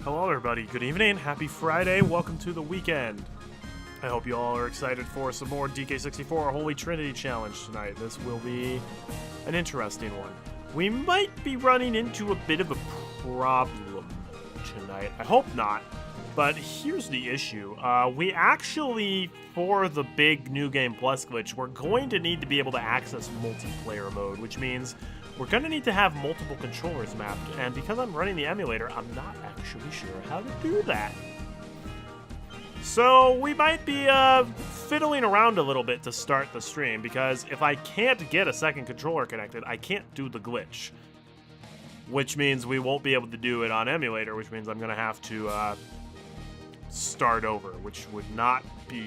Hello everybody, good evening, happy Friday, welcome to the weekend. I hope you all are excited for some more DK64 Holy Trinity Challenge tonight. This will be an interesting one. We might be running into a bit of a problem tonight. I hope not, but here's the issue. We actually, for the big New Game Plus glitch, we're going to need to be able to access multiplayer mode, which means we're going to need to have multiple controllers mapped, and because I'm running the emulator, I'm not actually sure how to do that. So we might be fiddling around a little bit to start the stream, because if I can't get a second controller connected, I can't do the glitch. Which means we won't be able to do it on emulator, which means I'm going to have to start over, which would not be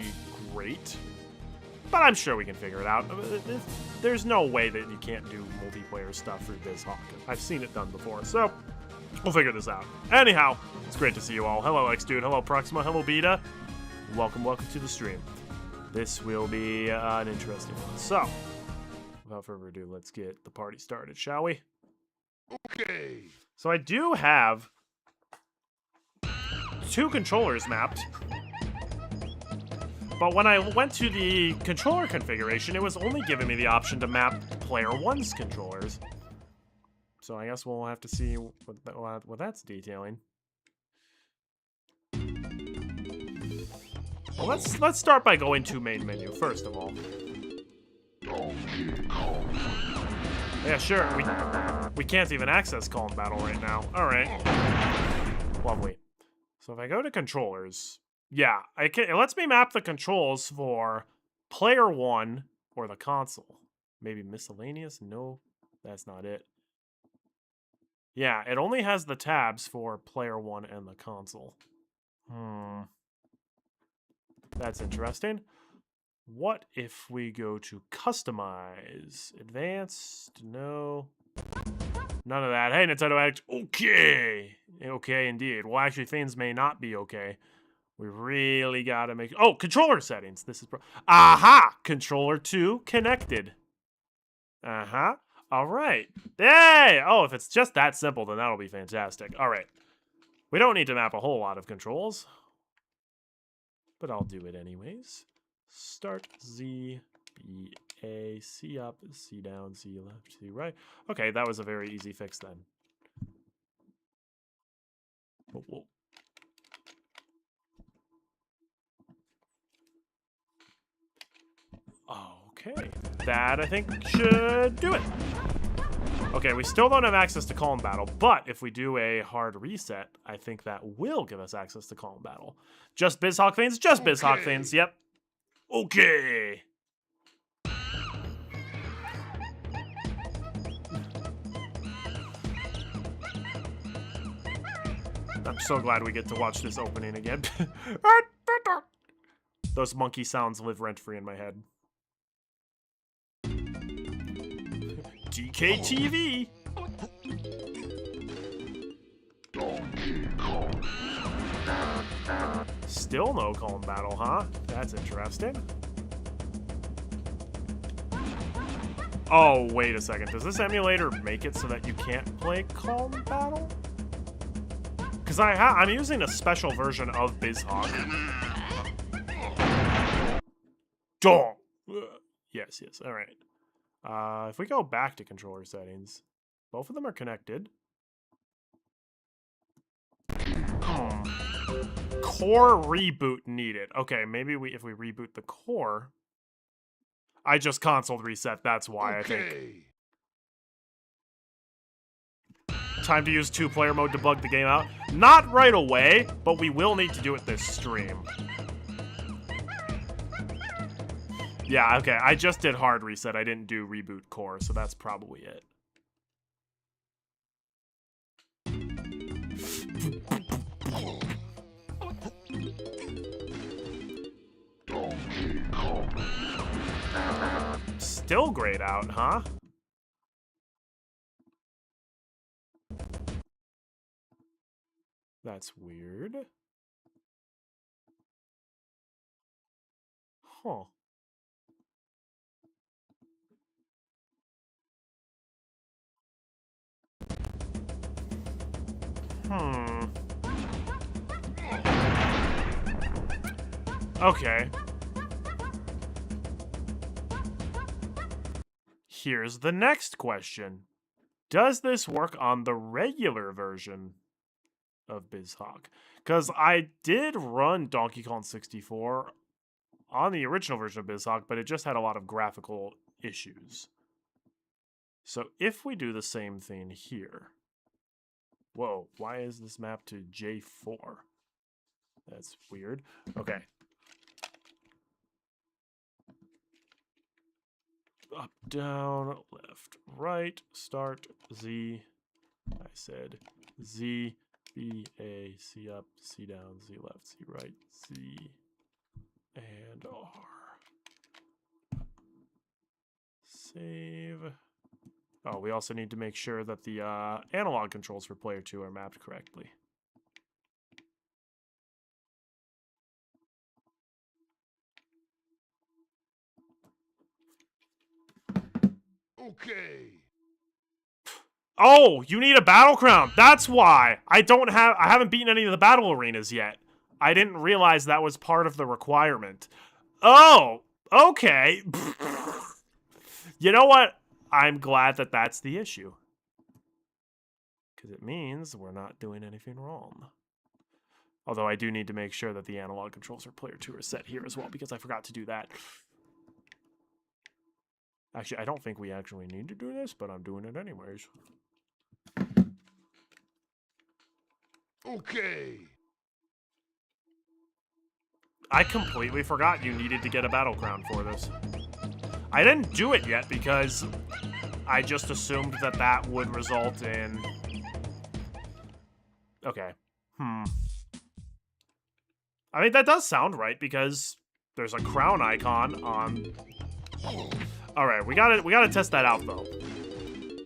great. But I'm sure we can figure it out. There's no way that you can't do multiplayer stuff through BizHawk. I've seen it done before, so we'll figure this out. Anyhow, it's great to see you all. Hello, X-Dude. Hello, Proxima. Hello, Beta. Welcome to the stream. This will be an interesting one. So, without further ado, let's get the party started, shall we? Okay. So I do have 2 controllers mapped. But when I went to the controller configuration, it was only giving me the option to map player 1's controllers. So I guess we'll have to see what that's detailing. Well, let's start by going to main menu first of all. Yeah, sure. We can't even access Calm Battle right now. All right. Lovely. So if I go to controllers. Yeah, it lets me map the controls for player 1 or the console. Maybe miscellaneous? No, that's not it. Yeah, it only has the tabs for player 1 and the console. That's interesting. What if we go to customize? Advanced? No. None of that. Hey, Nintendo Addict. Okay. Okay, indeed. Well, actually, things may not be okay. We really gotta make... Oh, controller settings. This is... Aha! Controller 2 connected. Uh-huh. All right. Hey! Oh, if it's just that simple, then that'll be fantastic. All right. We don't need to map a whole lot of controls. But I'll do it anyways. Start Z, B, A, C up, C down, C left, C right. Okay, that was a very easy fix then. Oh, whoa. Okay, that I think should do it. Okay, we still don't have access to Calm Battle, but if we do a hard reset, I think that will give us access to Calm Battle. Just BizHawk Fiends? Just BizHawk Fiends, yep. Okay. I'm so glad we get to watch this opening again. Those monkey sounds live rent-free in my head. DKTV! Still no Calm Battle, huh? That's interesting. Oh, wait a second. Does this emulator make it so that you can't play Calm Battle? Because I'm using a special version of BizHawk. Duh! Yes, yes, alright. If we go back to controller settings, both of them are connected. Core reboot needed. Okay, maybe if we reboot the core... I just console reset, that's why, I think. Time to use 2-player mode to bug the game out. Not right away, but we will need to do it this stream. Yeah, okay, I just did hard reset. I didn't do reboot core, so that's probably it. Still grayed out, huh? That's weird. Huh. Okay. Here's the next question. Does this work on the regular version of BizHawk? Because I did run Donkey Kong 64 on the original version of BizHawk, but it just had a lot of graphical issues. So if we do the same thing here... Whoa, why is this mapped to J4? That's weird. Okay. Up, down, left, right, start, Z. I said Z, B, A, C up, C down, Z left, Z right, Z, and R. Save. Oh, we also need to make sure that the analog controls for player 2 are mapped correctly. Okay. Oh, you need a battle crown. That's why. I haven't beaten any of the battle arenas yet. I didn't realize that was part of the requirement. Oh, okay. You know what? I'm glad that that's the issue. Because it means we're not doing anything wrong. Although I do need to make sure that the analog controls for player 2 are set here as well, because I forgot to do that. Actually, I don't think we actually need to do this, but I'm doing it anyways. Okay. I completely forgot you needed to get a battle crown for this. I didn't do it yet because I just assumed that that would result in... Okay. I mean, that does sound right because there's a crown icon on... Alright, we gotta test that out, though.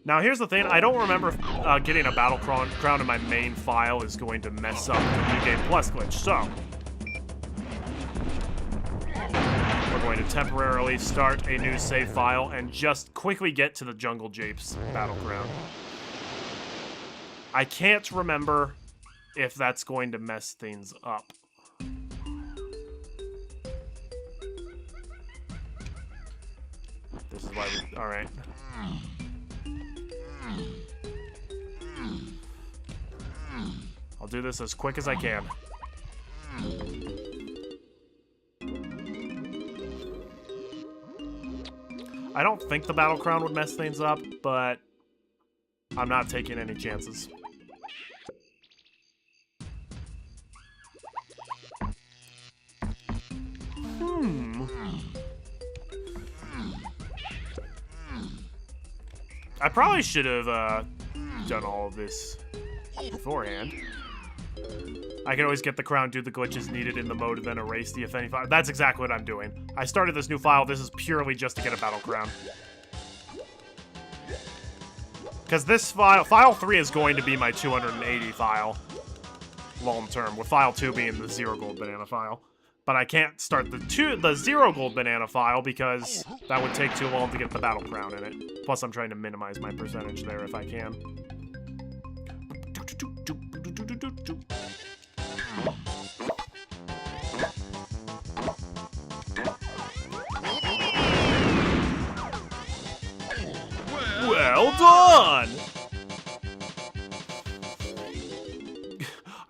Now, here's the thing. I don't remember if getting a battle crown in my main file is going to mess up the New Game Plus glitch, so... We're going to temporarily start a new save file and just quickly get to the Jungle Japes battle crown. I can't remember if that's going to mess things up. This is why we... Alright. do this as quick as I can. I don't think the Battle Crown would mess things up, but I'm not taking any chances. I probably should have done all of this beforehand. I can always get the crown, do the glitches needed in the mode, and then erase the offending file. That's exactly what I'm doing. I started this new file. This is purely just to get a battle crown. Because this file 3 is going to be my 280 file long term, with file 2 being the 0 gold banana file. But I can't start the 0 gold banana file because that would take too long to get the battle crown in it. Plus, I'm trying to minimize my percentage there if I can. Well done!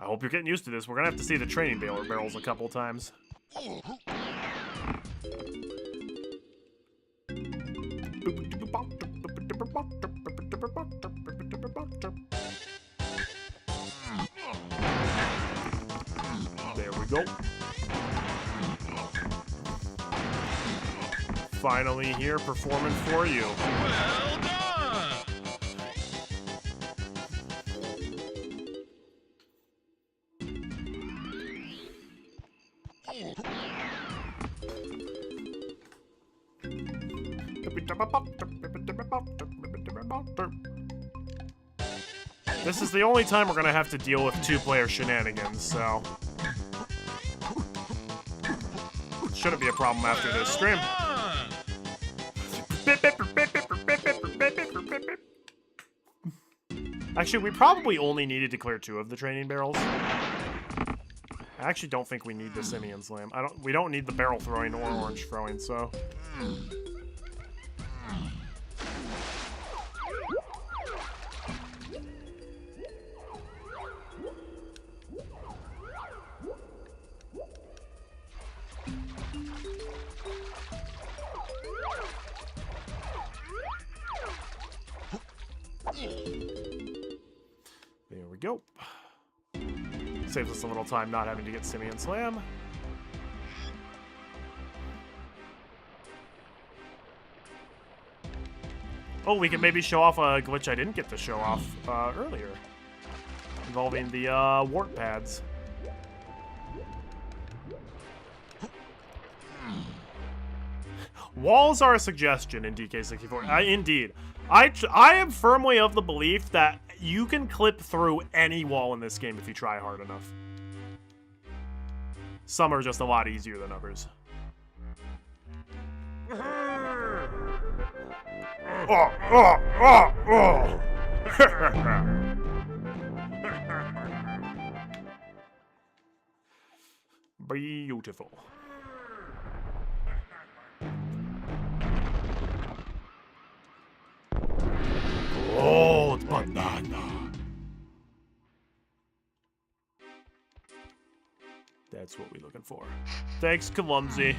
I hope you're getting used to this. We're gonna have to see the training barrels a couple times. There we go. Finally here, performing for you. Well done! This is the only time we're gonna have to deal with 2-player shenanigans, so shouldn't be a problem after this stream. Actually, we probably only needed to clear 2 of the training barrels. I actually don't think we need the Simian Slam. We don't need the barrel throwing or orange throwing, so. There we go. Saves us a little time not having to get Simian Slam. Oh, we can maybe show off a glitch I didn't get to show off earlier. Involving the warp pads. Walls are a suggestion in DK64. Indeed. I am firmly of the belief that you can clip through any wall in this game if you try hard enough. Some are just a lot easier than others. Beautiful. Gold banana. That's what we're looking for. Thanks, Clumsy.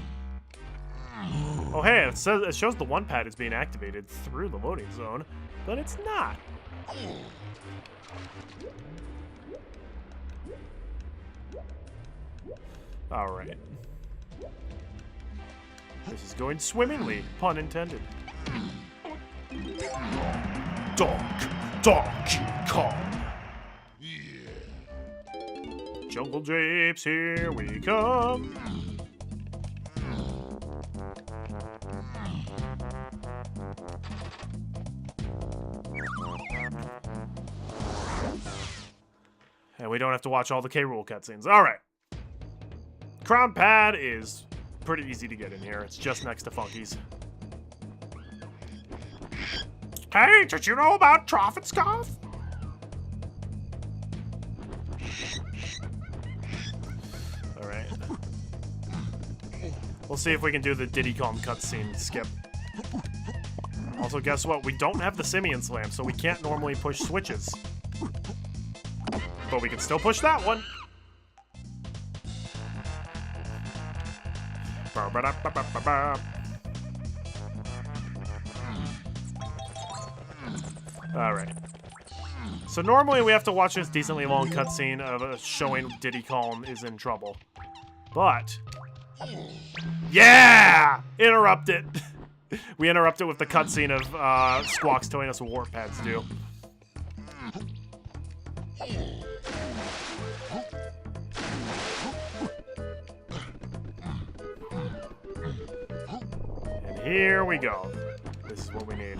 Oh, hey, it shows the 1 pad is being activated through the loading zone, but it's not. All right. This is going swimmingly, pun intended. Donkey Kong. Yeah. Jungle Japes, here we come. And we don't have to watch all the K-Rool cutscenes. All right. Crown pad is pretty easy to get in here. It's just next to Funky's. Hey, did you know about Troffenskoff? All right. We'll see if we can do the Diddy Kong cutscene skip. Also, guess what? We don't have the Simian Slam, so we can't normally push switches. But we can still push that one. Alright. So normally we have to watch this decently long cutscene of showing Diddy Kong is in trouble. But... yeah! Interrupt it! We interrupt it with the cutscene of Squawks telling us what warp pads do. And here we go. This is what we need.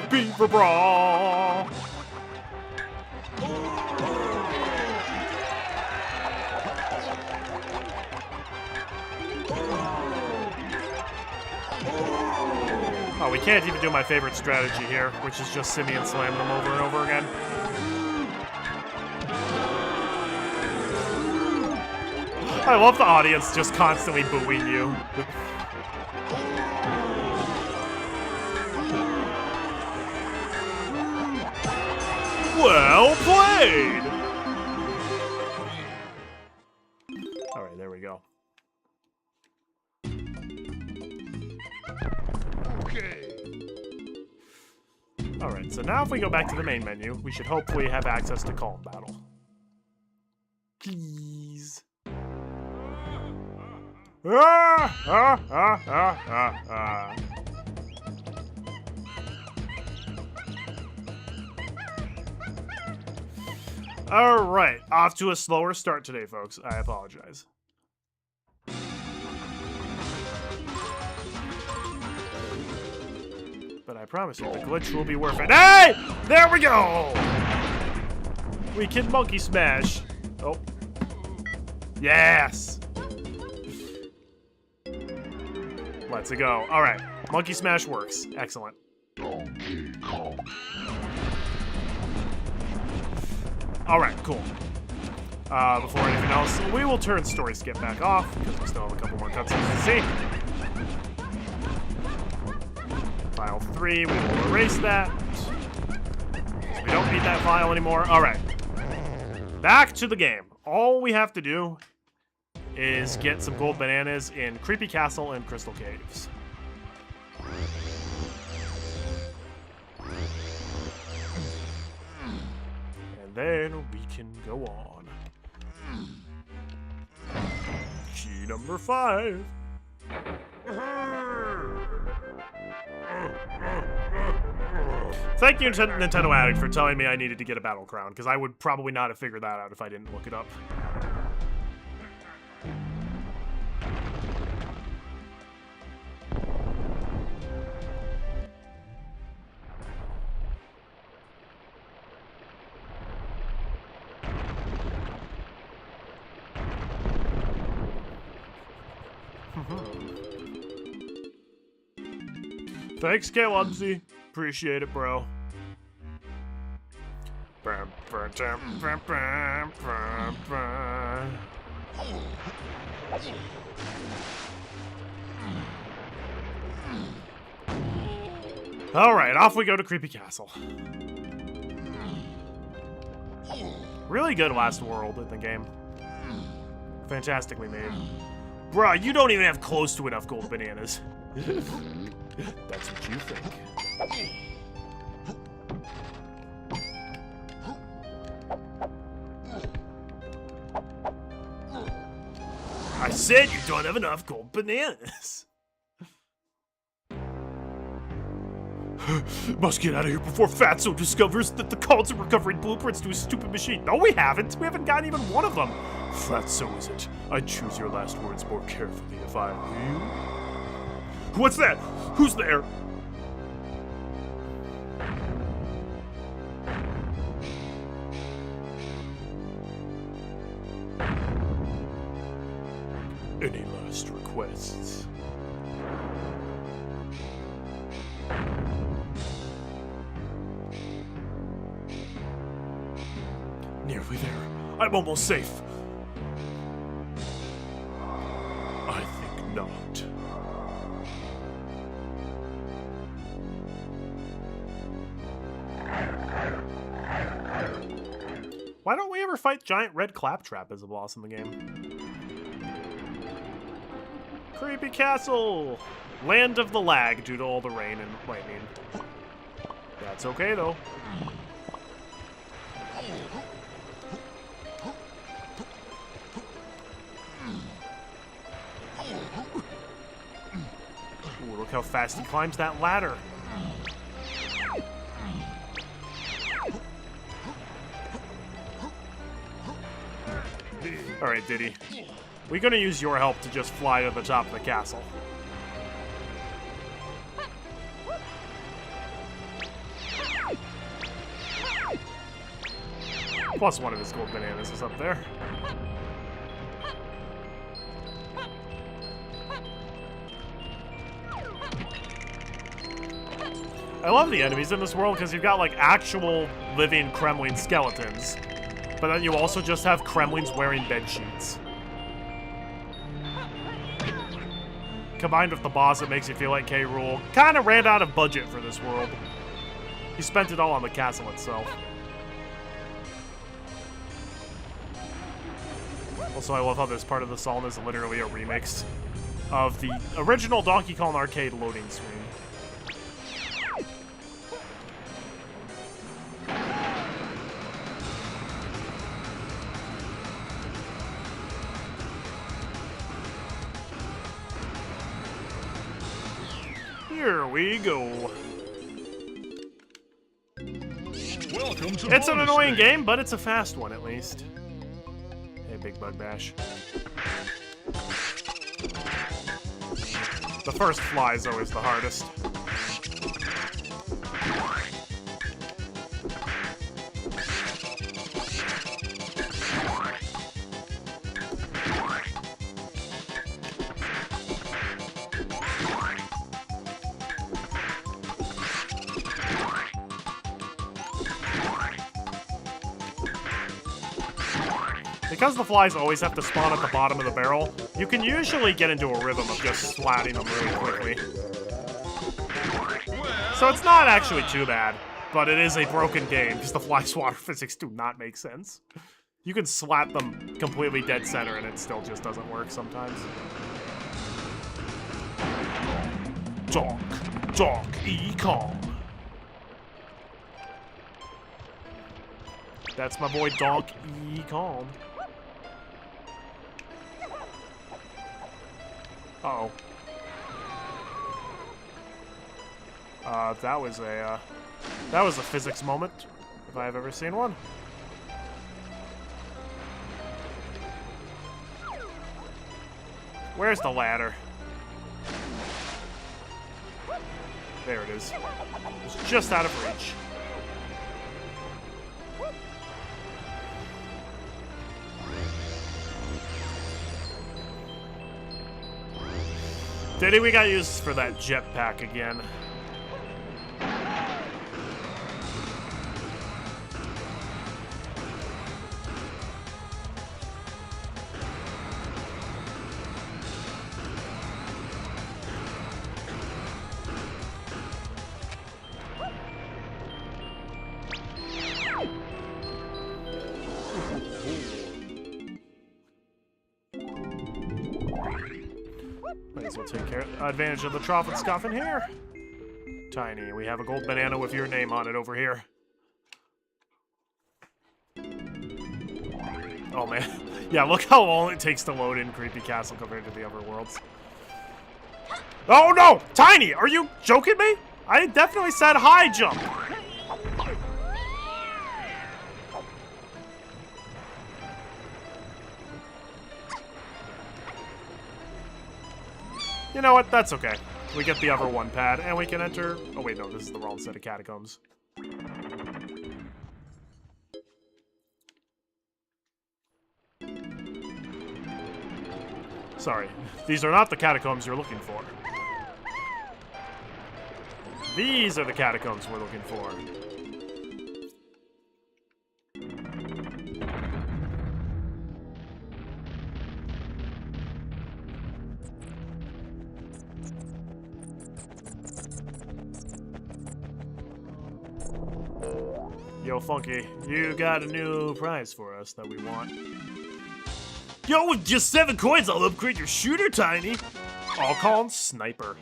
Beaver Brawl! Oh, we can't even do my favorite strategy here, which is just Simeon slam them over and over again. I love the audience just constantly booing you. Well played! Alright, there we go. Alright, so now if we go back to the main menu, we should hopefully have access to Calm Battle. Please. Alright, off to a slower start today, folks. I apologize. But I promise you, the glitch will be worth it. Hey! There we go! We can monkey smash. Oh. Yes! Let's go. Alright, monkey smash works. Excellent. Alright, cool. Before anything else, we will turn story skip back off, because we still have a couple more cutscenes to see. File 3, we will erase that. We don't need that file anymore. Alright. Back to the game. All we have to do is get some gold bananas in Creepy Castle and Crystal Caves. And then we can go on. Key number 5. Thank you, Nintendo Addict, for telling me I needed to get a Battle Crown, because I would probably not have figured that out if I didn't look it up. Thanks, K-Lumsy. Appreciate it, bro. Alright, off we go to Creepy Castle. Really good last world in the game. Fantastically made. Bruh, you don't even have close to enough gold bananas. That's what you think. I said you don't have enough gold bananas. Must get out of here before Fatso discovers that the cults are recovering blueprints to his stupid machine. No, we haven't. We haven't gotten even one of them. Fatso is it? I'd choose your last words more carefully if I were you. What's that? Who's there? Any last requests? Nearly there. I'm almost safe. I think not. Why don't we ever fight giant red claptrap as a boss in the game? Creepy castle! Land of the lag due to all the rain and lightning. That's okay, though. Ooh, look how fast he climbs that ladder. Alright, Diddy. We're gonna use your help to just fly to the top of the castle. Plus one of his gold bananas is up there. I love the enemies in this world because you've got like actual living Kremlin skeletons. But then you also just have Kremlins wearing bedsheets. Combined with the boss, it makes you feel like K. Rool kind of ran out of budget for this world. He spent it all on the castle itself. Also, I love how this part of the song is literally a remix of the original Donkey Kong arcade loading screen. Here we go. Welcome to It's an annoying game, but it's a fast one at least. Hey, Big Bug Bash. The first fly is always the hardest. Because the flies always have to spawn at the bottom of the barrel, you can usually get into a rhythm of just swatting them really quickly. So it's not actually too bad, but it is a broken game because the fly swatter physics do not make sense. You can slap them completely dead center and it still just doesn't work sometimes. Donkey Kong. That's my boy Donkey Kong. Uh-oh. That was a physics moment, if I have ever seen one. Where's the ladder? There it is. It's just out of reach. Diddy, we got used for that jetpack again. Might as well take advantage of the trough and scuff in here. Tiny, we have a gold banana with your name on it over here. Oh man. Yeah, look how long it takes to load in Creepy Castle compared to the other worlds. Oh no! Tiny, are you joking me? I definitely said high jump. You know what? That's okay. We get the other one pad, and we can enter... Oh, wait, no. This is the wrong set of catacombs. Sorry. These are not the catacombs you're looking for. These are the catacombs we're looking for. Yo, Funky, you got a new prize for us that we want. Yo, with just 7 coins, I'll upgrade your shooter, Tiny. I'll call him Sniper.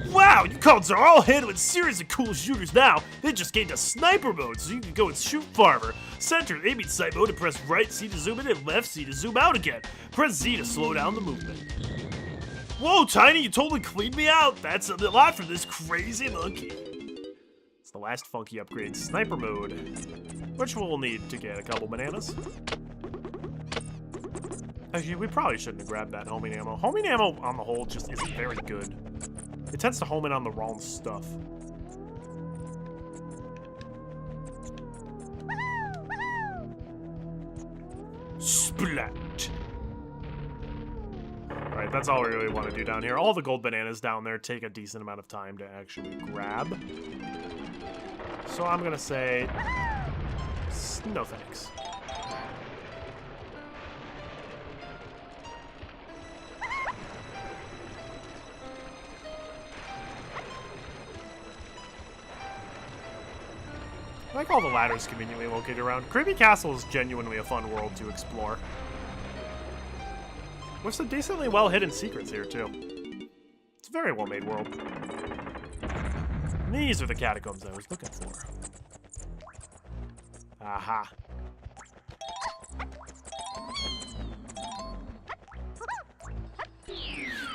Wow, you cards are all handling a series of cool shooters now. They just gained a sniper mode, so you can go and shoot farther. Center aiming sight mode and press right C to zoom in and left C to zoom out again. Press Z to slow down the movement. Whoa, Tiny, you totally cleaned me out. That's a lot for this crazy monkey. It's the last funky upgrade, sniper mode, which we'll need to get a couple bananas. Actually, we probably shouldn't have grabbed that homing ammo. Homing ammo, on the whole, just isn't very good. It tends to home in on the wrong stuff. Splat! Alright, that's all we really want to do down here. All the gold bananas down there take a decent amount of time to actually grab. So I'm gonna say... no thanks. I like all the ladders conveniently located around. Creepy Castle is genuinely a fun world to explore. With some decently well-hidden secrets here, too. It's a very well-made world. And these are the catacombs I was looking for. Aha.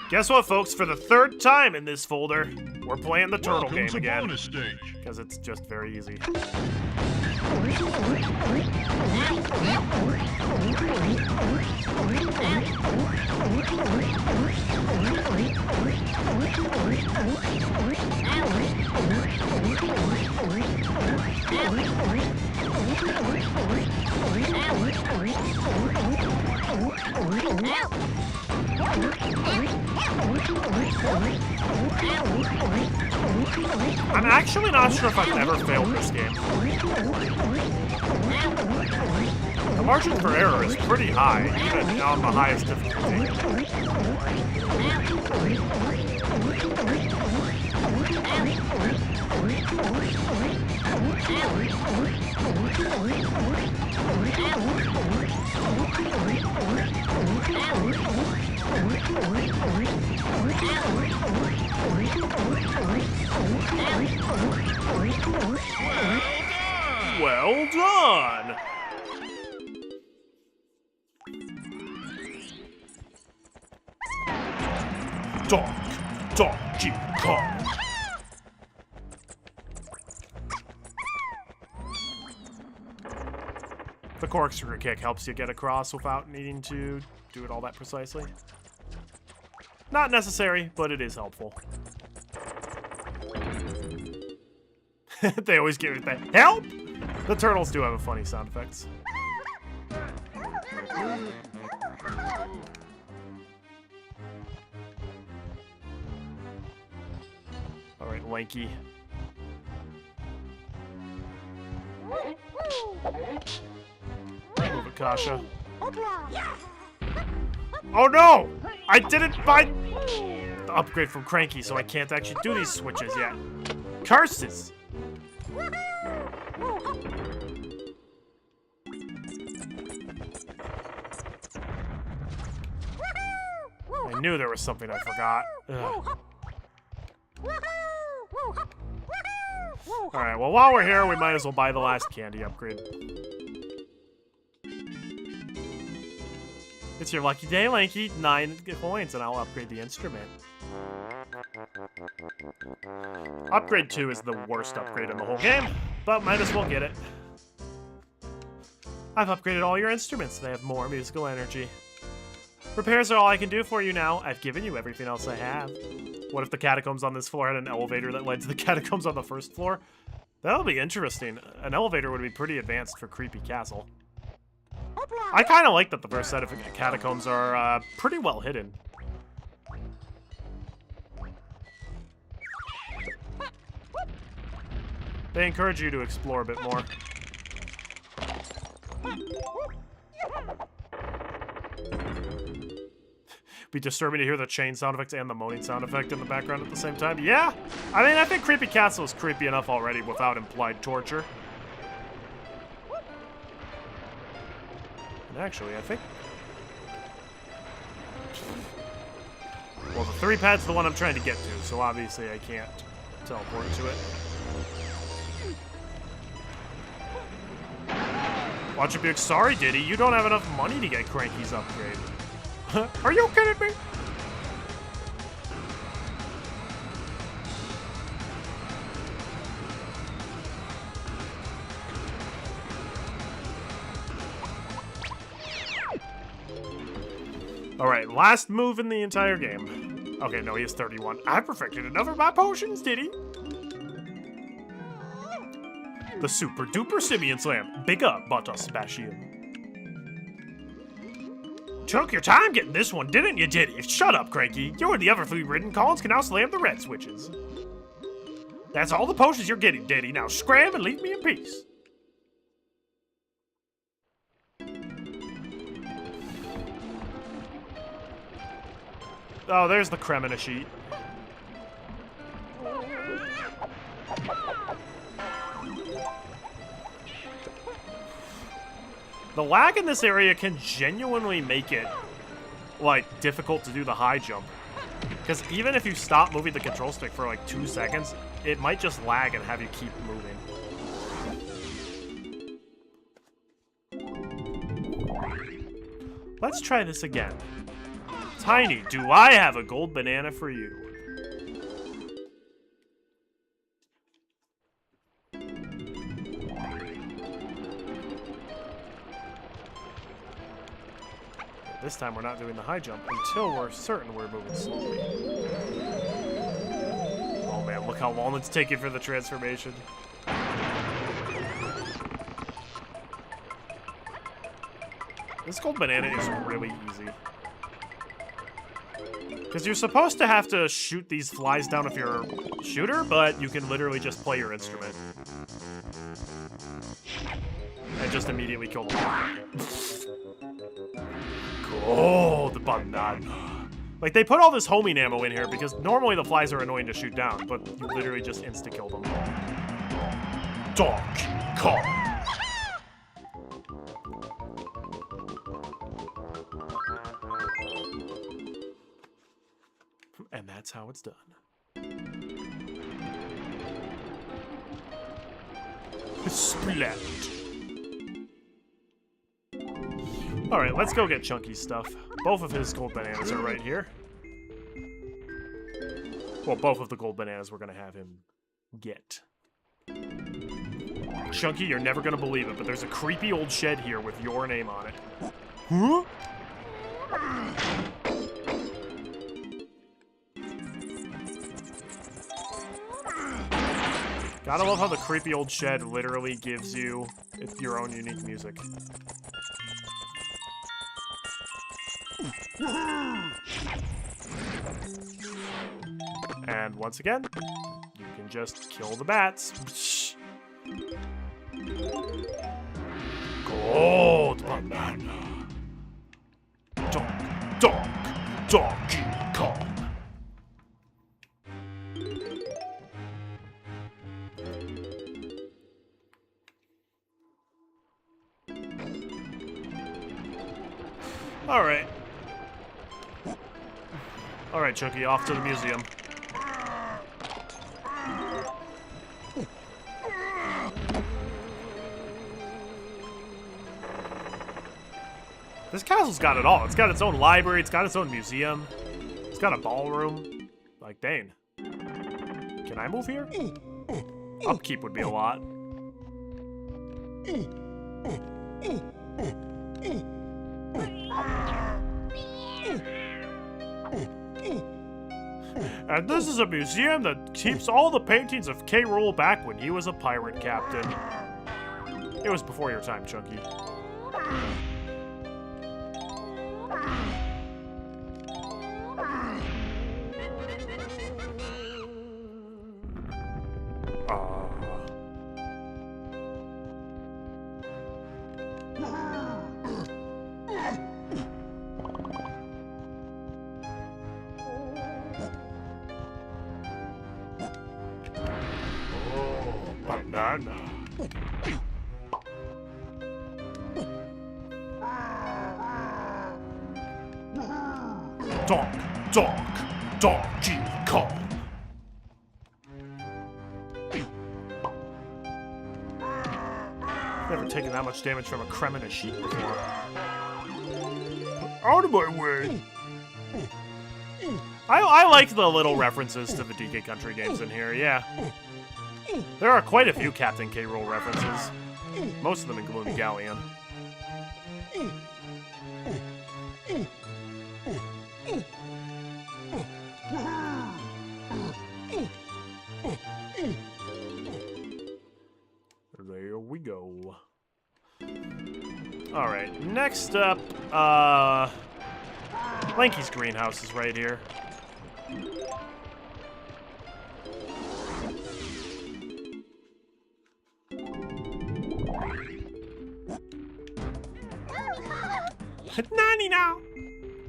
Guess what, folks? For the 3rd time in this folder, we're playing the turtle game again. Because it's just very easy. I'm actually not sure if I've ever failed this game. The margin for error is pretty high, even on the highest difficulty. Well done! Donkey Kong. The corkscrew kick helps you get across without needing to do it all that precisely. Not necessary, but it is helpful. They always give it that help! The turtles do have funny sound effects. Alright, Lanky. Move it, Kasha. Oh no! I didn't buy the upgrade from Cranky, so I can't actually do these switches yet. Curses! I knew there was something I forgot. Alright, well, while we're here, we might as well buy the last candy upgrade. It's your lucky day, Lanky. 9 coins, and I'll upgrade the instrument. Upgrade 2 is the worst upgrade in the whole game, but might as well get it. I've upgraded all your instruments. They have more musical energy. Repairs are all I can do for you now. I've given you everything else I have. What if the catacombs on this floor had an elevator that led to the catacombs on the first floor? That'll be interesting. An elevator would be pretty advanced for Creepy Castle. I kind of like that the first set of catacombs are pretty well hidden. They encourage you to explore a bit more. be disturbing to hear the chain sound effects and the moaning sound effect in the background at the same time. Yeah, I mean, I think Creepy Castle is creepy enough already without implied torture. And actually, I think... Well, the 3 pad's the one I'm trying to get to, so obviously I can't teleport to it. Watch it be like, sorry, Diddy, you don't have enough money to get Cranky's upgrade. Are you kidding me? Alright, last move in the entire game. Okay, no, he has 31. I perfected enough of my potions, Diddy. The Super Duper Simeon Slam. Big up, Butter Sebastian. Took your time getting this one, didn't you, Diddy? Shut up, Cranky. You're the Everfleet-ridden. Collins can now slam the red switches. That's all the potions you're getting, Diddy. Now scram and leave me in peace. Oh, there's the Kremina sheet. The lag in this area can genuinely make it, like, difficult to do the high jump. Because even if you stop moving the control stick for, like, 2 seconds, it might just lag and have you keep moving. Let's try this again. Tiny, do I have a gold banana for you? This time we're not doing the high jump until we're certain we're moving slowly. Oh man, look how long it's taking for the transformation. This gold banana is really easy. Because you're supposed to have to shoot these flies down if you're a shooter, but you can literally just play your instrument. And just immediately kill them. Gold banana. Like, they put all this homing ammo in here because normally the flies are annoying to shoot down, but you literally just insta-kill them. Donkey Kong. And that's how it's done. Splat. Alright, let's go get Chunky's stuff. Both of his gold bananas are right here. Well, both of the gold bananas we're gonna have him get. Chunky, you're never gonna believe it, but there's a creepy old shed here with your name on it. Huh? Gotta love how the creepy old shed literally gives you your own unique music. And once again, you can just kill the bats. Gold banana. Donkey Kong. Alright. Alright, Chunky, off to the museum. This castle's got it all. It's got its own library, it's got its own museum, it's got a ballroom. Like, dang. Can I move here? Upkeep would be a lot. And this is a museum that keeps all the paintings of K. Rool back when he was a pirate captain. It was before your time, Chunky. man. Donkey Kong. Never taken that much damage from a creme in a sheet before. Out of my way. I like the little references to the DK Country games in here, yeah. There are quite a few Captain K. Rool references. Most of them include Galleon. There we go. Alright, next up, Lanky's greenhouse is right here. Nanny now!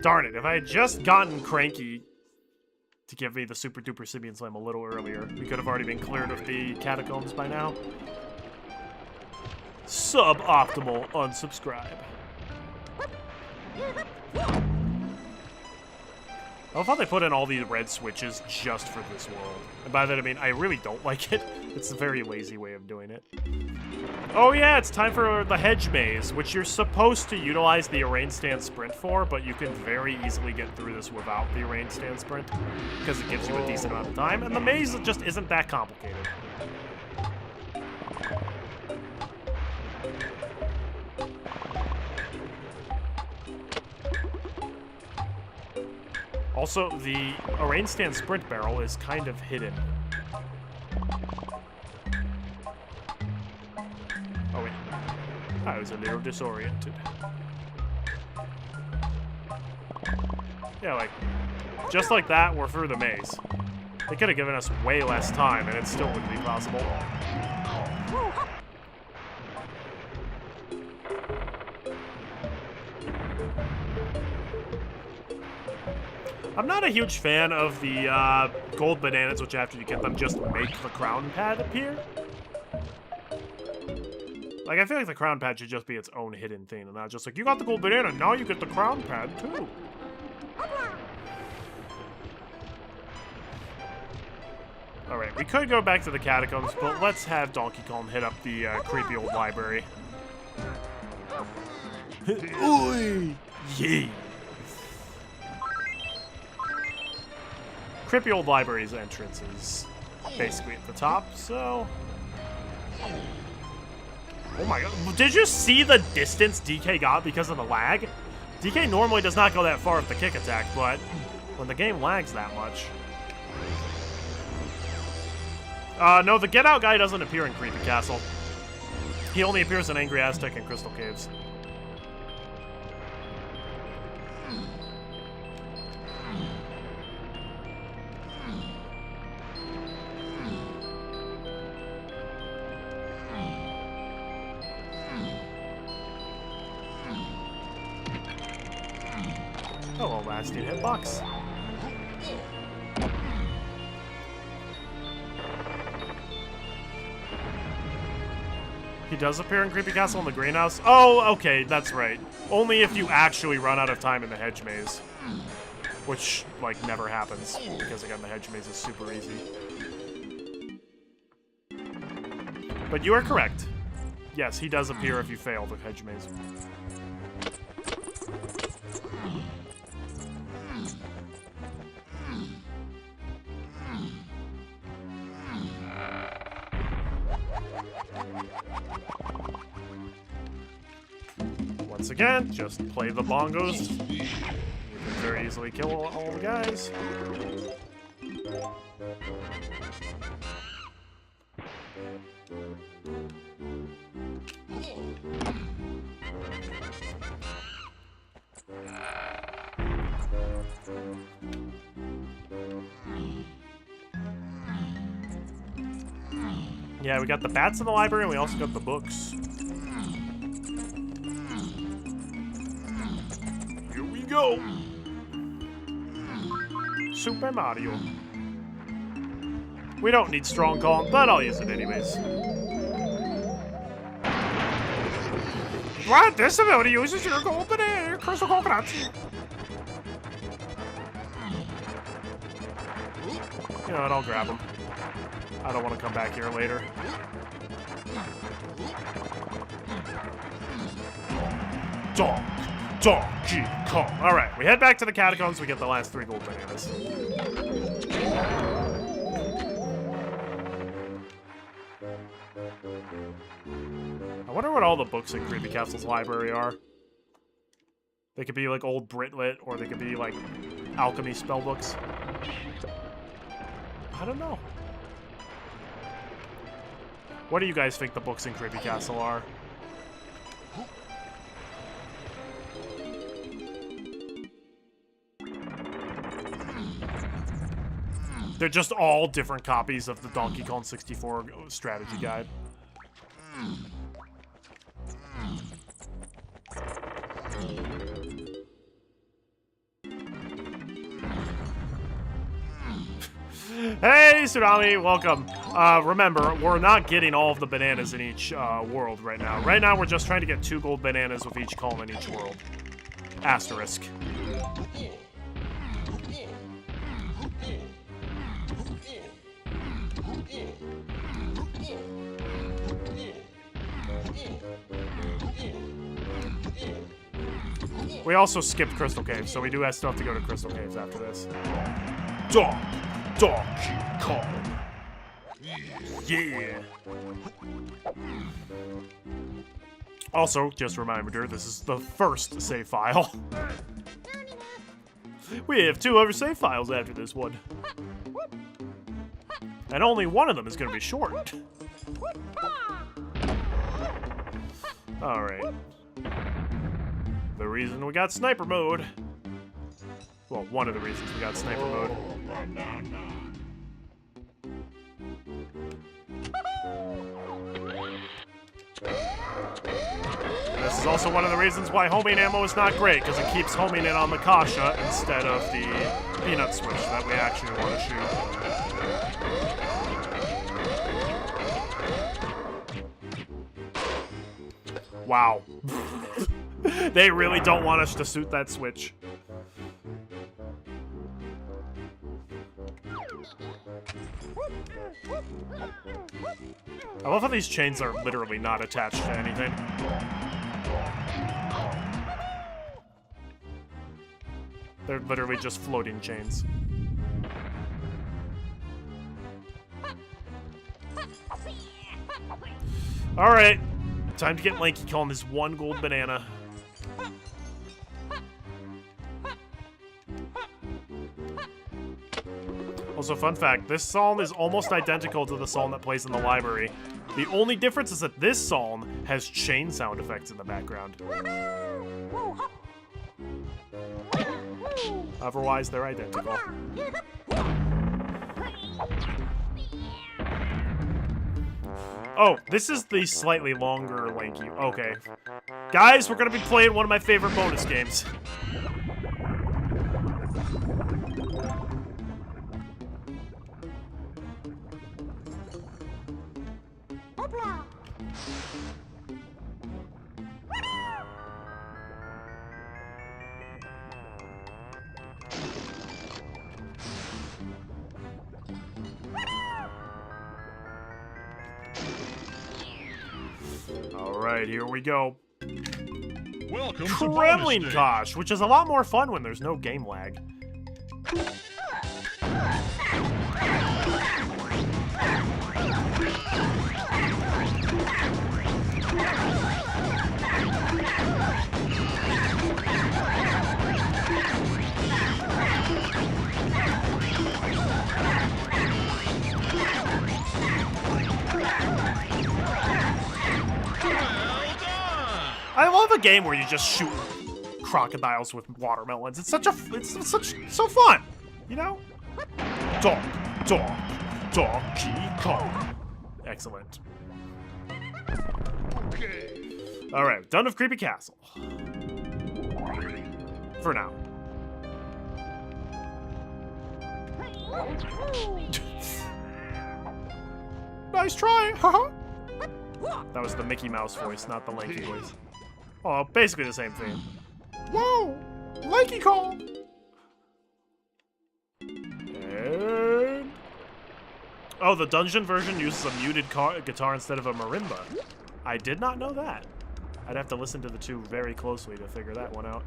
Darn it, if I had just gotten Cranky to give me the Super Duper Sibian Slam a little earlier, we could have already been cleared of the catacombs by now. Suboptimal unsubscribe. I love how they put in all these red switches just for this world. And by that I mean, I really don't like it. It's a very lazy way of doing it. Oh yeah, it's time for the hedge maze, which you're supposed to utilize the arrange stand sprint for, but you can very easily get through this without the arrange stand sprint, because it gives you a decent amount of time, and the maze just isn't that complicated. Also, the arrange stand sprint barrel is kind of hidden. Oh wait, I was a little disoriented. Yeah, like, just like that, we're through the maze. They could have given us way less time, and it still wouldn't be possible. I'm not a huge fan of the gold bananas, which after you get them just make the crown pad appear. Like, I feel like the crown pad should just be its own hidden thing, and not just like, you got the gold banana, now you get the crown pad, too. Alright, we could go back to the catacombs, but let's have Donkey Kong hit up the creepy old library. Oi! Yeah! Creepy old library's entrance is basically at the top, so... Oh my god, did you see the distance DK got because of the lag? DK normally does not go that far with the kick attack, but when the game lags that much... no, the Get Out guy doesn't appear in Creepy Castle. He only appears in Angry Aztec and Crystal Caves. Hello, lasting hitbox. He does appear in Creepy Castle in the greenhouse? Oh, okay, that's right. Only if you actually run out of time in the hedge maze. Which, like, never happens. Because, again, the hedge maze is super easy. But you are correct. Yes, he does appear if you fail the hedge maze. Once again, just play the bongos. You can very easily kill all the guys. Yeah, we got the bats in the library, and we also got the books. Here we go! Super Mario. We don't need Strong Kong, but I'll use it anyways. What? This ability uses your gold banana, crystal coconuts. You know what, I'll grab him. I don't want to come back here later. Donkey Kong. Alright, we head back to the catacombs, we get the last 3 gold bananas. I wonder what all the books in Creepy Castle's library are. They could be like old Britlit, or they could be like alchemy spell books. I don't know. What do you guys think the books in Creepy Castle are? They're just all different copies of the Donkey Kong 64 strategy guide. Hey, Tsunami, welcome. Remember, we're not getting all of the bananas in each world right now. Right now, we're just trying to get 2 gold bananas with each column in each world. Asterisk. We also skipped Crystal Caves, so we do still have to go to Crystal Caves after this. Donkey Kong. Yeah. Also, just a reminder, this is the first save file. We have 2 other save files after this one. And only one of them is going to be short. Alright. The reason we got sniper mode. Well, one of the reasons we got sniper mode. This is also one of the reasons why homing ammo is not great, because it keeps homing it on the Kasha instead of the peanut switch that we actually want to shoot. Wow. They really don't want us to shoot that switch. I love how these chains are literally not attached to anything. They're literally just floating chains. Alright. Time to get Lanky Kong this 1 gold banana. Also, fun fact, this song is almost identical to the song that plays in the library. The only difference is that this song has chain sound effects in the background. Otherwise, they're identical. Oh, this is the slightly longer Lanky. Okay. Guys, we're gonna be playing one of my favorite bonus games. Alright, here we go. Welcome to Kremlin bonus Kosh, which is a lot more fun when there's no game lag. I love a game where you just shoot crocodiles with watermelons. It's so fun, you know? Donkey Kong. Excellent. All right, done with Creepy Castle. For now. Nice try, haha. That was the Mickey Mouse voice, not the Lanky voice. Oh, basically the same thing. Whoa! Likey call! And... Oh, the dungeon version uses a muted guitar instead of a marimba. I did not know that. I'd have to listen to the two very closely to figure that one out.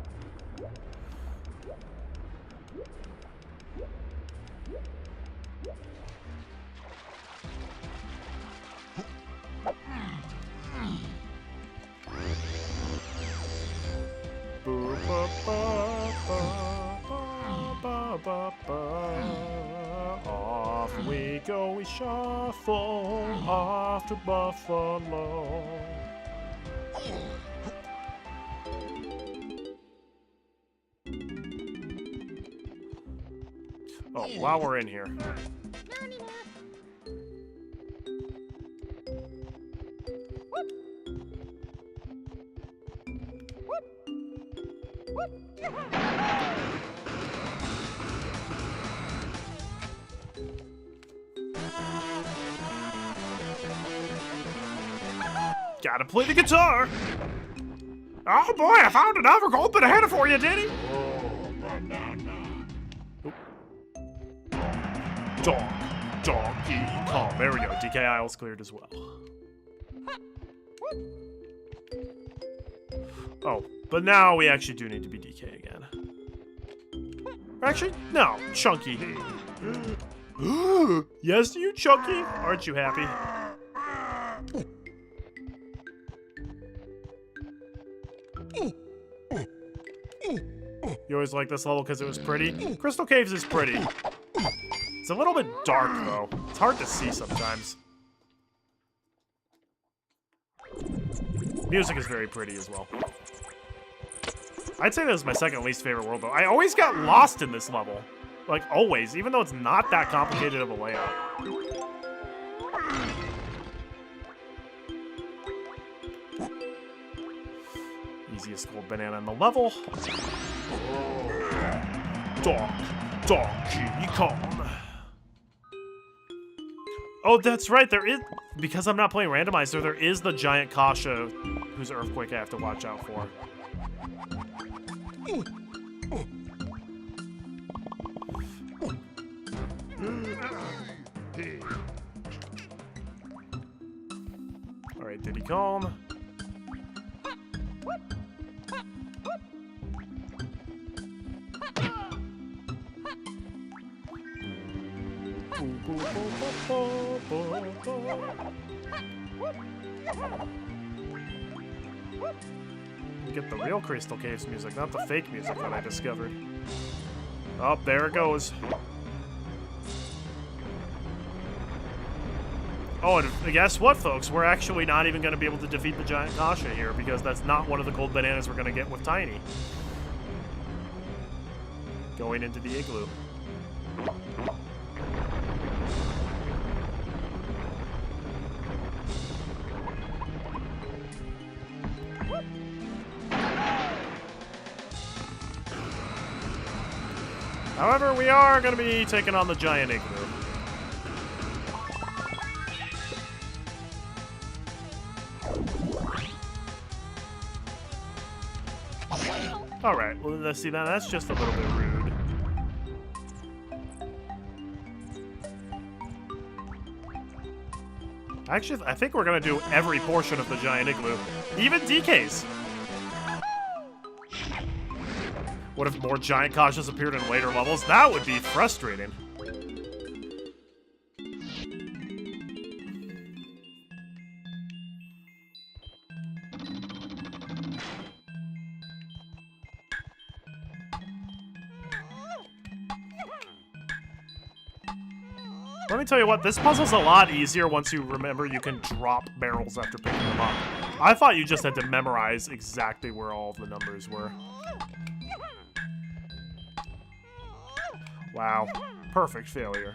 Off we go, we shuffle off to Buffalo. Oh, while we're in here. Gotta play the guitar! Oh boy, I found another gold banana for you, Danny! Donkey Kong. There we go. DK Isles cleared as well. Oh, but now we actually do need to be DK again. Actually, no. Chunky. Yes, you, Chunky? Aren't you happy? You always like this level because it was pretty? Crystal Caves is pretty. It's a little bit dark, though. It's hard to see sometimes. Music is very pretty as well. I'd say this is my second least favorite world, though. I always got lost in this level. Like, always, even though it's not that complicated of a layout. Easiest gold banana in the level. Donkey Kong. Oh, that's right, there is... Because I'm not playing randomizer, there is the giant Kasha whose earthquake I have to watch out for. Alright, Diddy Calm. Get the real Crystal Caves music, not the fake music that I discovered. Oh, there it goes. Oh, and guess what, folks? We're actually not even going to be able to defeat the giant Kasha here, because that's not one of the gold bananas we're going to get with Tiny. Going into the igloo. However, we are going to be taking on the giant igloo. Alright, well, let's see that. That's just a little bit rude. Actually, I think we're going to do every portion of the giant igloo. Even DK's. What if more giant Kashas appeared in later levels? That would be frustrating. Let me tell you what, this puzzle's a lot easier once you remember you can drop barrels after picking them up. I thought you just had to memorize exactly where all of the numbers were. Wow, perfect failure.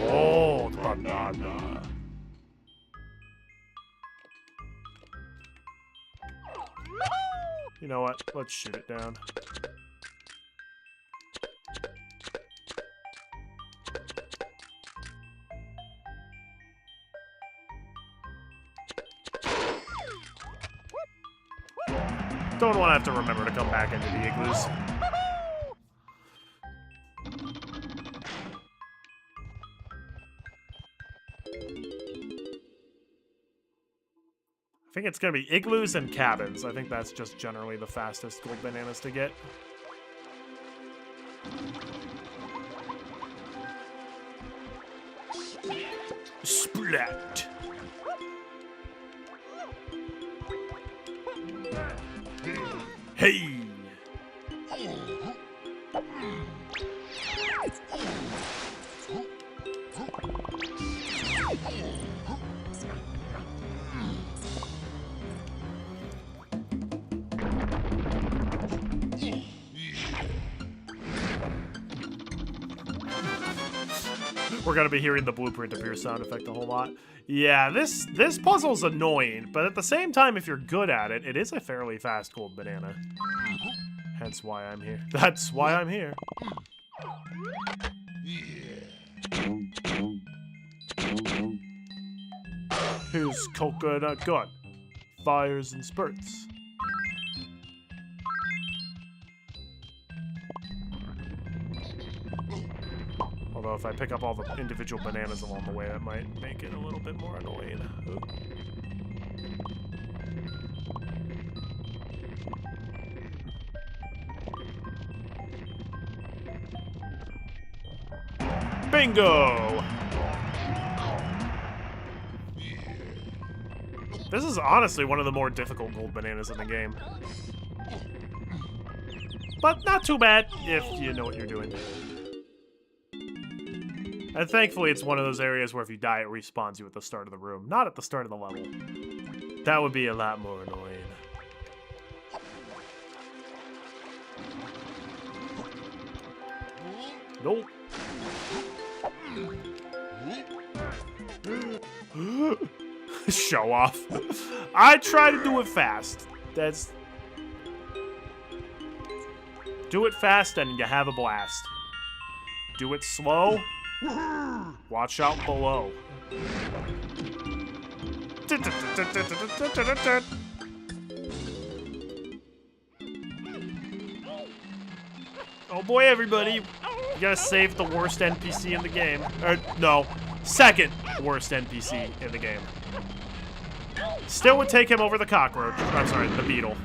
Oh, banana. You know what? Let's shoot it down. Don't want to have to remember to come back into the igloos. I think it's going to be igloos and cabins. I think that's just generally the fastest gold bananas to get. Splat! Hey! We're gonna be hearing the blueprint appear sound effect a whole lot. Yeah, this puzzle's annoying, but at the same time, if you're good at it, it is a fairly fast gold banana. Hence why I'm here. That's why I'm here. His coconut gun fires in spurts. Although if I pick up all the individual bananas along the way, that might make it a little bit more annoying. Ooh. Bingo! This is honestly one of the more difficult gold bananas in the game. But not too bad if you know what you're doing. And thankfully, it's one of those areas where if you die, it respawns you at the start of the room, not at the start of the level. That would be a lot more annoying. Nope. Show off. I try to do it fast. That's... Do it fast and you have a blast. Do it slow. Watch out below. Oh boy, everybody. You gotta save the worst NPC in the game. Or, no, second worst NPC in the game. Still would take him over the cockroach. I'm sorry, the beetle.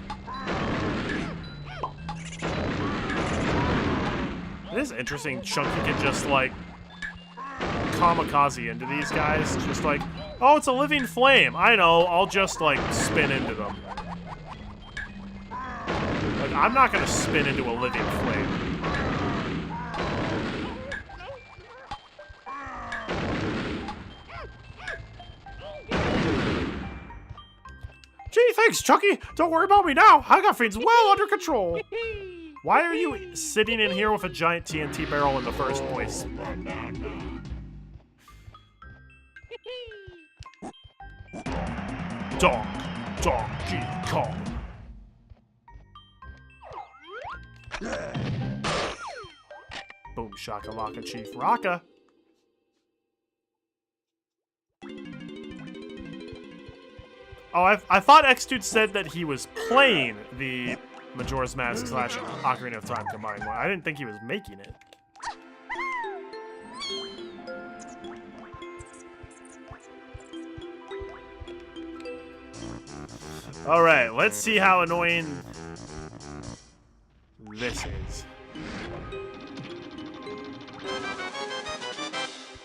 It is interesting Chunky can just, like, kamikaze into these guys. Just like, oh, it's a living flame. I know, I'll just, like, spin into them. Like, I'm not gonna spin into a living flame. Gee, thanks, Chucky. Don't worry about me now. I got things well under control. Why are you sitting in here with a giant TNT barrel in the first place? Donkey Kong. Boom shakalaka Chief Rocka. Oh, I thought X-Dude said that he was playing the Majora's Mask / Ocarina of Time combined one. I didn't think he was making it. Alright, let's see how annoying this is.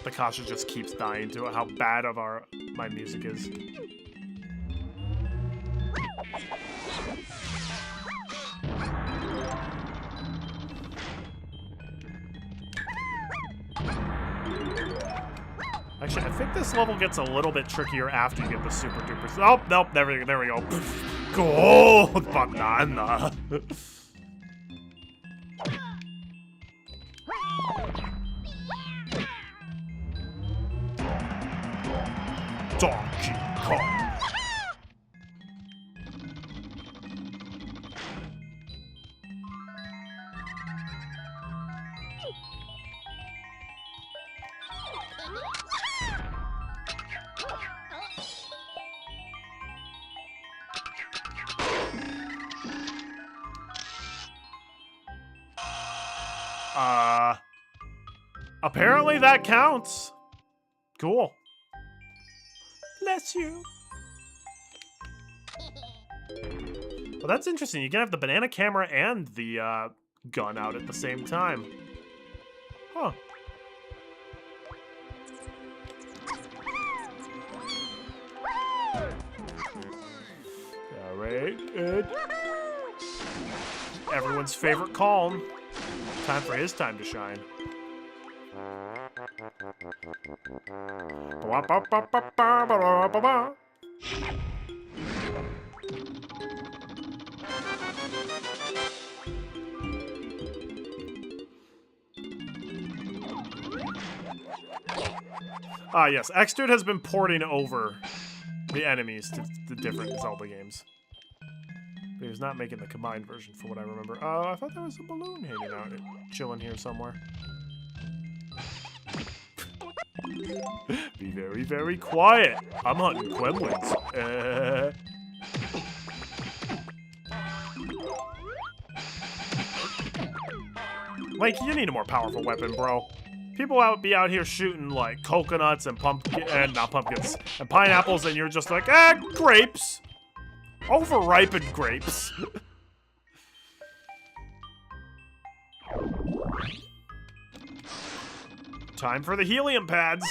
The Kasha just keeps dying to it, how bad of my music is. Actually, I think this level gets a little bit trickier after you get the super duper. Oh, nope, there we go. Gold banana. Donkey Kong. Apparently that counts. Cool. Bless you. Well, that's interesting. You can have the banana camera and the gun out at the same time. Huh. Alright, good. Everyone's favorite calm. Time for his time to shine. Ah, yes. Xdude has been porting over the enemies to the different Zelda games. But he was not making the combined version, for what I remember. Oh, I thought there was a balloon hanging out, chilling here somewhere. Be very, very quiet. I'm hunting Quemlins. Link, you need a more powerful weapon, bro. People be out here shooting like coconuts and not pumpkins, and pineapples, and you're just like, grapes. Overripened grapes. Time for the helium pads.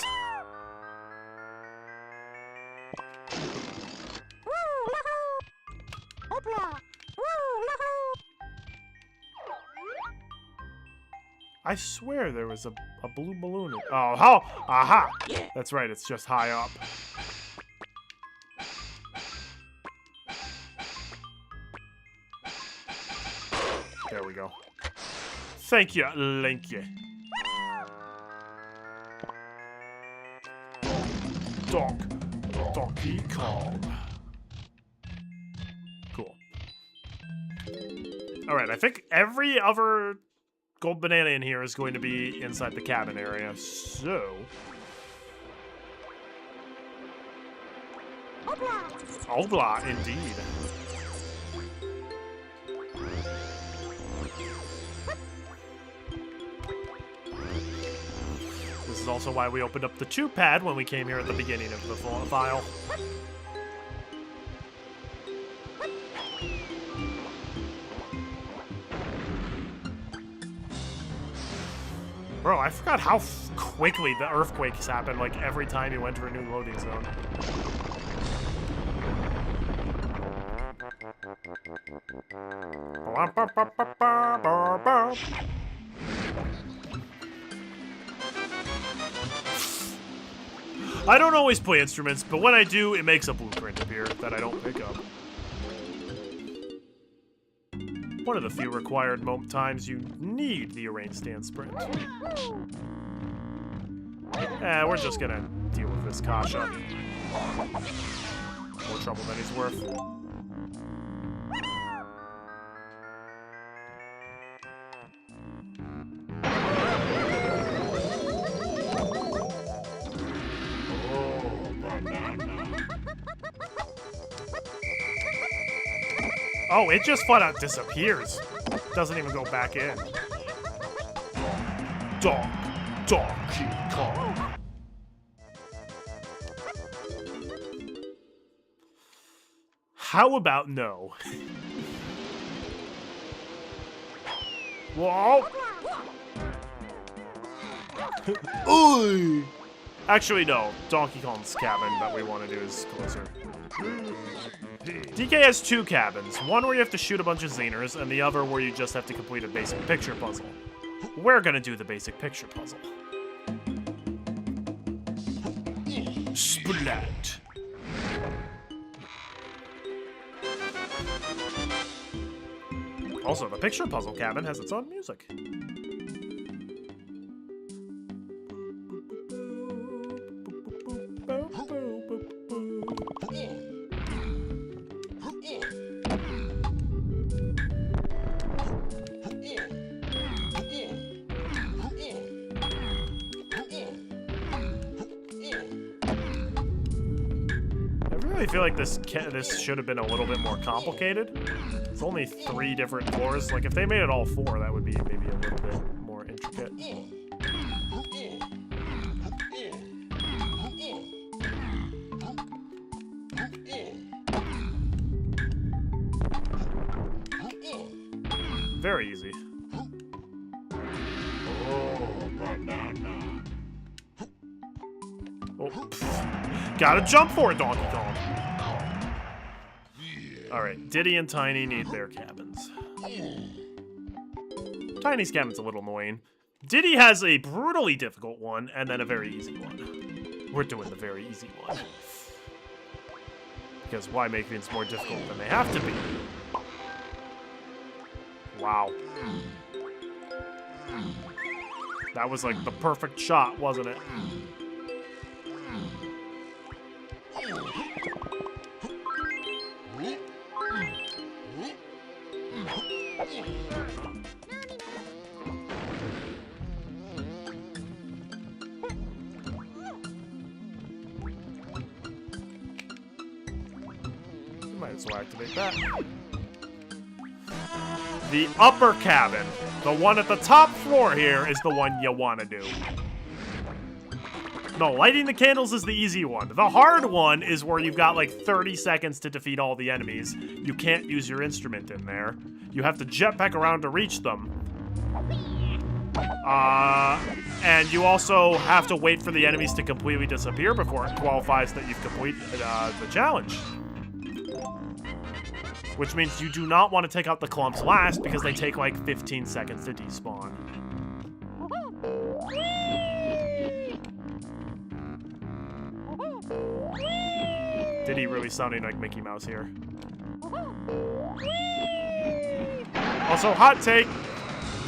I swear there was a blue balloon. Oh, aha! That's right, it's just high up. There we go. Thank you, Linky. Donkey Kong. Cool. Alright, I think every other gold banana in here is going to be inside the cabin area, so... Obla, indeed. This is also why we opened up the 2 pad when we came here at the beginning of the file. Bro, I forgot how quickly the earthquakes happen, like, every time you enter a new loading zone. I don't always play instruments, but when I do, it makes a blueprint appear that I don't pick up. One of the few required times you need the arrange stand sprint. We're just gonna deal with this Kasha. More trouble than he's worth. Oh, it just flat out disappears. Doesn't even go back in. Donkey Kong. How about no? Whoa! Ooh! Actually, no. Donkey Kong's cabin that we want to do is closer. DK has 2 cabins. One where you have to shoot a bunch of Xeners, and the other where you just have to complete a basic picture puzzle. We're gonna do the basic picture puzzle. Splat! Also, the picture puzzle cabin has its own music. I feel like this should have been a little bit more complicated. It's only 3 different floors. Like, if they made it all 4, that would be maybe a little bit more intricate. very easy. Oh, gotta jump for it, Donkey Kong. Alright, Diddy and Tiny need their cabins. Tiny's cabin's a little annoying. Diddy has a brutally difficult one, and then a very easy one. We're doing the very easy one. Because why make things more difficult than they have to be? Wow. That was like the perfect shot, wasn't it? Might as well activate that. The upper cabin, the one at the top floor here, is the one you want to do. No, lighting the candles is the easy one. The hard one is where you've got like 30 seconds to defeat all the enemies. You can't use your instrument in there. You have to jetpack around to reach them. And you also have to wait for the enemies to completely disappear before it qualifies that you've completed the challenge. Which means you do not want to take out the clumps last because they take like 15 seconds to despawn. Diddy really sounding like Mickey Mouse here. Also, hot take,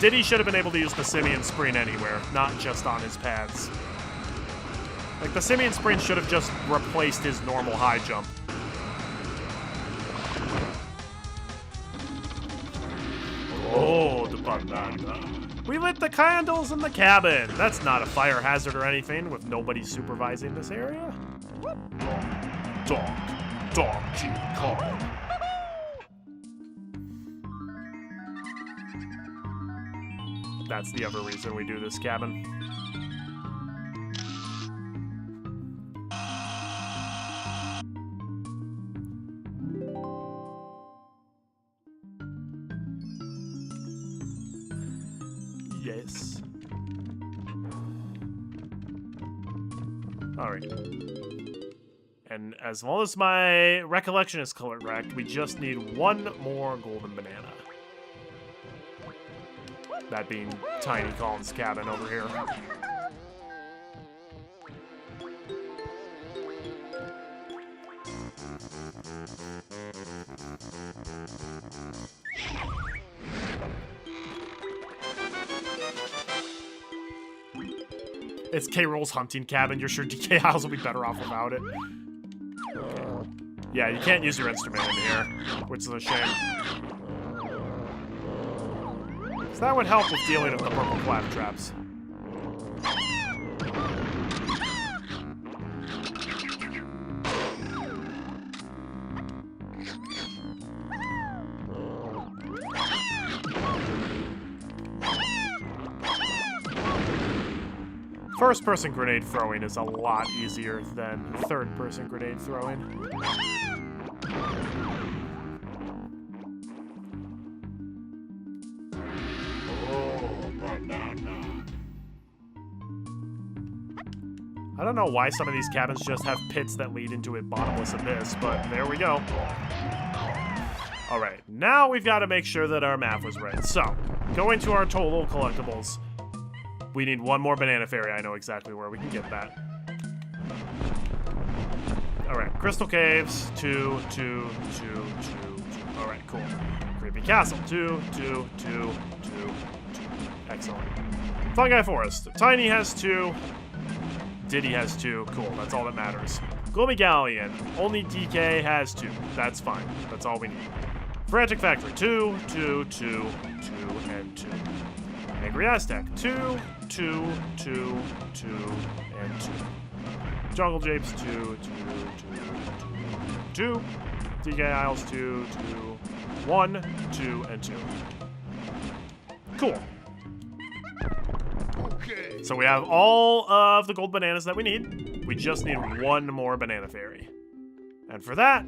Diddy should have been able to use the Simian Sprint anywhere, not just on his paths. Like, the Simian Sprint should have just replaced his normal high jump. Oh, the banana. We lit the candles in the cabin. That's not a fire hazard or anything with nobody supervising this area. Donkey Kong. That's the other reason we do this cabin. Yes. All right. And as long as my recollection is correct, we just need one more golden banana. That being Tiny Kong's cabin over here. It's K-Rool's hunting cabin. You're sure DK Isles will be better off without it. Okay. Yeah, you can't use your instrument in here, which is a shame. So that would help with dealing with the purple flap traps. First-person grenade throwing is a lot easier than third-person grenade throwing. I don't know why some of these cabins just have pits that lead into a bottomless abyss, but there we go. All right, now we've got to make sure that our math was right. So, going to our total collectibles. We need one more banana fairy. I know exactly where we can get that. All right, Crystal Caves, 2, 2, 2, 2, 2. All right, cool. Creepy Castle, 2, 2, 2, 2, 2. Excellent. Fungi Forest. Tiny has 2. Diddy has 2. Cool, that's all that matters. Gloomy Galleon. Only DK has 2. That's fine. That's all we need. Frantic Factory, 2, 2, 2, 2, and 2. Angry Aztec, 2, 2, 2, 2, and 2. Jungle Japes, 2, 2, 2, 2. DK Isles, 2, 2, 1, 2, and 2. Cool. Okay. So we have all of the gold bananas that we need. We just need one more banana fairy. And for that,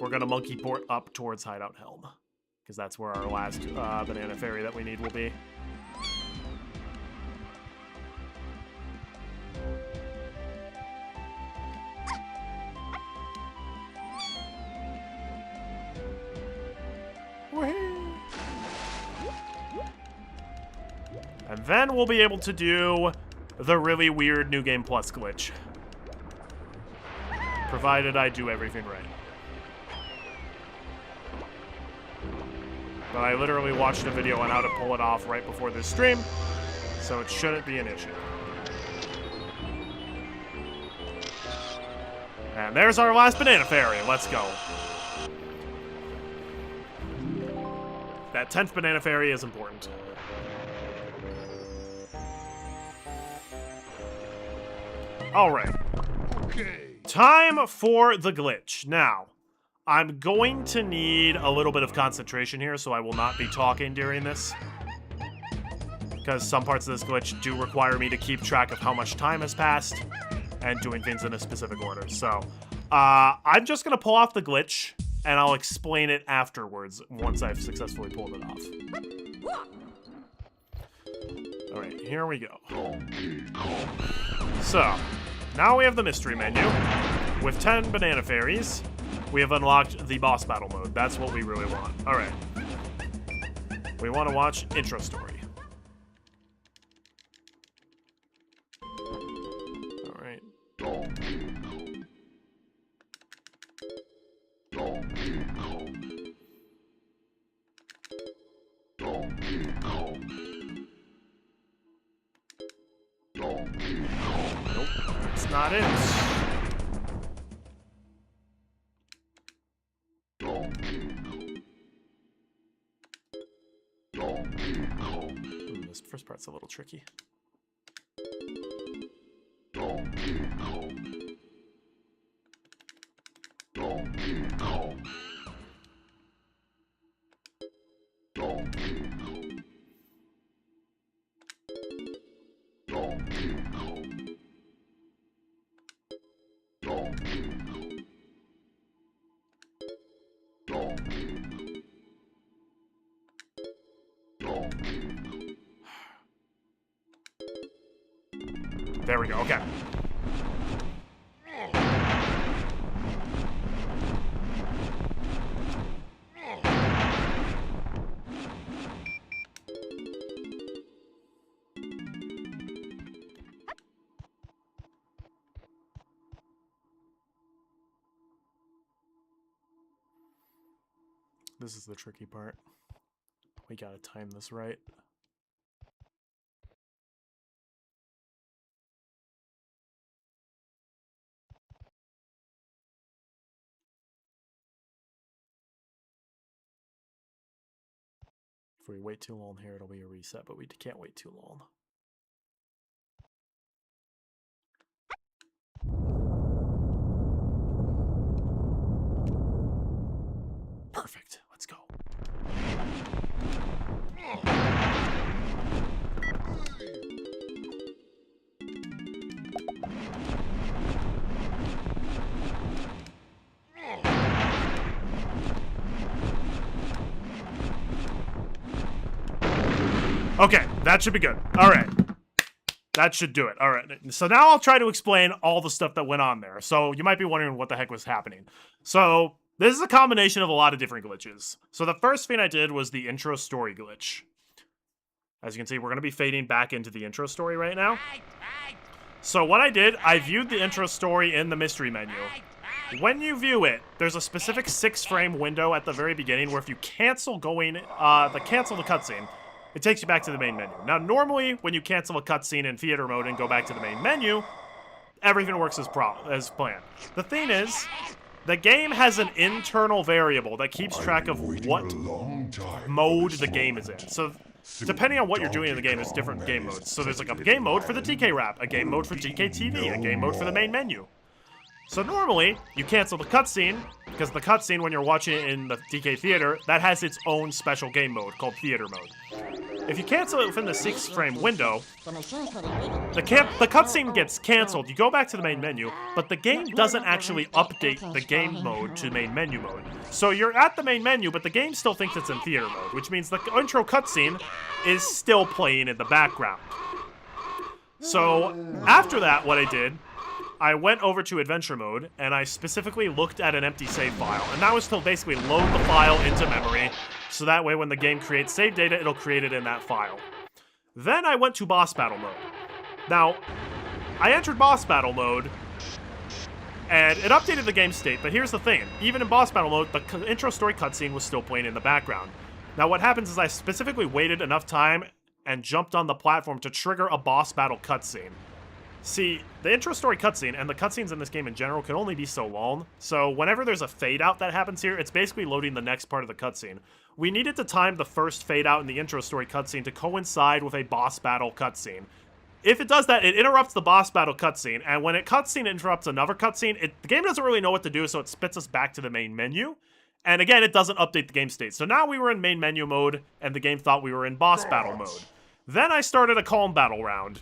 we're gonna monkey port up towards Hideout Helm. because that's where our last banana fairy that we need will be. And then we'll be able to do the really weird New Game Plus glitch. Provided I do everything right. But I literally watched a video on how to pull it off right before this stream, so it shouldn't be an issue. And there's our last banana fairy. Let's go. That 10th banana fairy is important. Alright. Okay. Time for the glitch. Now, I'm going to need a little bit of concentration here, so I will not be talking during this. Because some parts of this glitch do require me to keep track of how much time has passed and doing things in a specific order. So, I'm just going to pull off the glitch, and I'll explain it afterwards once I've successfully pulled it off. Alright, here we go. So, now we have the mystery menu. With 10 banana fairies, we have unlocked the boss battle mode. That's what we really want. Alright. We want to watch intro story. Alright. Nope, that's not it. This first part's a little tricky. There we go, okay. This is the tricky part. We gotta time this right. If we wait too long here, it'll be a reset, but we can't wait too long. Perfect. Let's go. Okay, that should be good. All right. That should do it. All right. So now I'll try to explain all the stuff that went on there. So you might be wondering what the heck was happening. So this is a combination of a lot of different glitches. So the first thing I did was the intro story glitch. As you can see, we're going to be fading back into the intro story right now. So what I did, I viewed the intro story in the mystery menu. When you view it, there's a specific 6-frame window at the very beginning where if you cancel cancel the cutscene, it takes you back to the main menu. Now, normally, when you cancel a cutscene in theater mode and go back to the main menu, everything works as planned. The thing is, the game has an internal variable that keeps track of what mode the game is in. So, depending on what you're doing in the game, there's different game modes. So there's like a game mode for the TK Wrap, a game mode for TK TV, a game mode for the main menu. So normally, you cancel the cutscene, because the cutscene, when you're watching it in the DK Theater, that has its own special game mode called Theater Mode. If you cancel it within the 6-frame window, the cutscene gets canceled. You go back to the main menu, but the game doesn't actually update the game mode to main menu mode. So you're at the main menu, but the game still thinks it's in theater mode, which means the intro cutscene is still playing in the background. So after that, what I did, I went over to adventure mode, and I specifically looked at an empty save file, and that was to basically load the file into memory, so that way when the game creates save data, it'll create it in that file. Then I went to boss battle mode. Now, I entered boss battle mode, and it updated the game state, but here's the thing. Even in boss battle mode, the intro story cutscene was still playing in the background. Now what happens is I specifically waited enough time and jumped on the platform to trigger a boss battle cutscene. See, the intro story cutscene, and the cutscenes in this game in general, can only be so long, so whenever there's a fade out that happens here, it's basically loading the next part of the cutscene. We needed to time the first fade out in the intro story cutscene to coincide with a boss battle cutscene. If it does that, it interrupts the boss battle cutscene, and when a cutscene interrupts another cutscene, the game doesn't really know what to do, so it spits us back to the main menu. And again, it doesn't update the game state. So now we were in main menu mode, and the game thought we were in boss battle mode. Then I started a calm battle round,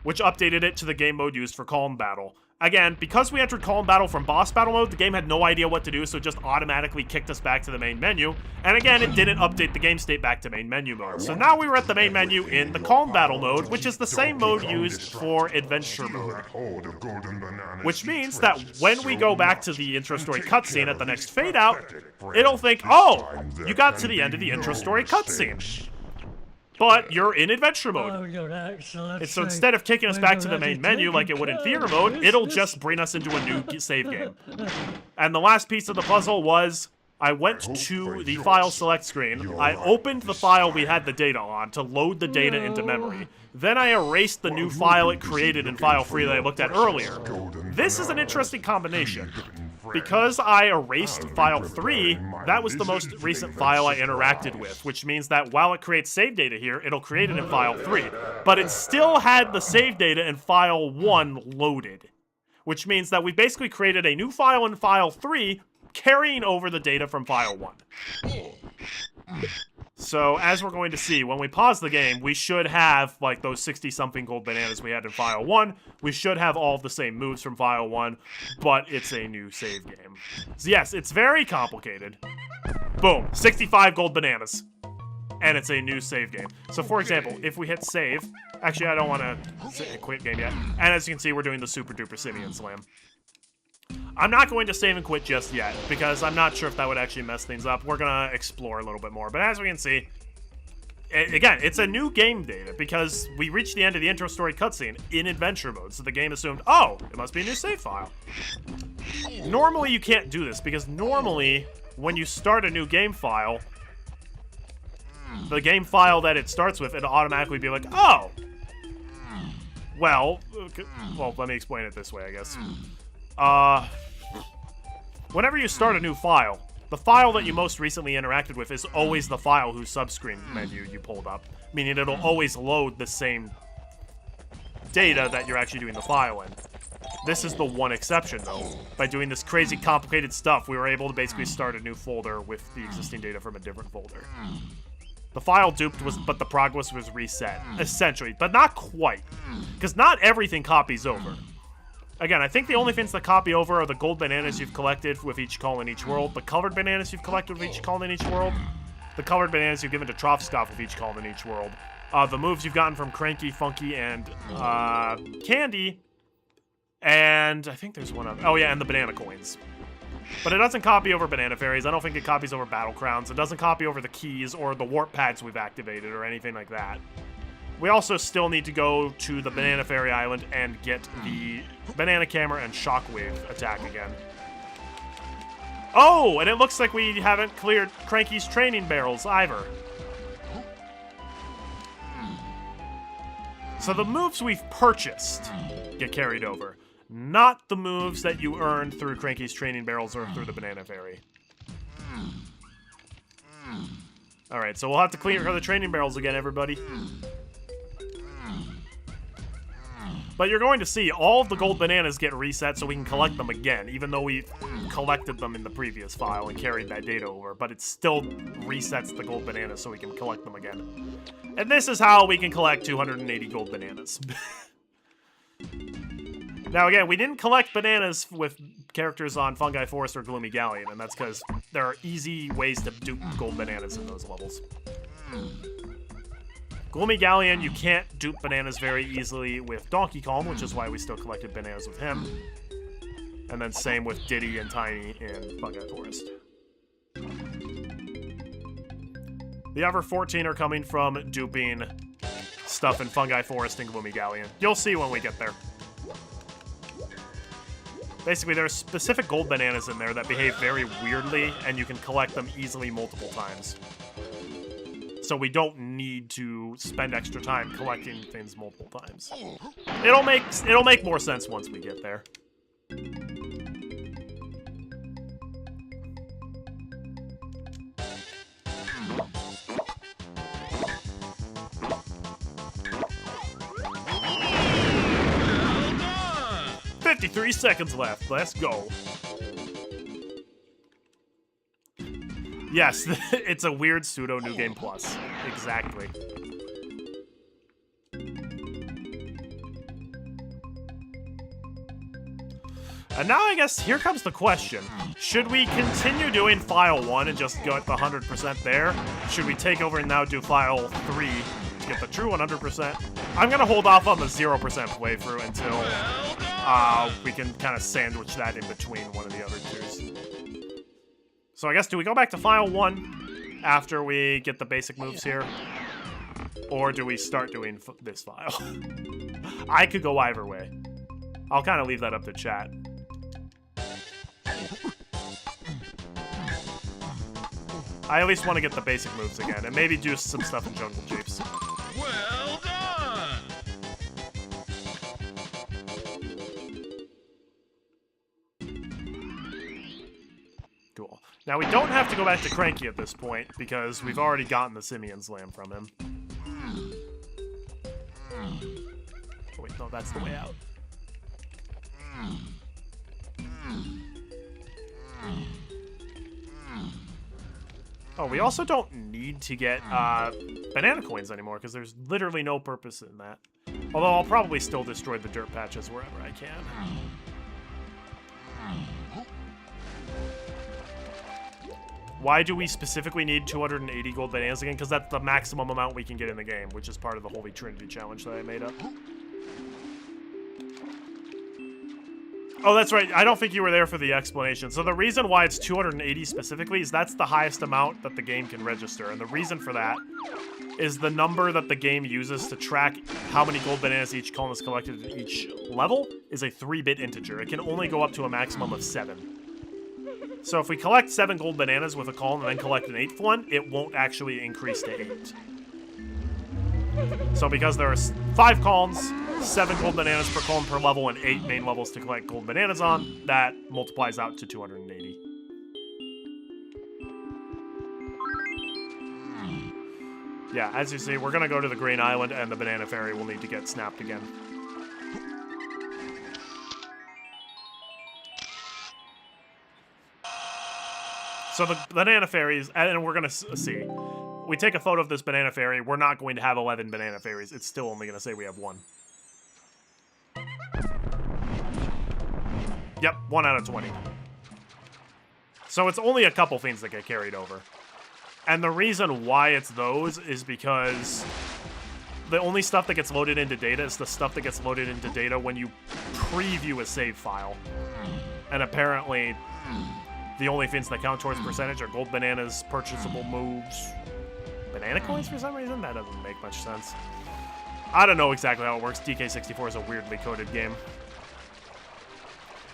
which updated it to the game mode used for calm battle. Again, because we entered calm battle from boss battle mode, the game had no idea what to do, so it just automatically kicked us back to the main menu. And again, it didn't update the game state back to main menu mode. So now we were at the main menu in the calm battle mode, which is the same mode used for adventure mode. Which means that when we go back to the intro story cutscene at the next fade out, it'll think, oh, you got to the end of the intro story cutscene. But you're in adventure mode. And so instead of kicking us back to the main menu like it would in theater mode, it'll just bring us into a new save game. And the last piece of the puzzle was, I went to the file select screen, I opened the file we had the data on to load the data into memory. Then I erased the new file it created in file 3 that I looked at earlier. This is an interesting combination. Because I erased file 3, that was the most recent file I interacted with, which means that while it creates save data here, it'll create it in file 3. But it still had the save data in file 1 loaded, which means that we basically created a new file in file 3, carrying over the data from file 1. So, as we're going to see, when we pause the game, we should have, like, those 60-something gold bananas we had in File 1. We should have all of the same moves from File 1, but it's a new save game. So, yes, it's very complicated. Boom, 65 gold bananas. And it's a new save game. So, for example, if we hit save... Actually, I don't want to quit game yet. And as you can see, we're doing the Super Duper Simeon Slam. I'm not going to save and quit just yet, because I'm not sure if that would actually mess things up. We're going to explore a little bit more. But as we can see, again, it's a new game data, because we reached the end of the intro story cutscene in adventure mode. So the game assumed, oh, it must be a new save file. Normally, you can't do this, because normally, when you start a new game file, the game file that it starts with, it'll automatically be like, oh, well, let me explain it this way, I guess. Whenever you start a new file, the file that you most recently interacted with is always the file whose subscreen menu you pulled up, meaning it'll always load the same data that you're actually doing the file in. This is the one exception, though. By doing this crazy complicated stuff, we were able to basically start a new folder with the existing data from a different folder. The file duped but the progress was reset, essentially, but not quite, because not everything copies over. Again, I think the only things that copy over are the gold bananas you've collected with each call in each world, the colored bananas you've collected with each call in each world, the colored bananas you've given to Tropskov with each call in each world, the moves you've gotten from Cranky, Funky, and Candy, and I think there's one other. Oh yeah, and the banana coins. But it doesn't copy over banana fairies. I don't think it copies over battle crowns. It doesn't copy over the keys or the warp pads we've activated or anything like that. We also still need to go to the Banana Fairy Island and get the Banana Camera and Shockwave attack again. Oh, and it looks like we haven't cleared Cranky's training barrels either. So the moves we've purchased get carried over, not the moves that you earned through Cranky's training barrels or through the Banana Fairy. Alright, so we'll have to clear the training barrels again, everybody. But you're going to see all of the gold bananas get reset so we can collect them again, even though we collected them in the previous file and carried that data over, but it still resets the gold bananas so we can collect them again. And this is how we can collect 280 gold bananas. Now again, we didn't collect bananas with characters on Fungi Forest or Gloomy Galleon, and that's because there are easy ways to dupe gold bananas in those levels. Gloomy Galleon, you can't dupe bananas very easily with Donkey Kong, which is why we still collected bananas with him. And then same with Diddy and Tiny in Fungi Forest. The other 14 are coming from duping stuff in Fungi Forest and Gloomy Galleon. You'll see when we get there. Basically, there are specific gold bananas in there that behave very weirdly, and you can collect them easily multiple times. So we don't need to spend extra time collecting things multiple times. It'll make more sense once we get there. Well done! 53 seconds left. Let's go. Yes, it's a weird pseudo New Game Plus. Exactly. And now I guess here comes the question. Should we continue doing File 1 and just go at the 100% there? Should we take over and now do File 3 to get the true 100%? I'm gonna hold off on the 0% playthrough until we can kind of sandwich that in between one of the other twos. So I guess, do we go back to File 1 after we get the basic moves here? Or do we start doing this file? I could go either way. I'll kind of leave that up to chat. I at least want to get the basic moves again, and maybe do some stuff in Jungle Jeeps. Well done! Cool. Now, we don't have to go back to Cranky at this point, because we've already gotten the Simeon's Lamb from him. Oh, wait, no, that's the way out. Oh, we also don't need to get banana coins anymore, because there's literally no purpose in that. Although I'll probably still destroy the dirt patches wherever I can. Why do we specifically need 280 gold bananas again? Because that's the maximum amount we can get in the game, which is part of the Holy Trinity challenge that I made up. Oh, that's right. I don't think you were there for the explanation. So the reason why it's 280 specifically is that's the highest amount that the game can register. And the reason for that is the number that the game uses to track how many gold bananas each column is collected in each level is a 3-bit integer. It can only go up to a maximum of 7. So if we collect 7 gold bananas with a column and then collect an 8th one, it won't actually increase to 8. So because there are 5 columns, 7 gold bananas per column per level, and 8 main levels to collect gold bananas on, that multiplies out to 280. Yeah, as you see, we're gonna go to the Green Island, and the Banana Fairy will need to get snapped again. So the Banana Fairies, and we're gonna see. We take a photo of this Banana Fairy, we're not going to have 11 Banana Fairies. It's still only gonna say we have 1. Yep, 1 out of 20. So it's only a couple things that get carried over. And the reason why it's those is because the only stuff that gets loaded into data is the stuff that gets loaded into data when you preview a save file. And apparently, the only things that count towards percentage are gold bananas, purchasable moves, banana coins for some reason? That doesn't make much sense. I don't know exactly how it works. DK64 is a weirdly coded game.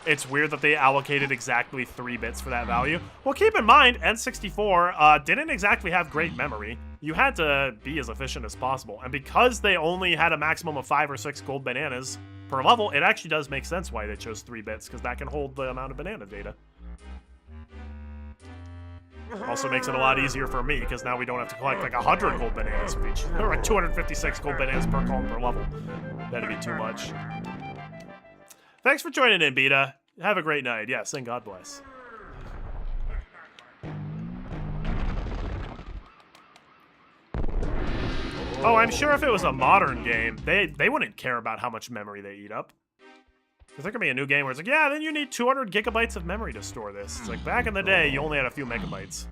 It's weird that they allocated exactly 3 bits for that value. Well, keep in mind, N64 didn't exactly have great memory. You had to be as efficient as possible. And because they only had a maximum of 5 or 6 gold bananas per level, it actually does make sense why they chose 3 bits, because that can hold the amount of banana data. Also makes it a lot easier for me, because now we don't have to collect like 100 gold bananas for each. Or like 256 gold bananas per column per level. That'd be too much. Thanks for joining in, Beta. Have a great night. Yes, and God bless. Oh, I'm sure if it was a modern game, they wouldn't care about how much memory they eat up. Because there could be a new game where it's like, yeah, then you need 200 gigabytes of memory to store this. It's like, back in the day, you only had a few megabytes.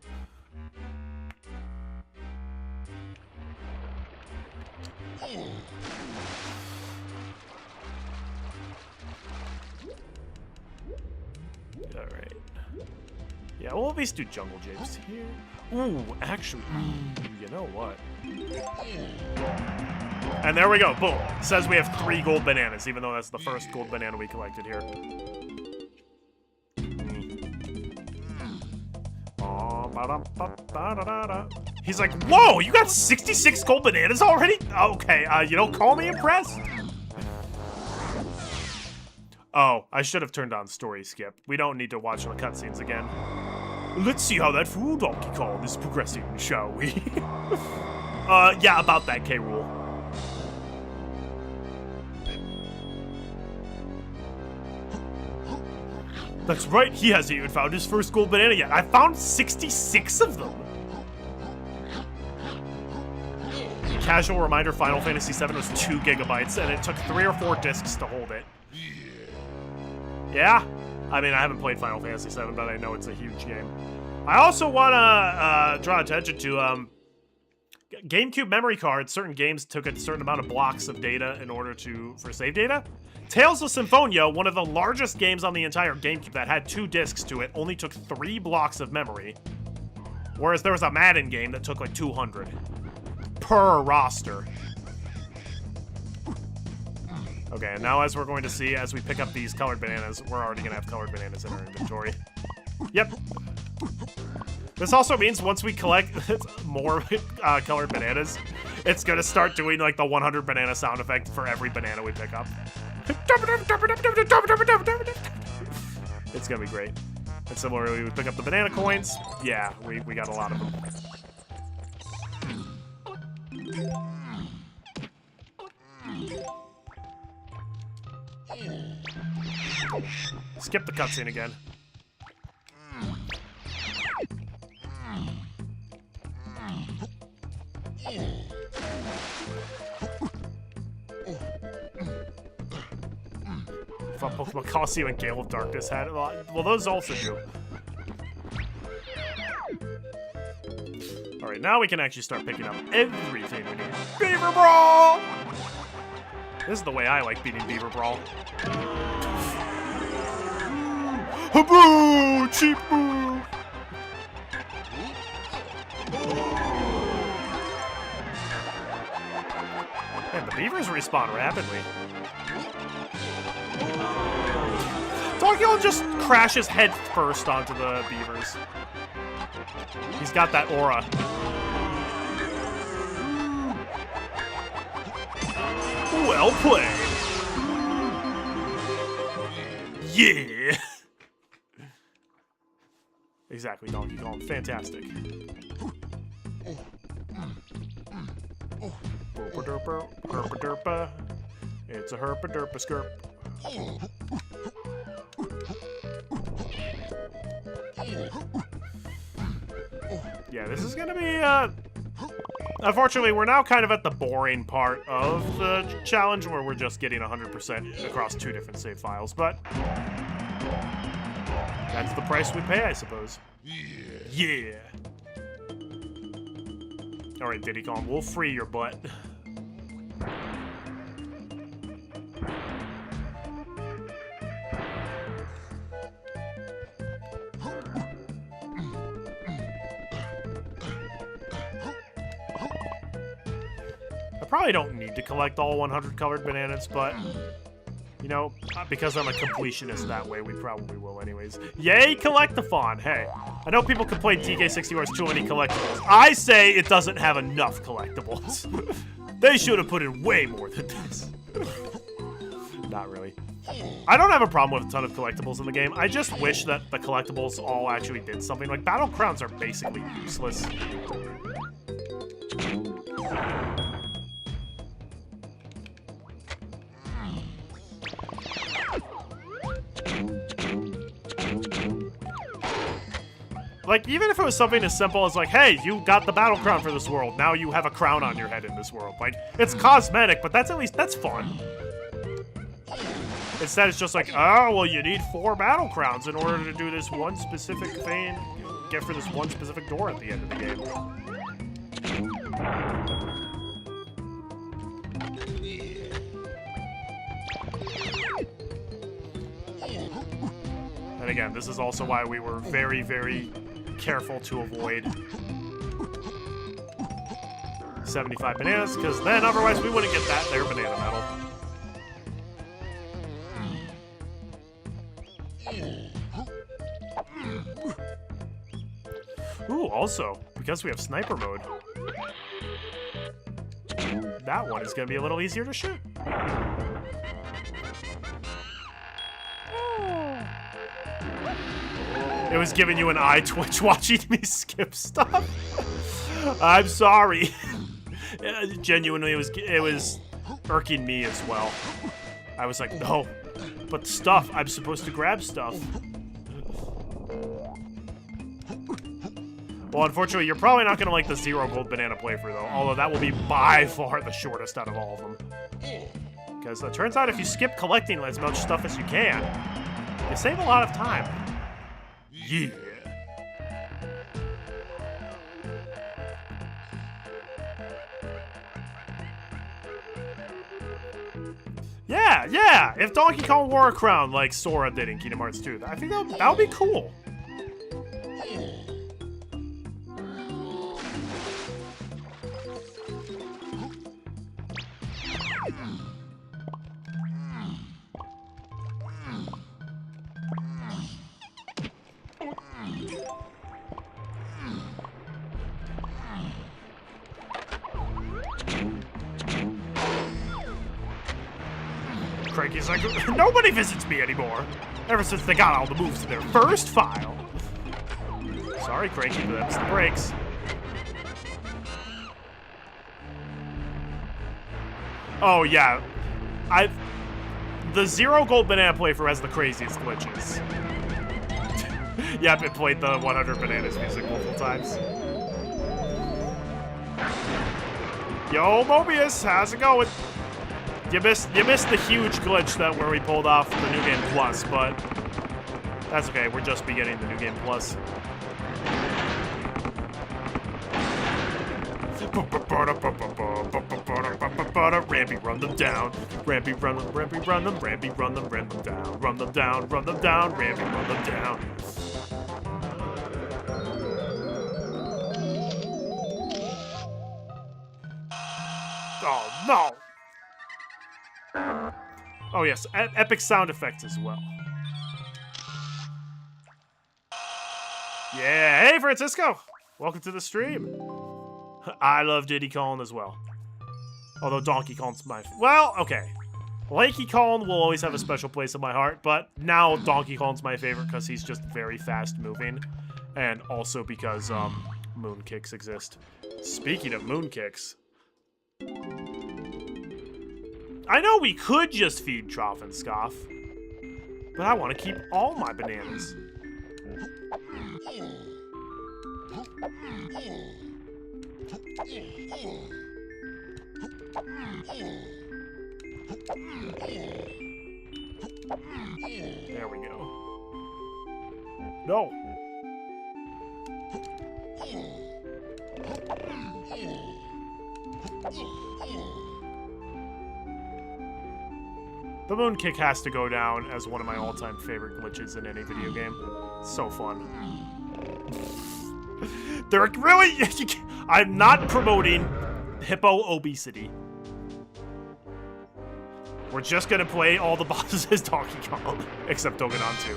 Alright. Yeah, we'll at least do Jungle Japes here. Ooh, actually, you know what? And there we go, boom. Says we have 3 gold bananas, even though that's the first gold banana we collected here. He's like, whoa, you got 66 gold bananas already? Okay, you don't call me impressed? Oh, I should have turned on story skip. We don't need to watch the cutscenes again. Let's see how that fool Donkey Kong is progressing, shall we? Yeah, about that, K-Rule. That's right, he hasn't even found his first gold banana yet. I found 66 of them. Casual reminder, Final Fantasy VII was 2 gigabytes, and it took 3 or 4 discs to hold it. Yeah? I mean, I haven't played Final Fantasy VII, but I know it's a huge game. I also want to draw attention to GameCube memory cards. Certain games took a certain amount of blocks of data in order for save data. Tales of Symphonia, one of the largest games on the entire GameCube that had 2 discs to it, only took 3 blocks of memory. Whereas there was a Madden game that took like 200 per roster. Okay, and now as we're going to see, as we pick up these colored bananas, we're already going to have colored bananas in our inventory. Yep. This also means once we collect more colored bananas, it's going to start doing like the 100 banana sound effect for every banana we pick up. It's going to be great. And similarly, we pick up the banana coins. Yeah, we got a lot of them. Skip the cutscene again. Thought Pokemon Colosseum and Gale of Darkness had it. Well, those also do. Alright, now we can actually start picking up everything we need. Beaver Brawl! This is the way I like beating Beaver Brawl. Haboo! Cheap move! Man, the beavers respawn rapidly. Donkey Kong just crashes head first onto the beavers. He's got that aura. Well played. Yeah. Exactly, Donkey Kong. Fantastic. Herpa-derpa, herpa-derpa. It's a herpa-derpa skirp. Yeah, this is gonna be, unfortunately, we're now kind of at the boring part of the challenge where we're just getting 100% across 2 different save files, but that's the price we pay, I suppose. Yeah. Alright, Diddy Kong, we'll free your butt. I probably don't need to collect all 100 colored bananas, but, you know, because I'm a completionist that way, we probably will anyways. Yay, Collectathon! Hey, I know people complain TK64 has too many collectibles. I say it doesn't have enough collectibles. They should have put in way more than this. Not really. I don't have a problem with a ton of collectibles in the game. I just wish that the collectibles all actually did something. Like, Battle Crowns are basically useless. Like, even if it was something as simple as like, hey, you got the battle crown for this world, now you have a crown on your head in this world. Like, it's cosmetic, but that's at least, that's fun. Instead, it's just like, oh, well, you need 4 battle crowns in order to do this one specific thing, get for this one specific door at the end of the game. And again, this is also why we were very, very careful to avoid 75 bananas, because then otherwise we wouldn't get that there banana medal. Ooh, also, because we have sniper mode, that one is going to be a little easier to shoot. It was giving you an eye twitch watching me skip stuff. I'm sorry. Genuinely, it was irking me as well. I was like, no, but stuff. I'm supposed to grab stuff. Well, unfortunately, you're probably not going to like the 0 gold banana playthrough, though. Although that will be by far the shortest out of all of them. Because it turns out if you skip collecting as much stuff as you can, you save a lot of time. Yeah. Yeah. If Donkey Kong wore a crown like Sora did in Kingdom Hearts 2, I think that would be cool. Cranky's like, nobody visits me anymore. Ever since they got all the moves in their first file. Sorry, Cranky, but that's the brakes. Oh, yeah. The 0 gold banana playthrough has the craziest glitches. Yep, it played the 100 bananas music multiple times. Yo, Mobius, how's it going? You missed the huge glitch where we pulled off the New Game Plus, but that's okay. We're just beginning the New Game Plus. Rampy, run them down. Rampy, run them. Rampy, run them. Rampy, run them. Run them down. Run them down. Run them down. Rampy, run them down. Oh no! Oh yes, epic sound effects as well. Yeah, hey Francisco! Welcome to the stream. I love Diddy Kong as well. Although Donkey Kong's my... Well, okay. Lanky Kong will always have a special place in my heart, but now Donkey Kong's my favorite because he's just very fast moving. And also because, moon kicks exist. Speaking of moon kicks... I know we could just feed Trough and Scoff, but I want to keep all my bananas. There we go. No. The moon kick has to go down as one of my all-time favorite glitches in any video game. So fun. They're really... I'm not promoting hippo obesity. We're just gonna play all the bosses as Donkey Kong, except Dogenon 2.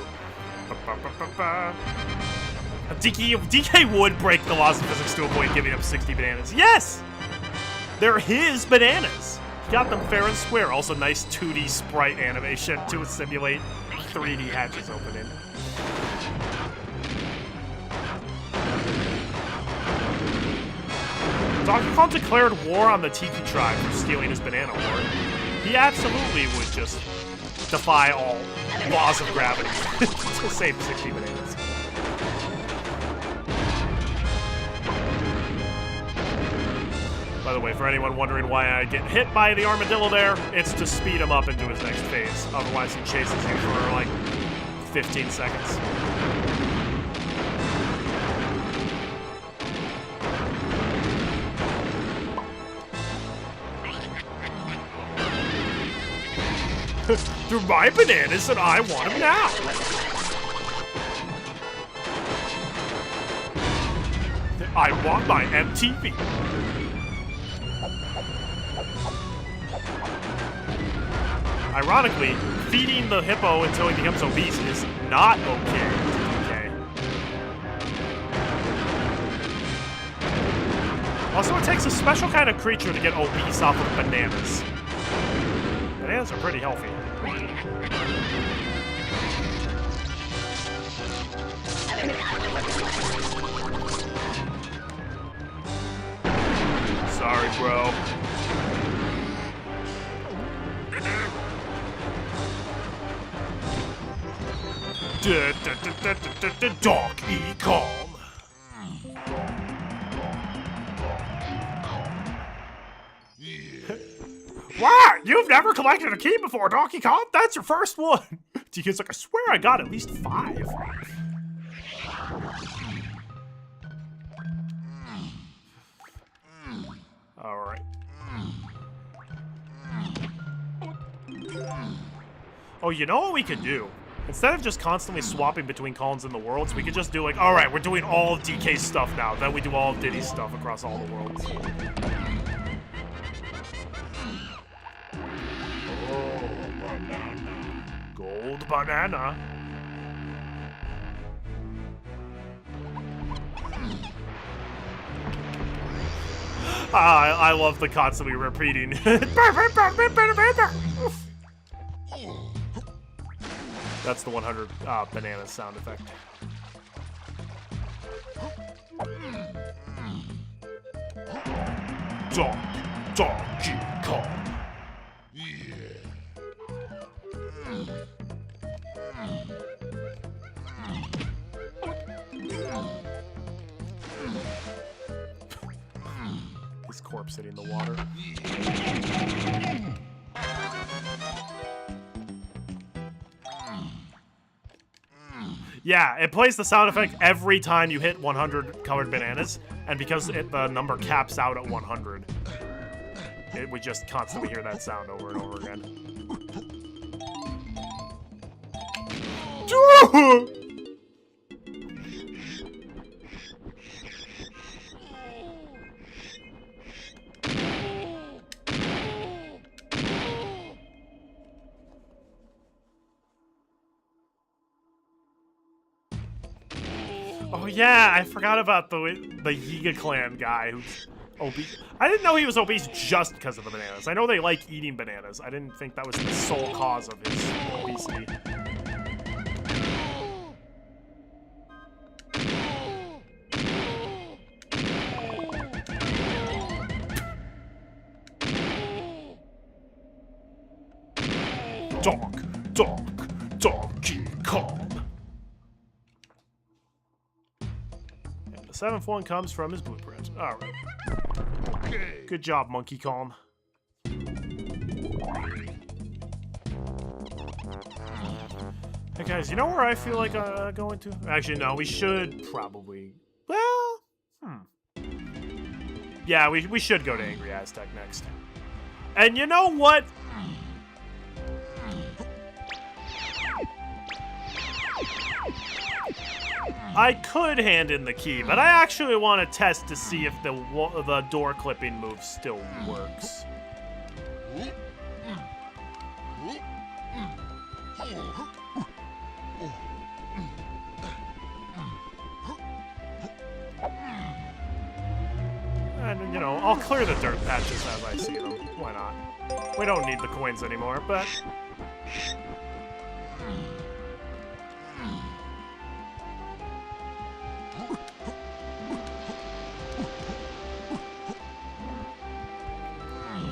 DK would break the laws of physics to avoid giving up 60 bananas. Yes! They're his bananas. Got them fair and square. Also, nice 2D sprite animation to simulate 3D hatches opening. Donkey Kong declared war on the Tiki tribe for stealing his banana award. He absolutely would just defy all laws of gravity to save 60 bananas. By the way, for anyone wondering why I get hit by the armadillo there, it's to speed him up into his next phase. Otherwise, he chases you for like 15 seconds. Through my bananas, and I want him now. I want my MTV. Ironically, feeding the hippo until he becomes obese is not okay to DK. Also, it takes a special kind of creature to get obese off of bananas. Bananas are pretty healthy. Sorry, bro. Donkey Kong. What? You've never collected a key before, Donkey Kong? That's your first one. DK's like, I swear I got at least 5. All right. Oh, you know what we could do? Instead of just constantly swapping between Collins and the worlds, we could just do like, all right, we're doing all of DK's stuff now. Then we do all of Diddy's stuff across all the worlds. Gold banana. I love the constantly repeating. That's the 100 banana sound effect. Donkey Kong. His corpse hitting the water. Yeah, it plays the sound effect every time you hit 100 colored bananas, and because the number caps out at 100, we just constantly hear that sound over and over again. Oh yeah, I forgot about the Yiga clan guy who's obese. I didn't know he was obese just because of the bananas. I know they like eating bananas. I didn't think that was the sole cause of his obesity. Donkey Kong. And the 7th one comes from his blueprint. All right. Okay. Good job, Monkey Kong. Hey guys, you know where I feel like going to? Actually, no, we should probably. Well, yeah, we should go to Angry Aztec next. And you know what? I could hand in the key, but I actually want to test to see if the door clipping move still works. And, you know, I'll clear the dirt patches as I see them. Why not? We don't need the coins anymore, but...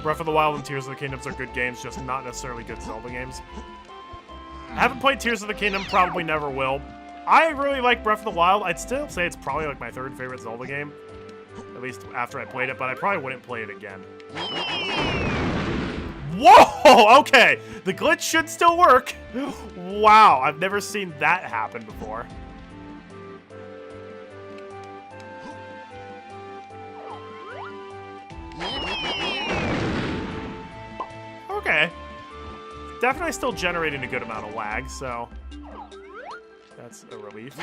Breath of the Wild and Tears of the Kingdoms are good games, just not necessarily good Zelda games. I haven't played Tears of the Kingdom, probably never will. I really like Breath of the Wild. I'd still say it's probably like my 3rd favorite Zelda game. At least after I played it, but I probably wouldn't play it again. Whoa! Okay, the glitch should still work. Wow, I've never seen that happen before. Okay. Definitely still generating a good amount of lag, so that's a relief.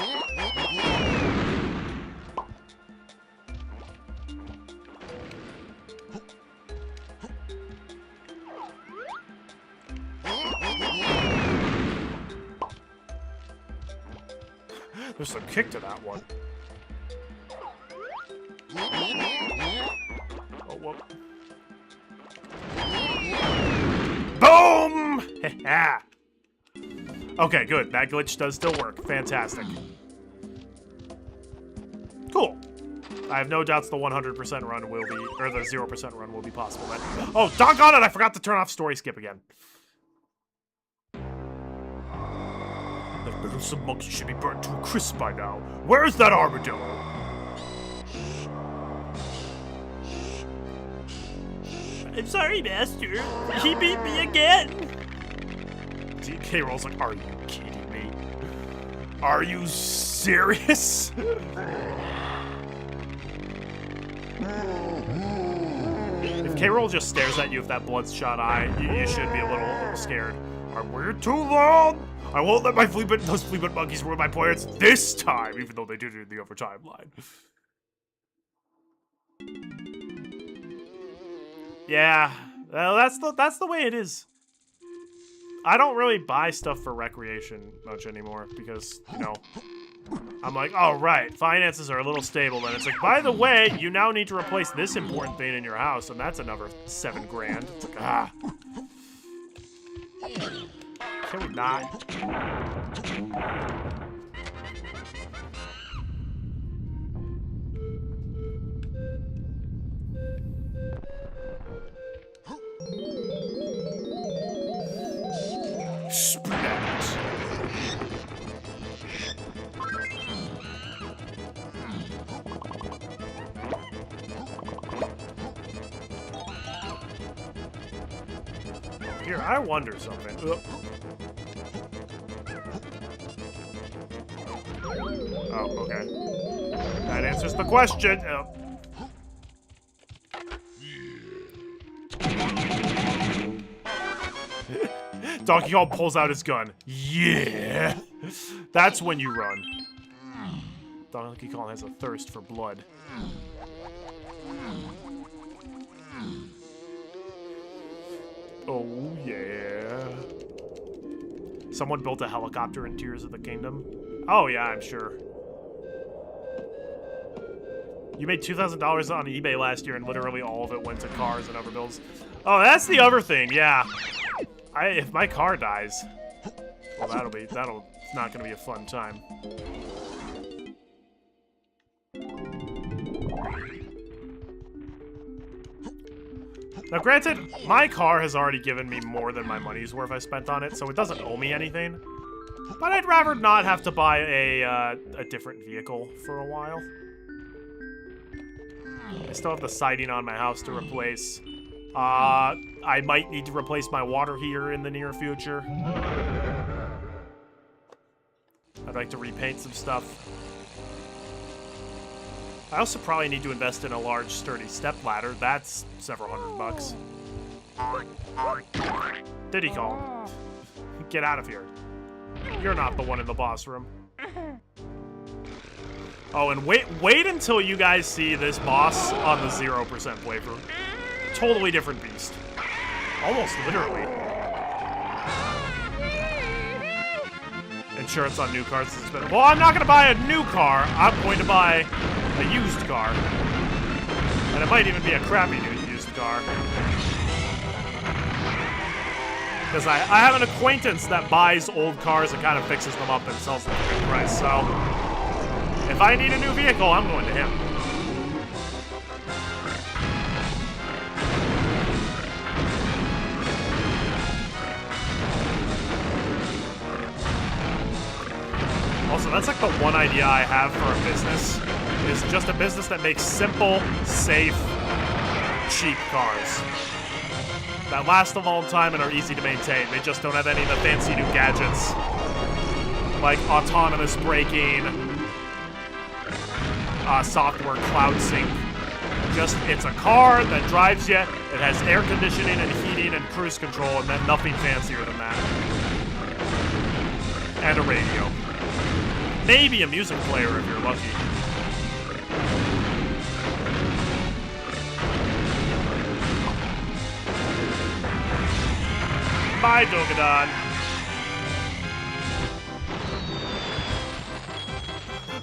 There's some kick to that one. Oh, whoa. Boom! Okay, good. That glitch does still work. Fantastic. Cool. I have no doubts the 100% run will be, or the 0% run will be possible then. Oh, doggone it! I forgot to turn off story skip again. That meddlesome monkey should be burnt to a crisp by now. Where's that armadillo? I'm sorry, Master. He beat me again. DK rolls like, are you kidding me? Are you serious? If K-Roll just stares at you with that bloodshot eye, you should be a little scared. I'm waiting too long. I won't let those fleabit monkeys ruin my plans this time, even though they did it in the overtime line. Yeah, well, that's the way it is. I don't really buy stuff for recreation much anymore because, you know, I'm like, oh, right, finances are a little stable. Then it's like, by the way, you now need to replace this important thing in your house, and that's another $7 grand. It's like, ah. Can we not? Splat. Here, I wonder something. Ugh. Oh, okay. That answers the question. Oh. Donkey Kong pulls out his gun. Yeah! That's when you run. Donkey Kong has a thirst for blood. Oh, yeah. Someone built a helicopter in Tears of the Kingdom. Oh, yeah, I'm sure. You made $2,000 on eBay last year, and literally all of it went to cars and overbuilds. Oh, that's the other thing, yeah. If my car dies, well, it's not gonna be a fun time. Now, granted, my car has already given me more than my money's worth I spent on it, so it doesn't owe me anything. But I'd rather not have to buy a different vehicle for a while. I still have the siding on my house to replace. I might need to replace my water heater in the near future. I'd like to repaint some stuff. I also probably need to invest in a large, sturdy step ladder. That's several $100. Diddy Kong. Get out of here. You're not the one in the boss room. Oh, and wait until you guys see this boss on the 0% playthrough. Totally different beast. Almost literally. Insurance on new cars is expensive. Well, I'm not going to buy a new car. I'm going to buy a used car. And it might even be a crappy new used car. Because I have an acquaintance that buys old cars and kind of fixes them up and sells them for a good price. So, if I need a new vehicle, I'm going to him. Also, that's like the one idea I have for a business is just a business that makes simple, safe, cheap cars that last a long time and are easy to maintain. They just don't have any of the fancy new gadgets like autonomous braking, software cloud sync. Just, it's a car that drives you. It has air conditioning and heating and cruise control, and then nothing fancier than that. And a radio. Maybe a music player if you're lucky. Bye, Dogadon.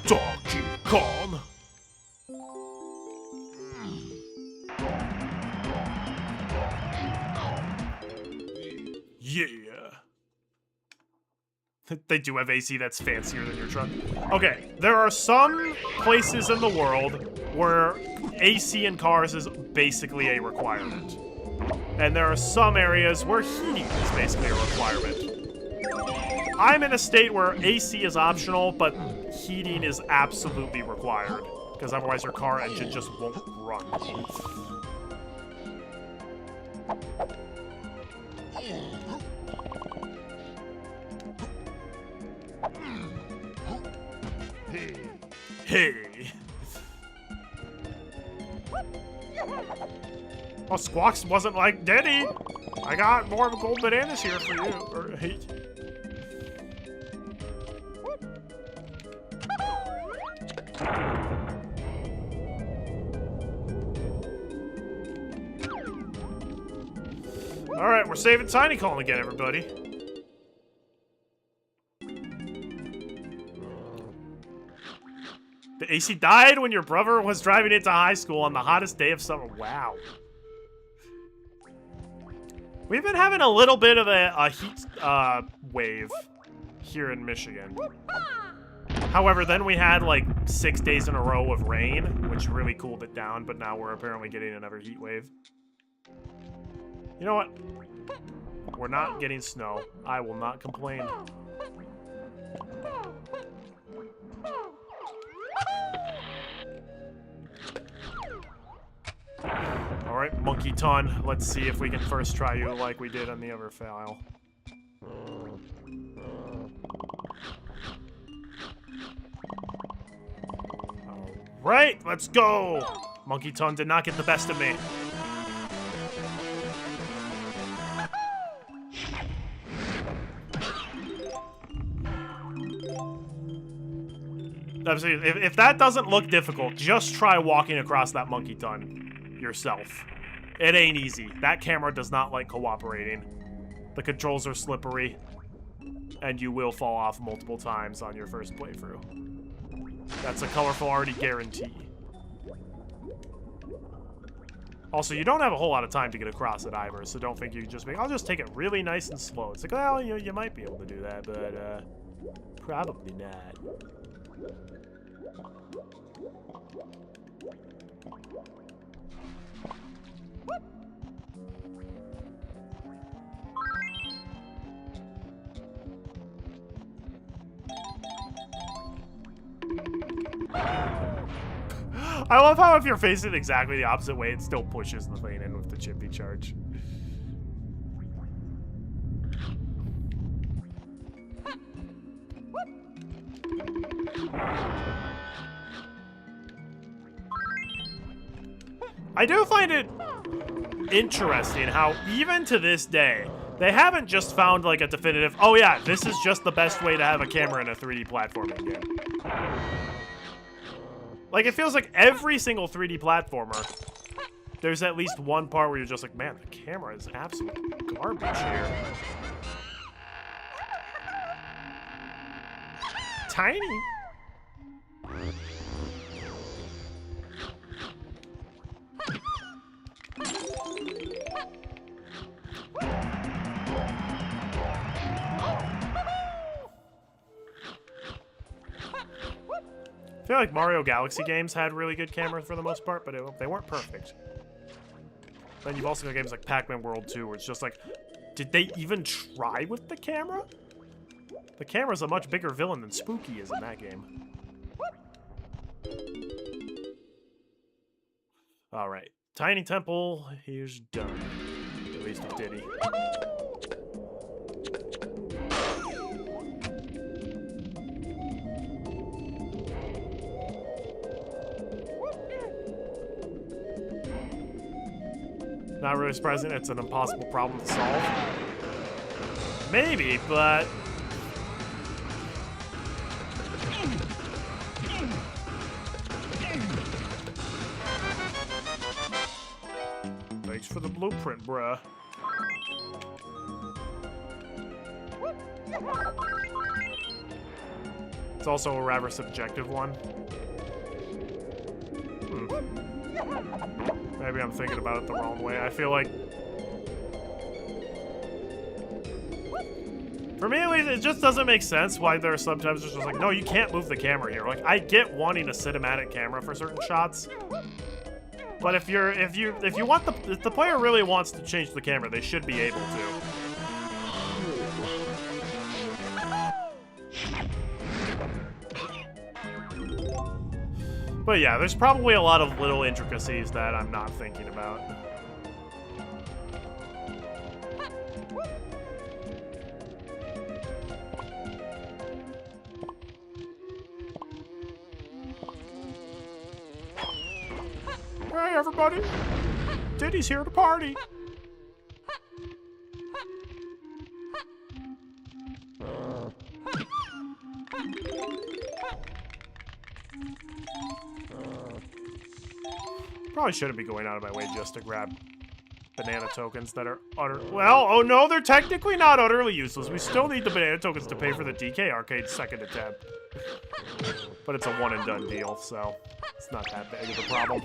Donkey Kong. Yeah. They do have AC that's fancier than your truck. Okay, there are some places in the world where AC in cars is basically a requirement. And there are some areas where heating is basically a requirement. I'm in a state where AC is optional, but heating is absolutely required. Because otherwise your car engine just won't run. Hey. Well, Squawks wasn't like, Denny, I got more of a gold bananas here for you. Or, hey. All right, we're saving Tiny Colin again, everybody. The AC died when your brother was driving it to high school on the hottest day of summer. Wow. We've been having a little bit of a heat wave here in Michigan. However, then we had like 6 days in a row of rain, which really cooled it down, but now we're apparently getting another heat wave. You know what? We're not getting snow. I will not complain. Alright, Monkey Ton. Let's see if we can first try you like we did on the other file. Alright, let's go! Monkey Ton did not get the best of me. If that doesn't look difficult, just try walking across that Monkey Ton yourself. It ain't easy. That camera does not like cooperating. The controls are slippery, and you will fall off multiple times on your first playthrough. That's a colorful already guarantee. Also, you don't have a whole lot of time to get across it either, so don't think you just make, I'll just take it really nice and slow. It's like, well, you might be able to do that, but probably not. I love how if you're facing exactly the opposite way, it still pushes the thing in with the chippy charge. I do find it interesting how even to this day, they haven't just found like a definitive, oh yeah, this is just the best way to have a camera in a 3D platforming game. Like, it feels like every single 3D platformer, there's at least one part where you're just like, man, the camera is absolute garbage here. Tiny. I feel like Mario Galaxy games had really good cameras for the most part, but they weren't perfect. Then you've also got games like Pac-Man World 2, where it's just like, did they even try with the camera? The camera's a much bigger villain than Spooky is in that game. Alright. Tiny Temple, here's done. At least with Diddy. Not really surprising, it's an impossible problem to solve. Maybe, but... Thanks for the blueprint, bruh. It's also a rather subjective one. Maybe I'm thinking about it the wrong way. I feel like... For me, at least, it just doesn't make sense why there are sometimes it's just like, no, you can't move the camera here. Like, I get wanting a cinematic camera for certain shots. But if the player really wants to change the camera, they should be able to. But yeah, there's probably a lot of little intricacies that I'm not thinking about. Hey everybody! Diddy's here to party! Probably shouldn't be going out of my way just to grab banana tokens that are well, oh no, they're technically not utterly useless. We still need the banana tokens to pay for the DK Arcade second attempt. But it's a one and done deal, so it's not that big of a problem.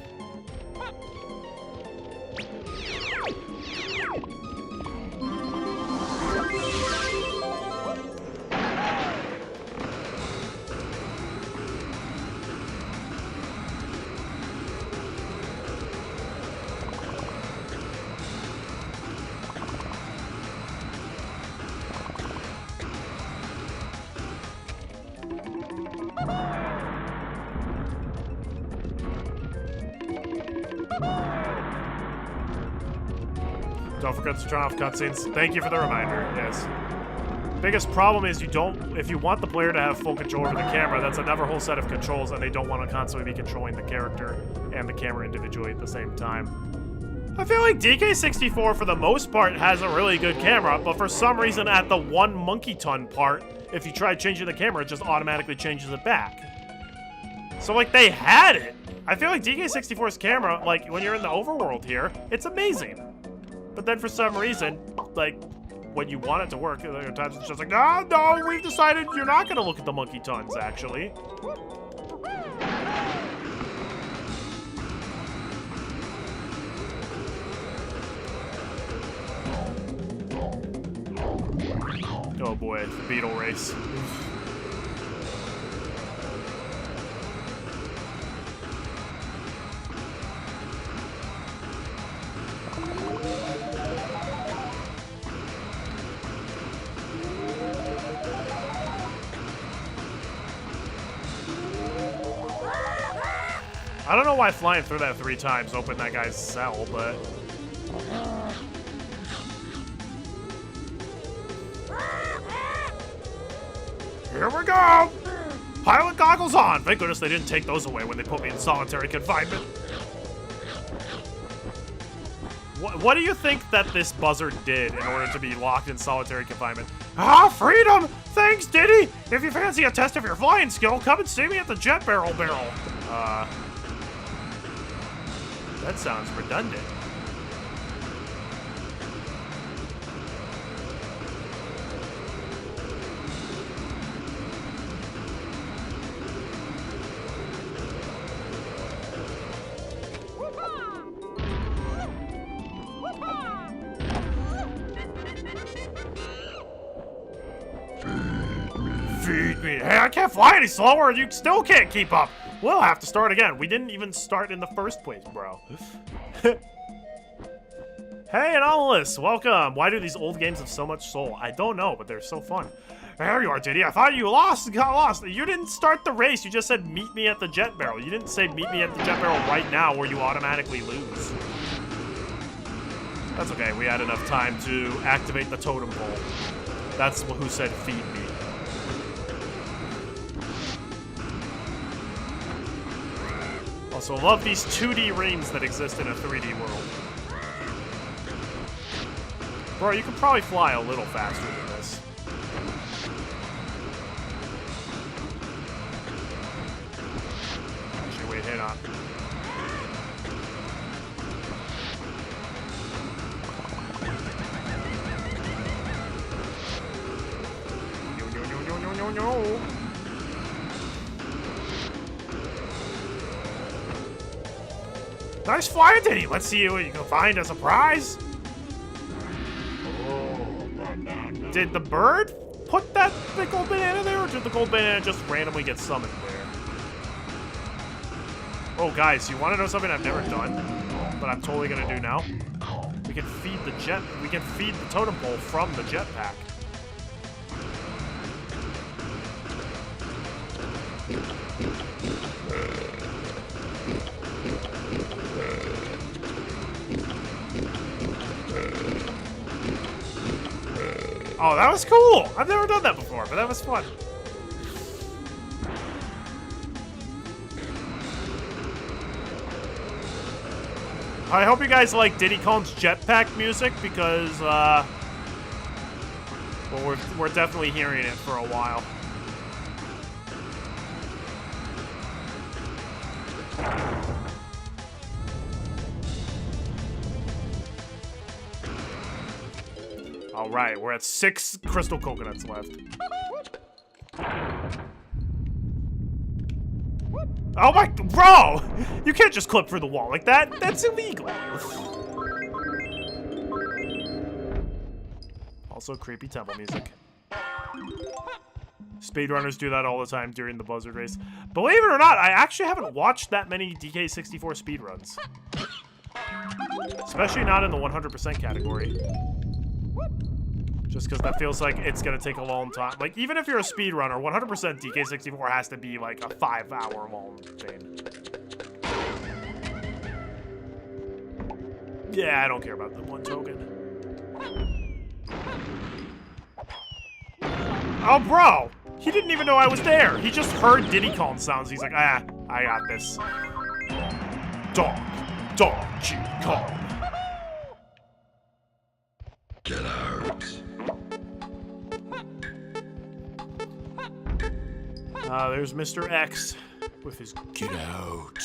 Don't forget to turn off cutscenes. Thank you for the reminder, yes. Biggest problem is if you want the player to have full control over the camera, that's another whole set of controls, and they don't want to constantly be controlling the character and the camera individually at the same time. I feel like DK64 for the most part has a really good camera, but for some reason at the one monkey ton part, if you try changing the camera, it just automatically changes it back. So like they had it. I feel like DK64's camera, like when you're in the overworld here, it's amazing. But then for some reason, like, when you want it to work, there are times it's just like, no, we've decided you're not gonna look at the monkey tons, actually. Oh boy, the beetle race. I don't know why flying through that 3 times opened that guy's cell, but... Here we go! Pilot goggles on! Thank goodness they didn't take those away when they put me in solitary confinement. What do you think that this buzzard did in order to be locked in solitary confinement? Ah, freedom! Thanks, Diddy! If you fancy a test of your flying skill, come and see me at the Jet Barrel. That sounds redundant. Feed me. Hey, I can't fly any slower and you still can't keep up. We'll have to start again. We didn't even start in the first place, bro. Hey, Anomalous, welcome. Why do these old games have so much soul? I don't know, but they're so fun. There you are, Diddy. I thought you got lost. You didn't start the race. You just said meet me at the jet barrel. You didn't say meet me at the jet barrel right now where you automatically lose. That's okay. We had enough time to activate the totem pole. That's who said feed me. Also, love these 2D rings that exist in a 3D world. Bro, you could probably fly a little faster than this. Actually, wait, hang on. No. Nice flying, Diddy. Let's see what you can find as a prize. Did the bird put that big gold banana there, or did the gold banana just randomly get summoned there? Oh, guys, you want to know something I've never done, but I'm totally gonna do now? We can feed the totem pole from the jetpack. Oh, that was cool! I've never done that before, but that was fun. I hope you guys like Diddy Kong's jetpack music because, well, we're definitely hearing it for a while. All right, we're at 6 crystal coconuts left. Oh my, bro! You can't just clip through the wall like that. That's illegal. Also, creepy temple music. Speedrunners do that all the time during the Buzzard race. Believe it or not, I actually haven't watched that many DK64 speedruns. Especially not in the 100% category. Just because that feels like it's going to take a long time. Like, even if you're a speedrunner, 100% DK64 has to be, like, a 5-hour long thing. Yeah, I don't care about the 1 token. Oh, bro! He didn't even know I was there. He just heard Diddy Kong sounds. He's like, ah, I got this. Donkey Kong. Get out. There's Mr. X with his get out.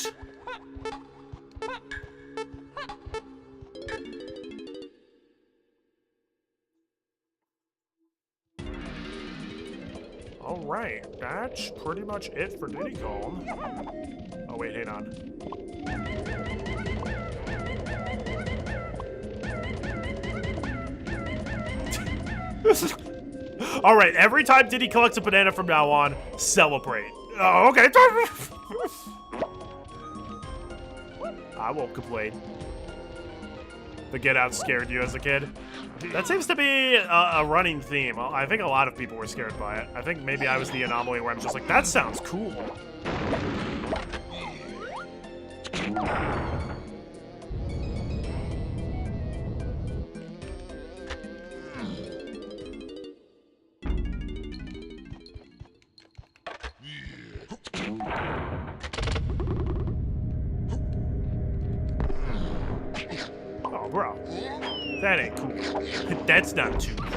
Alright, that's pretty much it for Diddy Kong. Oh wait, hang on. Alright, every time Diddy collects a banana from now on, celebrate. Oh, okay. I won't complain. The Get Out scared you as a kid? That seems to be a running theme. I think a lot of people were scared by it. I think maybe I was the anomaly where I'm just like, that sounds cool. Oh, bro. That ain't cool. That's not too cool.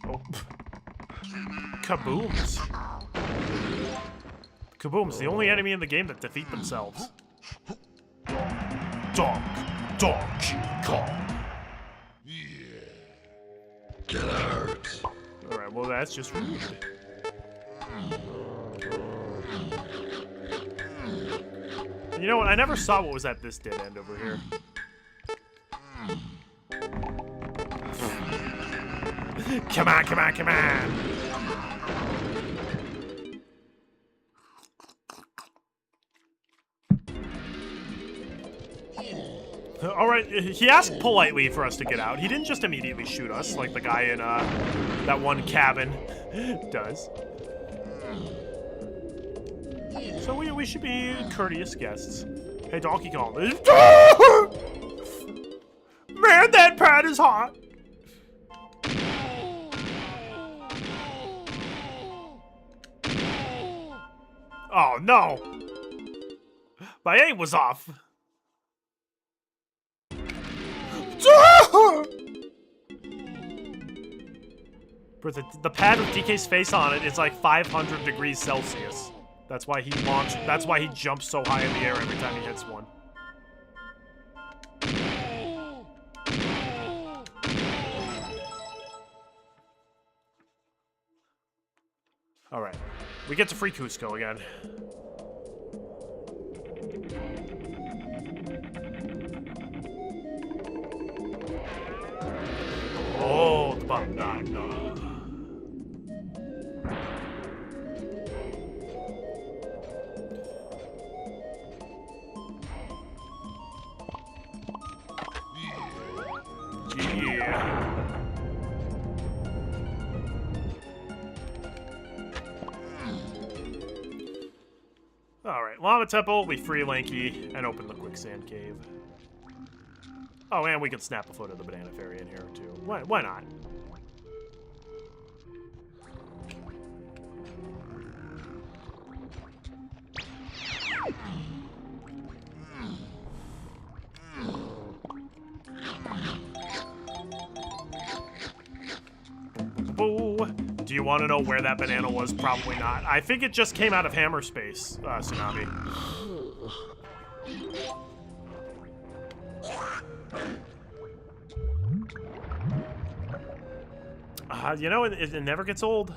Oh. Kabooms. Kabooms, the only enemy in the game that defeat themselves. Donkey Kong. Get out. Alright, well that's just rude. You know what? I never saw what was at this dead end over here. Come on, come on, come on! he asked politely for us to get out. He didn't just immediately shoot us like the guy in that one cabin does. So we should be courteous guests. Hey, Donkey Kong. Man, that pad is hot. Oh, no. My aim was off. But the pad with DK's face on it is like 500 degrees Celsius. That's why he jumps so high in the air every time he hits one. Alright. We get to free Cusco again. Oh, the banana. Yeah. Alright, Llama Temple, we free Lanky, and open the Quicksand Cave. Oh, and we can snap a foot of the Banana Fairy in here, too. Why not? Do you want to know where that banana was? Probably not. I think it just came out of Hammer Space, Tsunami. You know, it never gets old.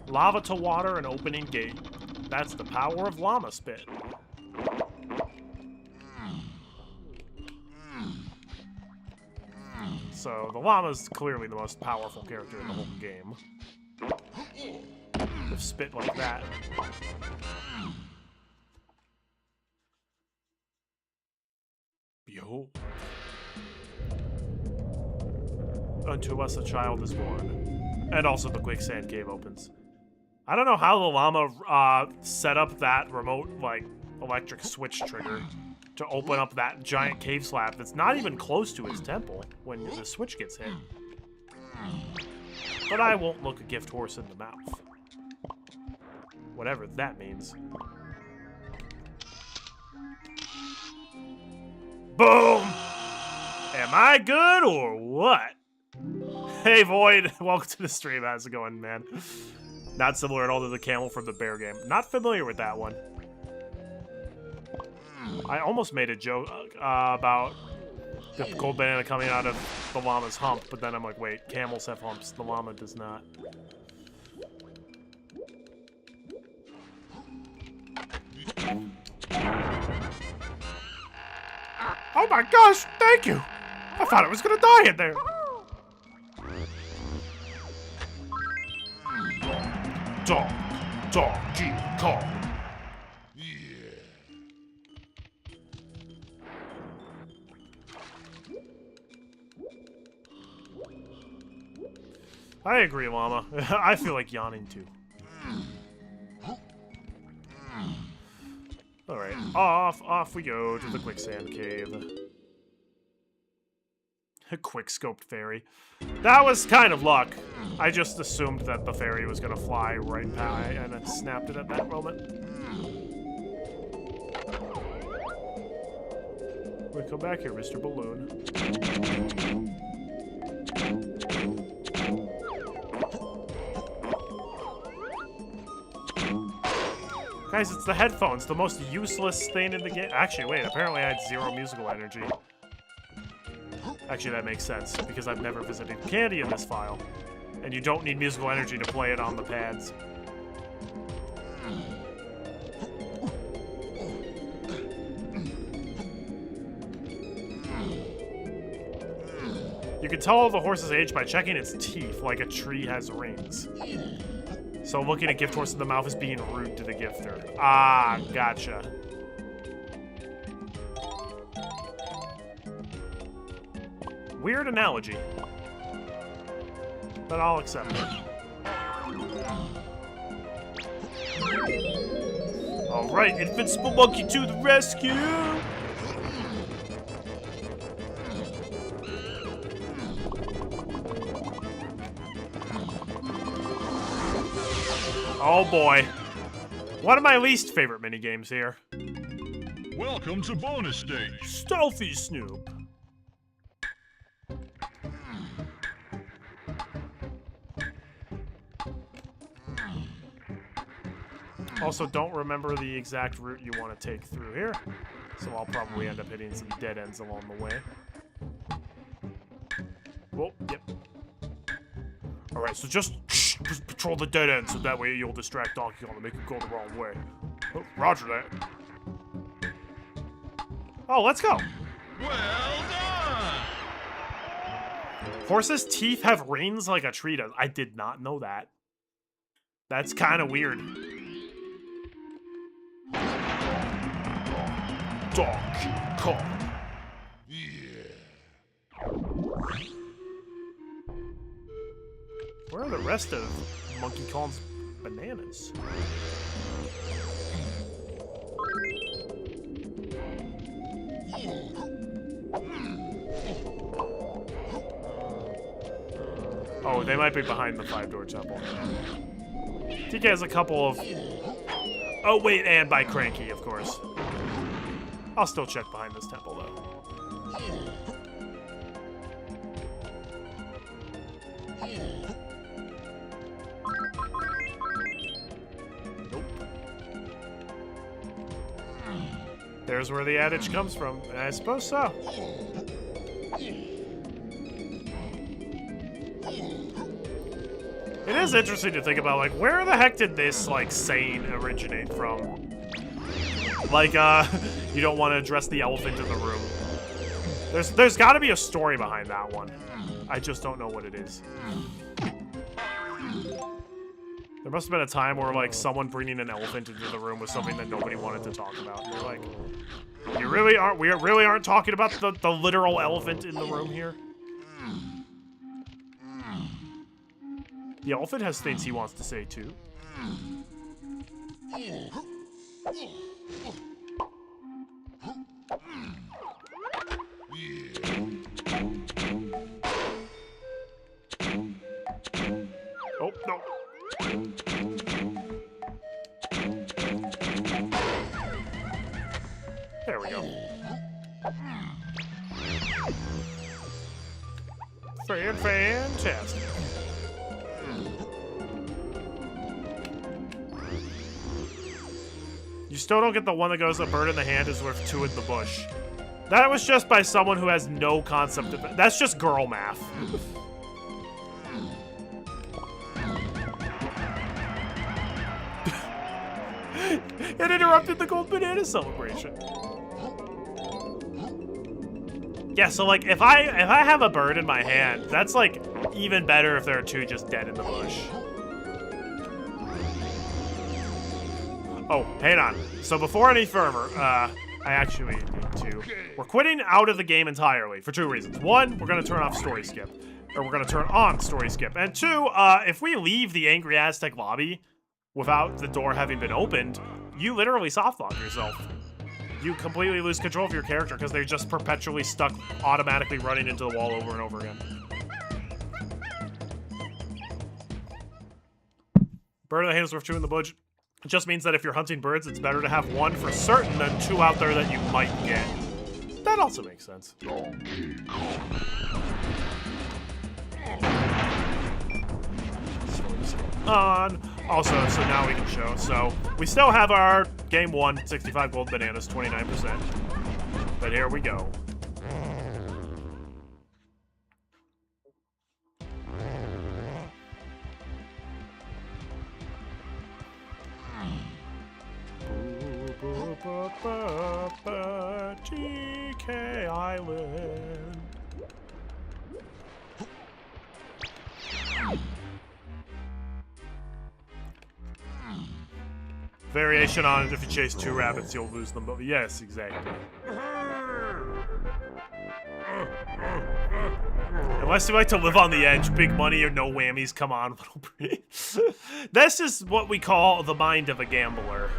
Lava to water and opening gate. That's the power of llama spit. So, the llama's clearly the most powerful character in the whole game. With spit like that. Yo. Unto us a child is born. And also the Quicksand Cave opens. I don't know how the llama set up that remote, like, electric switch trigger to open up that giant cave slab that's not even close to his temple when the switch gets hit. But I won't look a gift horse in the mouth. Whatever that means. Boom! Am I good or what? Hey Void, welcome to the stream. How's it going, man? Not similar at all to the camel from the bear game. Not familiar with that one. I almost made a joke about the gold banana coming out of the llama's hump, but then I'm like, wait, camels have humps, the llama does not. Oh my gosh, thank you! I thought I was gonna die in there! Donkey Kong. I agree, Llama. I feel like yawning too. Alright, off we go to the Quicksand Cave. A quick-scoped fairy. That was kind of luck. I just assumed that the fairy was gonna fly right by, and it snapped it at that moment. Wait, come back here, Mr. Balloon. Guys, it's the headphones, the most useless thing in the game. Actually, wait, apparently I had 0 musical energy. Actually, that makes sense, because I've never visited Candy in this file. And you don't need musical energy to play it on the pads. You can tell the horse's age by checking its teeth, like a tree has rings. So looking a gift horse in the mouth is being rude to the gifter. Ah, gotcha. Weird analogy. But I'll accept it. Alright, Invincible Monkey to the rescue! Oh boy. One of my least favorite minigames here. Welcome to bonus stage. Stealthy Snoop. Also, don't remember the exact route you want to take through here, so I'll probably end up hitting some dead ends along the way. Whoa, yep. Alright, so just patrol the dead end, so that way you'll distract Donkey Kong and make him go the wrong way. Oh, roger that. Oh, let's go! Well done! Horses' teeth have rings like a tree does. I did not know that. That's kind of weird. Donkey Kong. Where are the rest of Monkey Kong's bananas? Oh, they might be behind the 5-door temple. TK has a couple of... Oh, wait, and by Cranky, of course. I'll still check behind this temple, though. Nope. There's where the adage comes from. I suppose so. It is interesting to think about, like, where the heck did this, like, saying originate from? Like, you don't want to address the elephant in the room. There's got to be a story behind that one. I just don't know what it is. There must have been a time where, like, someone bringing an elephant into the room was something that nobody wanted to talk about. And they're like, we really aren't talking about the literal elephant in the room here? The elephant has things he wants to say, too. Oh, no. There we go. Fantastic. You still don't get the one that goes, a bird in the hand is worth 2 in the bush. That was just by someone who has no concept of it. That's just girl math. It interrupted the gold banana celebration. Yeah, so like if I have a bird in my hand, that's like even better if there are 2 just dead in the bush. Oh, hang on. So before any further, I actually need to... We're quitting out of the game entirely for 2 reasons. 1, we're going to turn off story skip. Or we're going to turn on story skip. And 2, if we leave the Angry Aztec lobby without the door having been opened, you literally softlock yourself. You completely lose control of your character because they're just perpetually stuck automatically running into the wall over and over again. Bird in the hand is worth 2 in the bush. It just means that if you're hunting birds, it's better to have 1 for certain than 2 out there that you might get. That also makes sense. On. Also, so now we can show. So, we still have our game 1, 65 gold bananas, 29%. But here we go. TK Island. Variation on it, if you chase 2 rabbits, you'll lose them both. Yes, exactly. Unless you like to live on the edge, big money or no whammies, come on, little breed. This is what we call the mind of a gambler.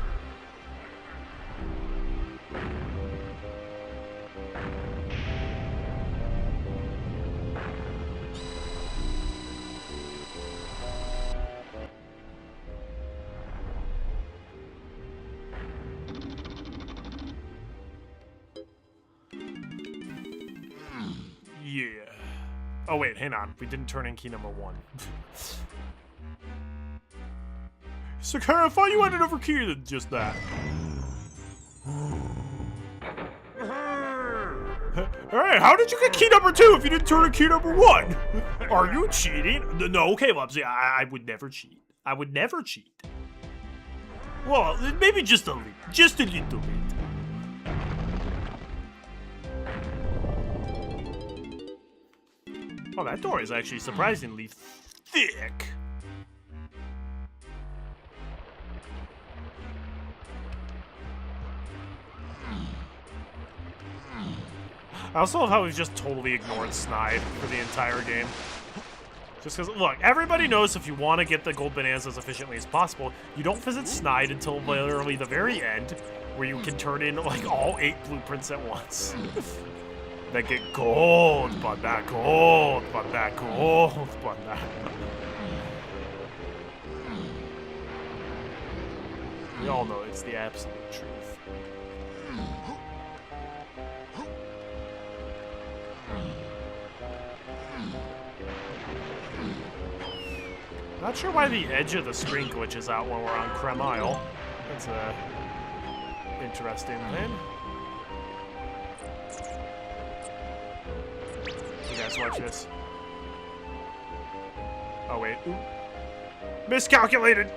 Yeah. Oh wait, hang on. We didn't turn in key number 1. So, hey, I thought you had another key than just that. Hey, how did you get key number 2 if you didn't turn in key number 1? Are you cheating? No, Caleb. See, I would never cheat. I would never cheat. Well, maybe just a little. Just a little bit. Oh, that door is actually surprisingly thick. I also love how we've just totally ignored Snide for the entire game. Just because, look, everybody knows if you want to get the gold bananas as efficiently as possible, you don't visit Snide until literally the very end, where you can turn in, like, all 8 blueprints at once. That get gold, but that gold, but that gold, but that. We all know it's the absolute truth. Not sure why the edge of the screen glitches out when we're on Creme Isle. That's a interesting thing. You guys watch this. Oh wait. Ooh. Miscalculated!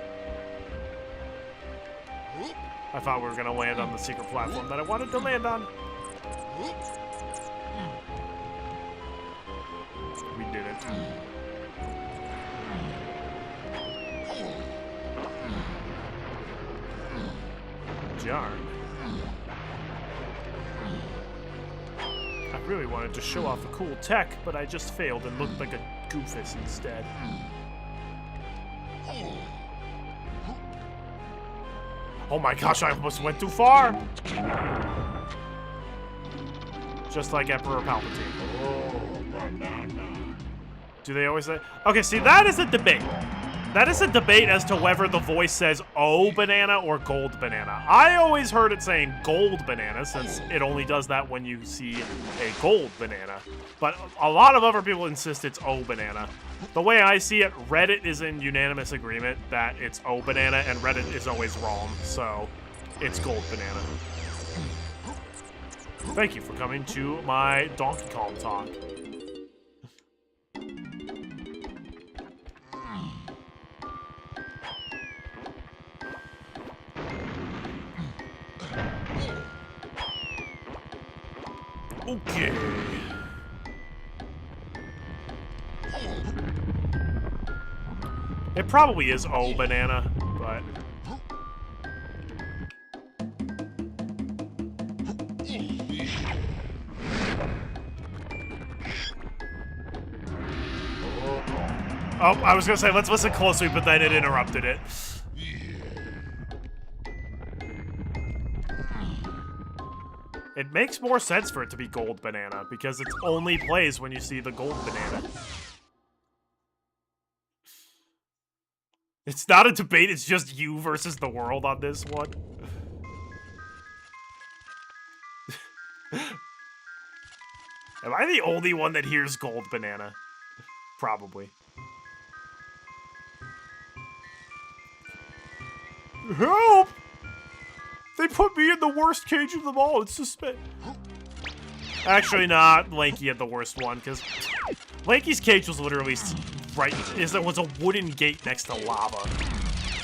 I thought we were gonna land on the secret platform that I wanted to land on. We didn't. Darn. I really wanted to show off a cool tech, but I just failed and looked like a goofus instead. Oh my gosh, I almost went too far! Just like Emperor Palpatine. Do they always say? Okay, see, that is a debate. That is a debate as to whether the voice says "oh banana" or "gold banana." I always heard it saying "gold banana" since it only does that when you see a gold banana. But a lot of other people insist it's "oh banana." The way I see it, Reddit is in unanimous agreement that it's "oh banana," and Reddit is always wrong, so it's "gold banana." Thank you for coming to my Donkey Kong talk. Okay. It probably is "oh banana," but oh, I was gonna say let's listen closely, but then it interrupted it. It makes more sense for it to be gold banana, because it only plays when you see the gold banana. It's not a debate, it's just you versus the world on this one. Am I the only one that hears gold banana? Probably. Help! They put me in the worst cage of them all. It's suspense. Actually, not Lanky had the worst one, because Lanky's cage was literally right. There was a wooden gate next to lava.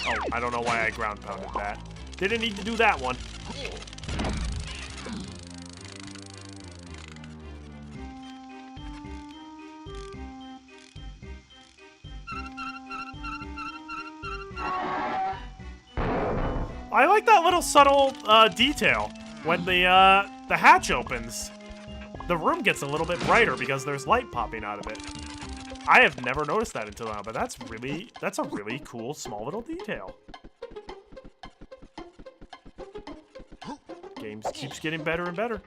Oh, I don't know why I ground pounded that. Didn't need to do that one. I like that little subtle detail when the hatch opens. the room gets a little bit brighter because there's light popping out of it. I have never noticed that until now, but that's a really cool small little detail. Game keeps getting better and better.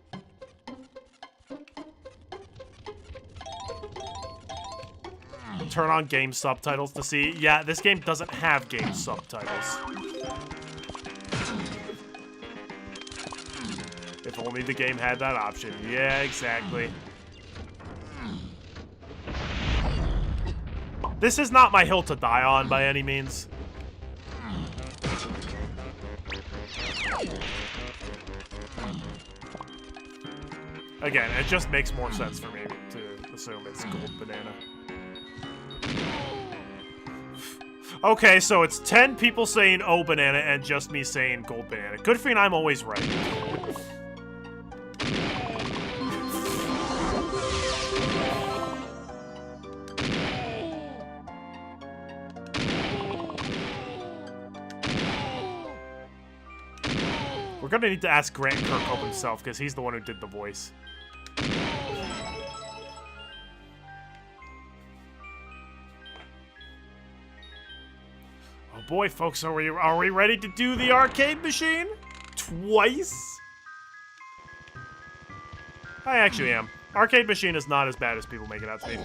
Turn on game subtitles to see. Yeah, this game doesn't have game subtitles. If only the game had that option. Yeah, exactly. This is not my hill to die on by any means. Again, it just makes more sense for me to assume it's gold banana. Okay, so it's 10 people saying oh banana and just me saying gold banana. Good thing I'm always right. We're gonna need to ask Grant Kirkhope himself because he's the one who did the voice. Oh boy, folks, are we ready to do the arcade machine? Twice? I actually am. Arcade machine is not as bad as people make it out to be.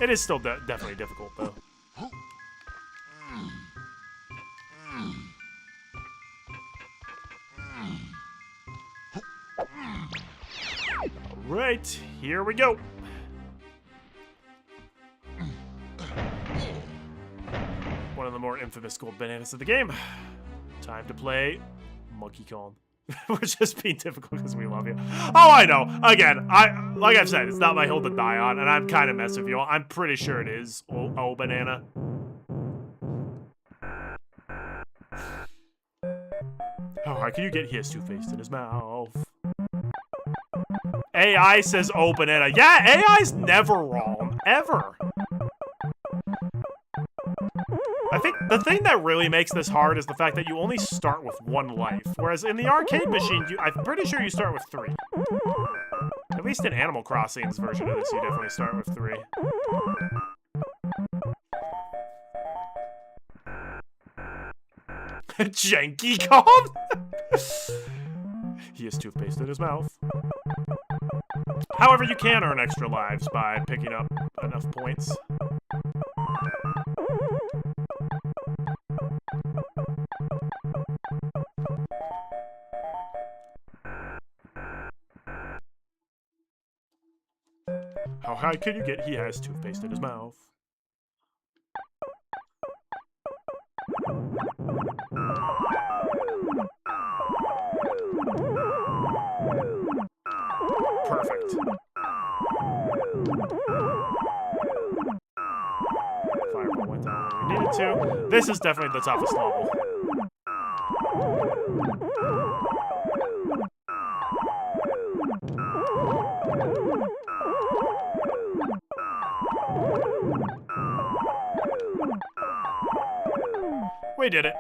It is still definitely difficult, though. Alright, here we go. One of the more infamous gold bananas of the game. Time to play Monkey Kong. We're just being difficult because we love you. Oh, I know. Again, like I've said, it's not my hill to die on, and I'm kind of messing with you. I'm pretty sure it is oh banana. Oh, how can you get his toothpaste in his mouth? AI says oh banana. Yeah, AI's never wrong. Ever. I think the thing that really makes this hard is the fact that you only start with 1 life. Whereas in the arcade machine, I'm pretty sure you start with 3. At least in Animal Crossing's version of this, you definitely start with 3. Janky Kong? He has toothpaste in his mouth. However, you can earn extra lives by picking up enough points. How high can you get? He has toothpaste in his mouth. Perfect. Fireball went down where we needed to. This is definitely the toughest level. We did it.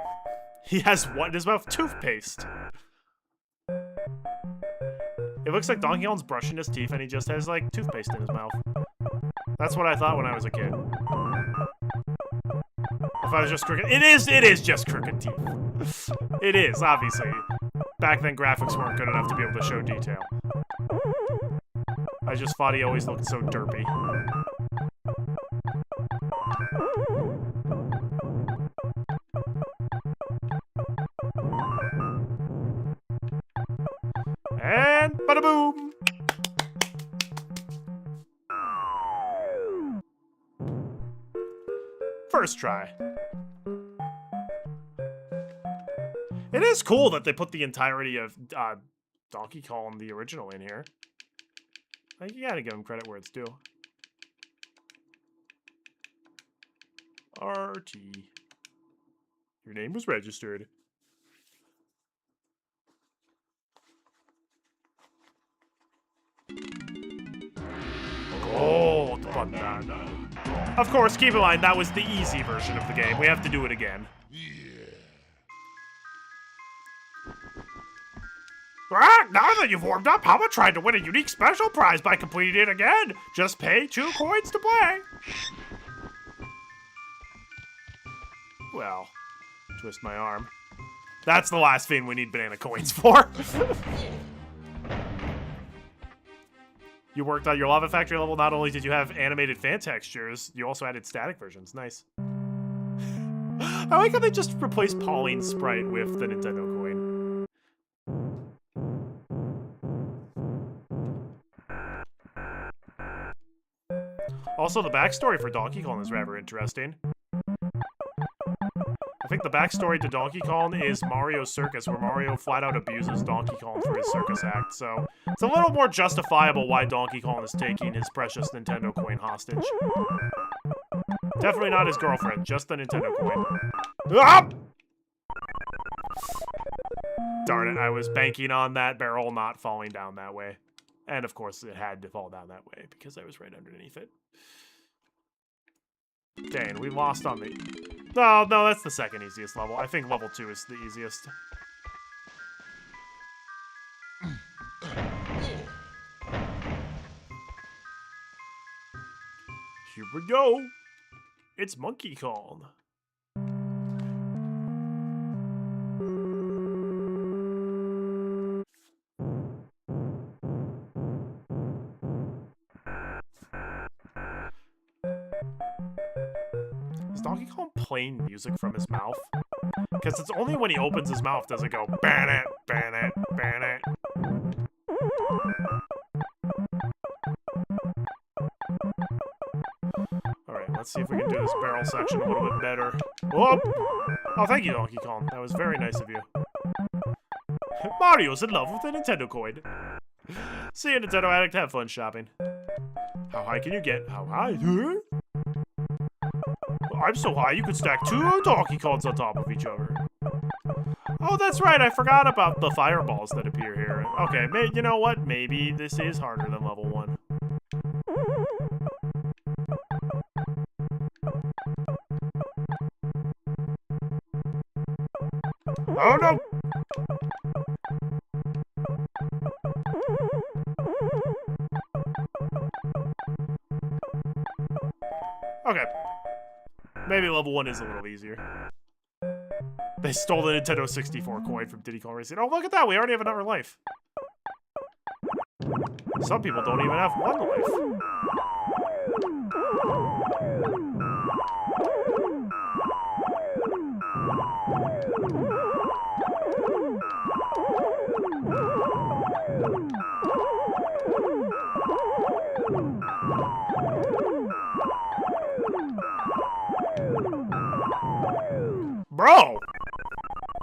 He has what in his mouth? Toothpaste. It looks like Donkey Kong's brushing his teeth and he just has, like, toothpaste in his mouth. That's what I thought when I was a kid. If I was just crooked... It is just crooked teeth. It is, obviously. Back then, graphics weren't good enough to be able to show detail. I just thought he always looked so derpy. And bada boom! First try. It is cool that they put the entirety of Donkey Kong, the original, in here. Like, you gotta give them credit where it's due. RT. Your name was registered. Gold banana. Of course, keep in mind, that was the easy version of the game. We have to do it again. Ah, now that you've warmed up, how about trying to win a unique special prize by completing it again? Just pay 2 coins to play. Well, twist my arm. That's the last thing we need banana coins for. You worked on your Lava Factory level. Not only did you have animated fan textures, you also added static versions. Nice. I like how they just replaced Pauline's sprite with the Nintendo coin. Also, the backstory for Donkey Kong is rather interesting. I think the backstory to Donkey Kong is Mario's Circus, where Mario flat out abuses Donkey Kong for his circus act, so it's a little more justifiable why Donkey Kong is taking his precious Nintendo coin hostage. Definitely not his girlfriend, just the Nintendo coin. Ah! Darn it, I was banking on that barrel not falling down that way. And of course it had to fall down that way because I was right underneath it. Dang, we lost on the... No, that's the second easiest level. I think level 2 is the easiest. Here we go. It's Monkey Kong. Is Donkey Kong playing music from his mouth? Because it's only when he opens his mouth does it go ban it, ban it, ban it. Alright, let's see if we can do this barrel section a little bit better. Oh, thank you, Donkey Kong. That was very nice of you. Mario's in love with a Nintendo coin. See you, Nintendo Addict. Have fun shopping. How high can you get? How high? Huh? I'm so high you could stack 2 Donkey Kongs on top of each other. Oh, that's right. I forgot about the fireballs that appear here. Okay, you know what? Maybe this is harder than level 1. Oh, no! Okay. Maybe level 1 is a little easier. They stole the Nintendo 64 coin from Diddy Kong Racing. Oh, look at that. We already have another life. Some people don't even have 1 life. Bro!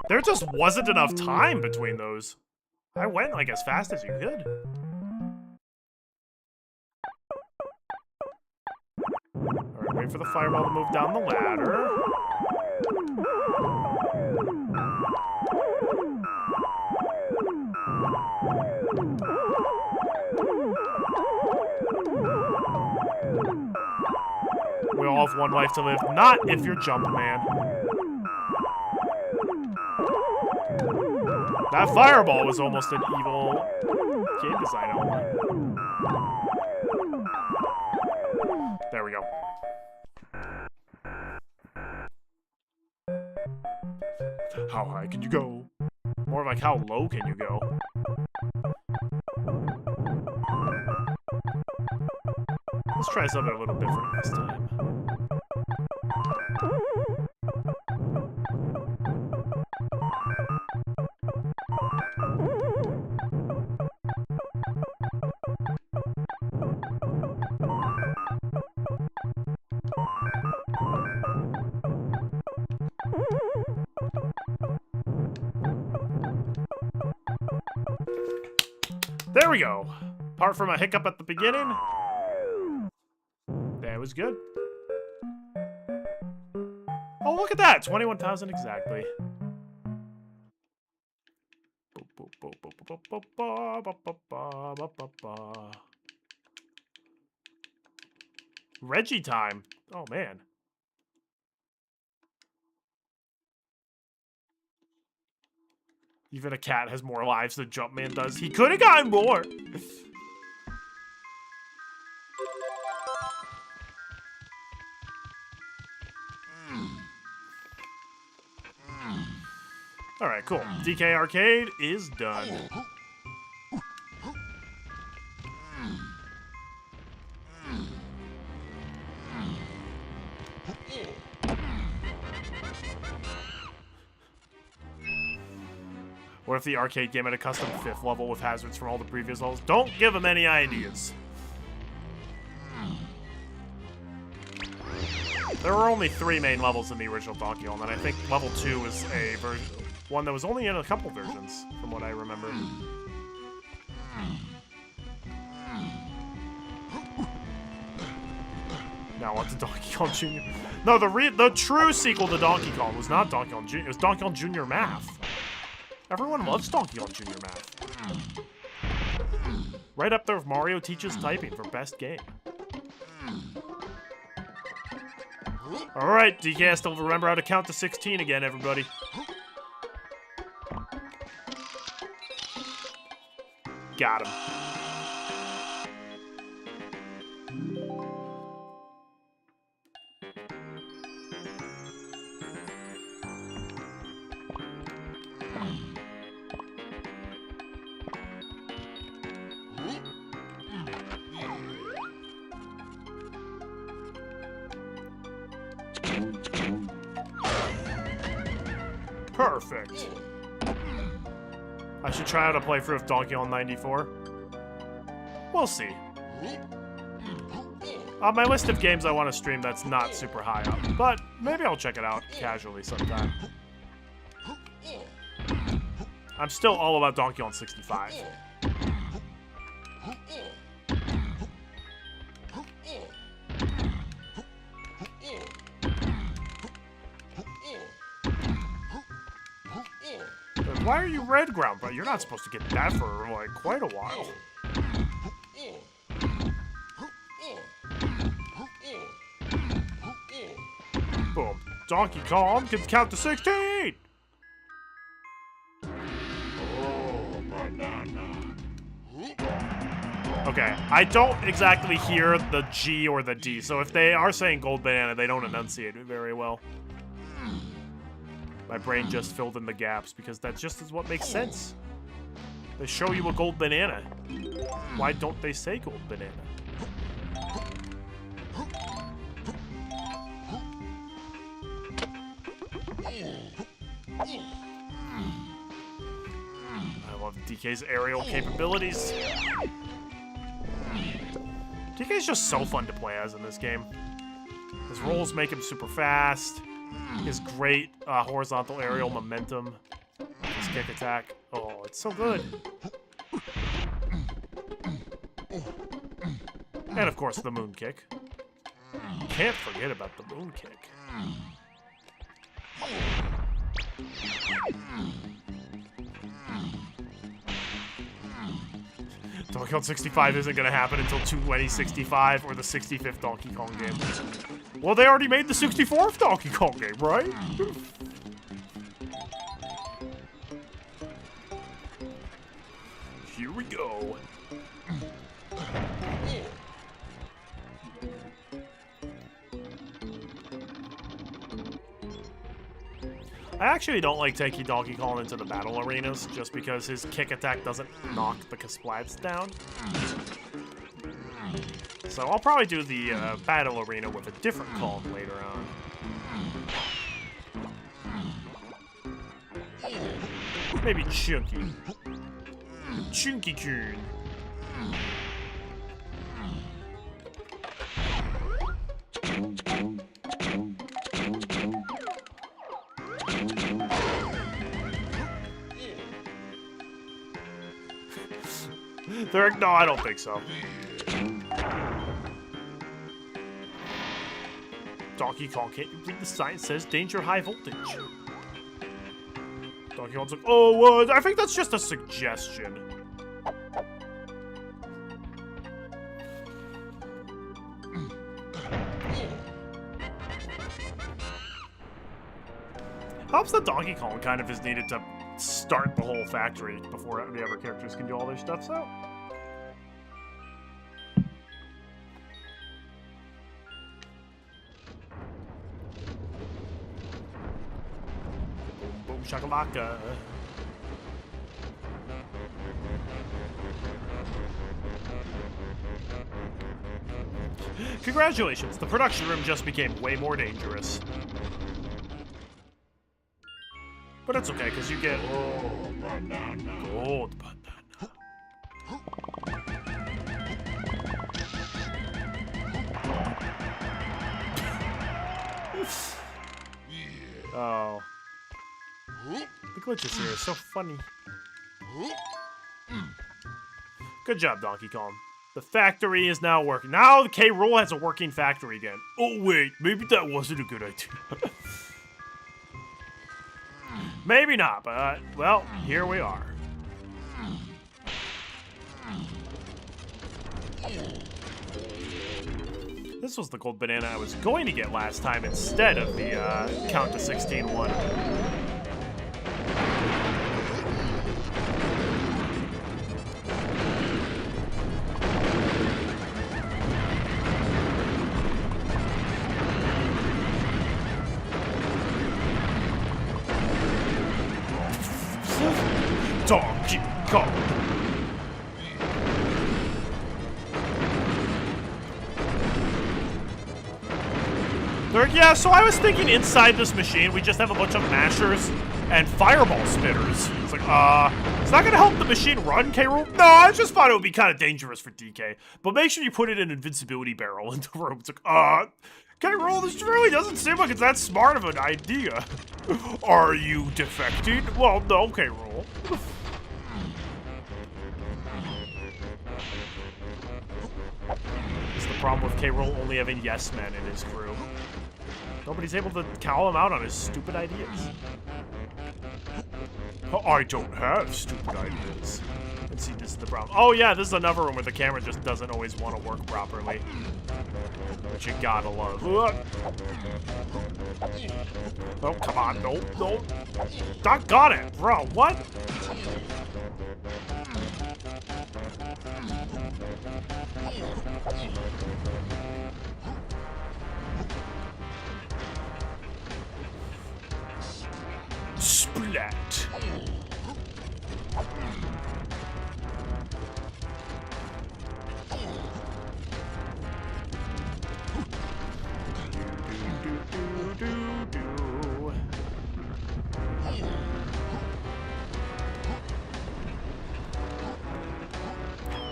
There just wasn't enough time between those. I went like as fast as you could. Alright, wait for the fireball to move down the ladder. We all have 1 life to live. Not if you're Jumpman. That fireball was almost an evil game design element. There we go. How high can you go? More like how low can you go? Let's try something a little different this time. There we go. Apart from a hiccup at the beginning, that was good. Oh, look at that! 21,000 exactly. Reggie time. Oh, man. Even a cat has more lives than Jumpman does. He could have gotten more. All right, cool. DK Arcade is done. What if the arcade game had a custom 5th level with hazards from all the previous levels? Don't give them any ideas. There were only 3 main levels in the original Donkey Kong, and I think level 2 was a one that was only in a couple versions, from what I remember. Now what's Donkey Kong Jr.? No, the true sequel to Donkey Kong was not Donkey Kong Jr. It was Donkey Kong Jr. Math. Everyone loves Donkey Kong Jr. Math. Right up there with Mario Teaches Typing for best game. Alright, DK has to remember how to count to 16 again, everybody. Got him. Perfect. I should try out a playthrough of Donkey Kong 94. We'll see. On my list of games I want to stream that's not super high up, but maybe I'll check it out casually sometime. I'm still all about Donkey Kong 65. Why are you red ground? But you're not supposed to get that for like quite a while. Boom. Donkey Kong can count to 16! Okay, I don't exactly hear the G or the D, so if they are saying gold banana, they don't enunciate it very well. My brain just filled in the gaps because that just is what makes sense. They show you a gold banana. Why don't they say gold banana? I love DK's aerial capabilities. DK's just so fun to play as in this game. His rolls make him super fast. His great horizontal aerial momentum. His kick attack. Oh, it's so good. And of course, the moon kick. Can't forget about the moon kick. Donkey Kong 65 isn't gonna happen until 2065 or the 65th Donkey Kong game. Well, they already made the 64th Donkey Kong game, right? Here we go. I actually don't like taking Donkey Kong into the battle arenas just because his kick attack doesn't knock the Kasplats down. So I'll probably do the battle arena with a different Kong later on. Maybe Chunky. Chunky-kun. No, I don't think so. Donkey Kong, can't you read the sign? It says danger high voltage. Donkey Kong's like, oh, I think that's just a suggestion. Helps that Donkey Kong kind of is needed to start the whole factory before the other characters can do all their stuff, so... Boom, boom, shakalaka. Congratulations, the production room just became way more dangerous. But it's okay, because you get gold banana. Oh. The glitches here are so funny. Good job, Donkey Kong. The factory is now working. Now the K. Rool has a working factory again. Oh, wait. Maybe that wasn't a good idea. Maybe not, but, well, here we are. This was the gold banana I was going to get last time instead of the count to 16 one. Donkey Kong. Yeah, so I was thinking inside this machine we just have a bunch of mashers and fireball spitters. It's like, it's not gonna help the machine run, K. Rool? No, I just thought it would be kind of dangerous for DK. But make sure you put it in an invincibility barrel in the room. It's like, K. Rool, this really doesn't seem like it's that smart of an idea. Are you defecting? Well, no, K. Rool. It's the problem with K. Rool only having yes men in his crew. Nobody's able to call him out on his stupid ideas. I don't have stupid ideas. Let's see, this is the problem. Oh yeah, this is another one where the camera just doesn't always want to work properly. Which you gotta love. Oh, come on, no. Doggone it, bro, what? Splat.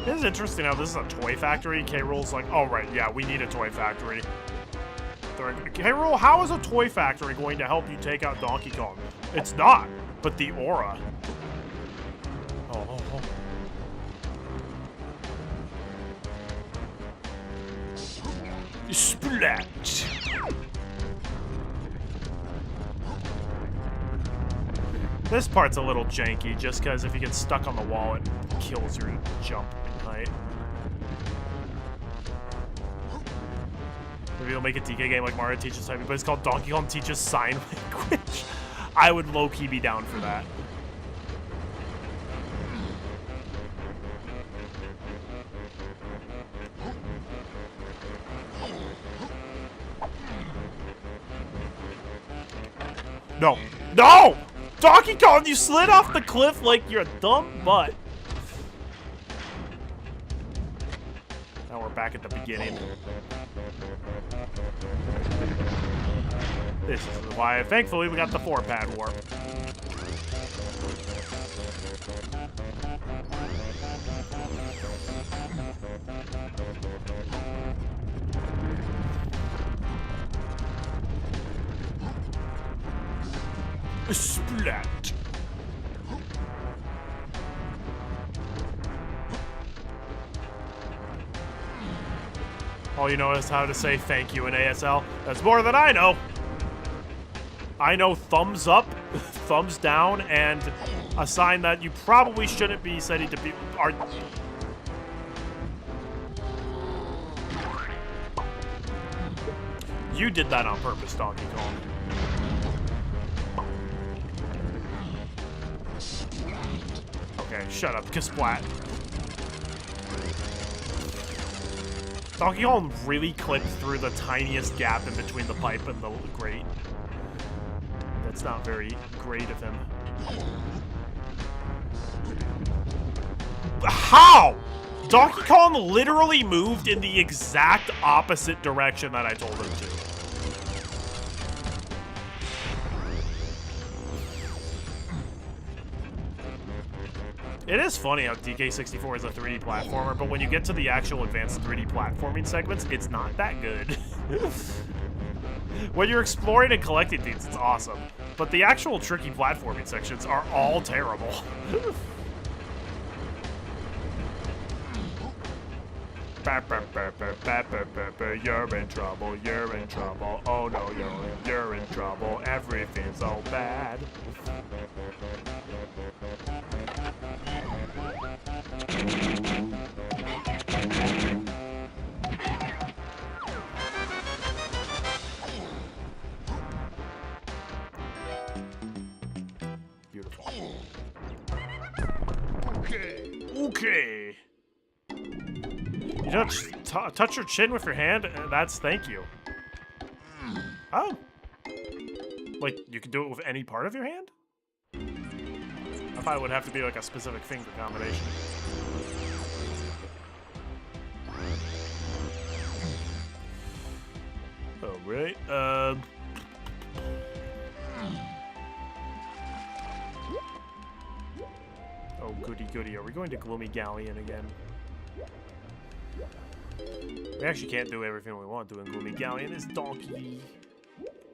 This is interesting how this is a toy factory. K. Rool's like, oh right, yeah, we need a toy factory. K. Rool, how is a toy factory going to help you take out Donkey Kong? It's not, but the aura. Oh. Splat. This part's a little janky, just because if you get stuck on the wall, it kills your jump in height. Maybe they'll make a DK game like Mario Teaches Typing, but it's called Donkey Kong Teaches Sign Language. I would low-key be down for that. No! No! Donkey Kong, you slid off the cliff like you're a dumb butt. Now we're back at the beginning. This is why, thankfully, we got the 4-pad warp. Splat. All you know is how to say thank you in ASL. That's more than I know. I know thumbs up, thumbs down, and a sign that you probably shouldn't be setting to people. You did that on purpose, Donkey Kong. Okay, shut up, Splat. Donkey Kong really clipped through the tiniest gap in between the pipe and the grate. That's not very great of him. How? Donkey Kong literally moved in the exact opposite direction that I told him to. It is funny how DK64 is a 3D platformer, but when you get to the actual advanced 3D platforming segments, it's not that good. When you're exploring and collecting things, it's awesome. But the actual tricky platforming sections are all terrible. You're in trouble, you're in trouble. Oh no, you're in trouble. Everything's all bad. Beautiful. Okay. You don't touch your chin with your hand? That's thank you. Oh. Like, you can do it with any part of your hand? I thought it would have to be like a specific finger combination. Alright, oh, goody goody. Are we going to Gloomy Galleon again? We actually can't do everything we want to do in Gloomy Galleon. Is Donkey.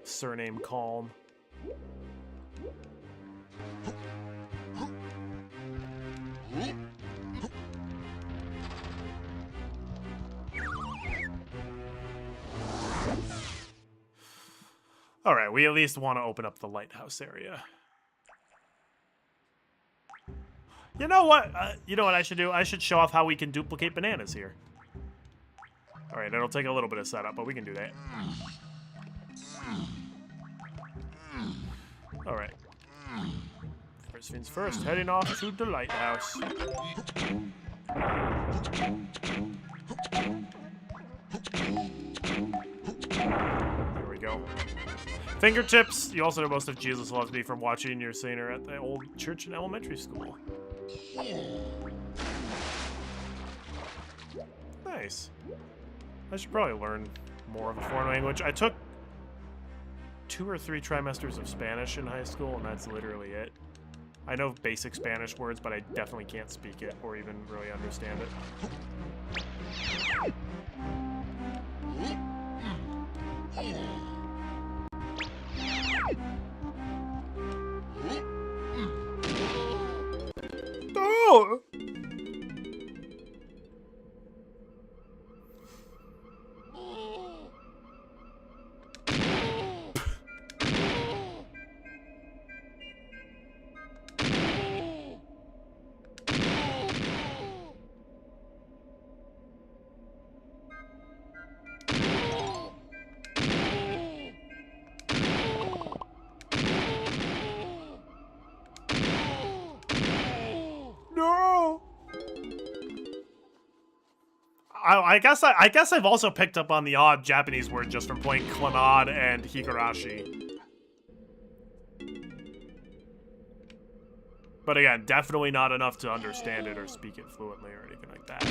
Surname Calm. Alright, we at least want to open up the lighthouse area. You know what? You know what I should do? I should show off how we can duplicate bananas here. Alright, it'll take a little bit of setup, but we can do that. Alright. First things first, heading off to the lighthouse. There we go. Fingertips. You also know most of Jesus loves me from watching your singer at the old church in elementary school. Nice. I should probably learn more of a foreign language. I took 2 or 3 trimesters of Spanish in high school, and that's literally it. I know basic Spanish words, but I definitely can't speak it or even really understand it. Oh! I guess I've also picked up on the odd Japanese word just from playing Clannad and Higurashi. But again, definitely not enough to understand it or speak it fluently or anything like that.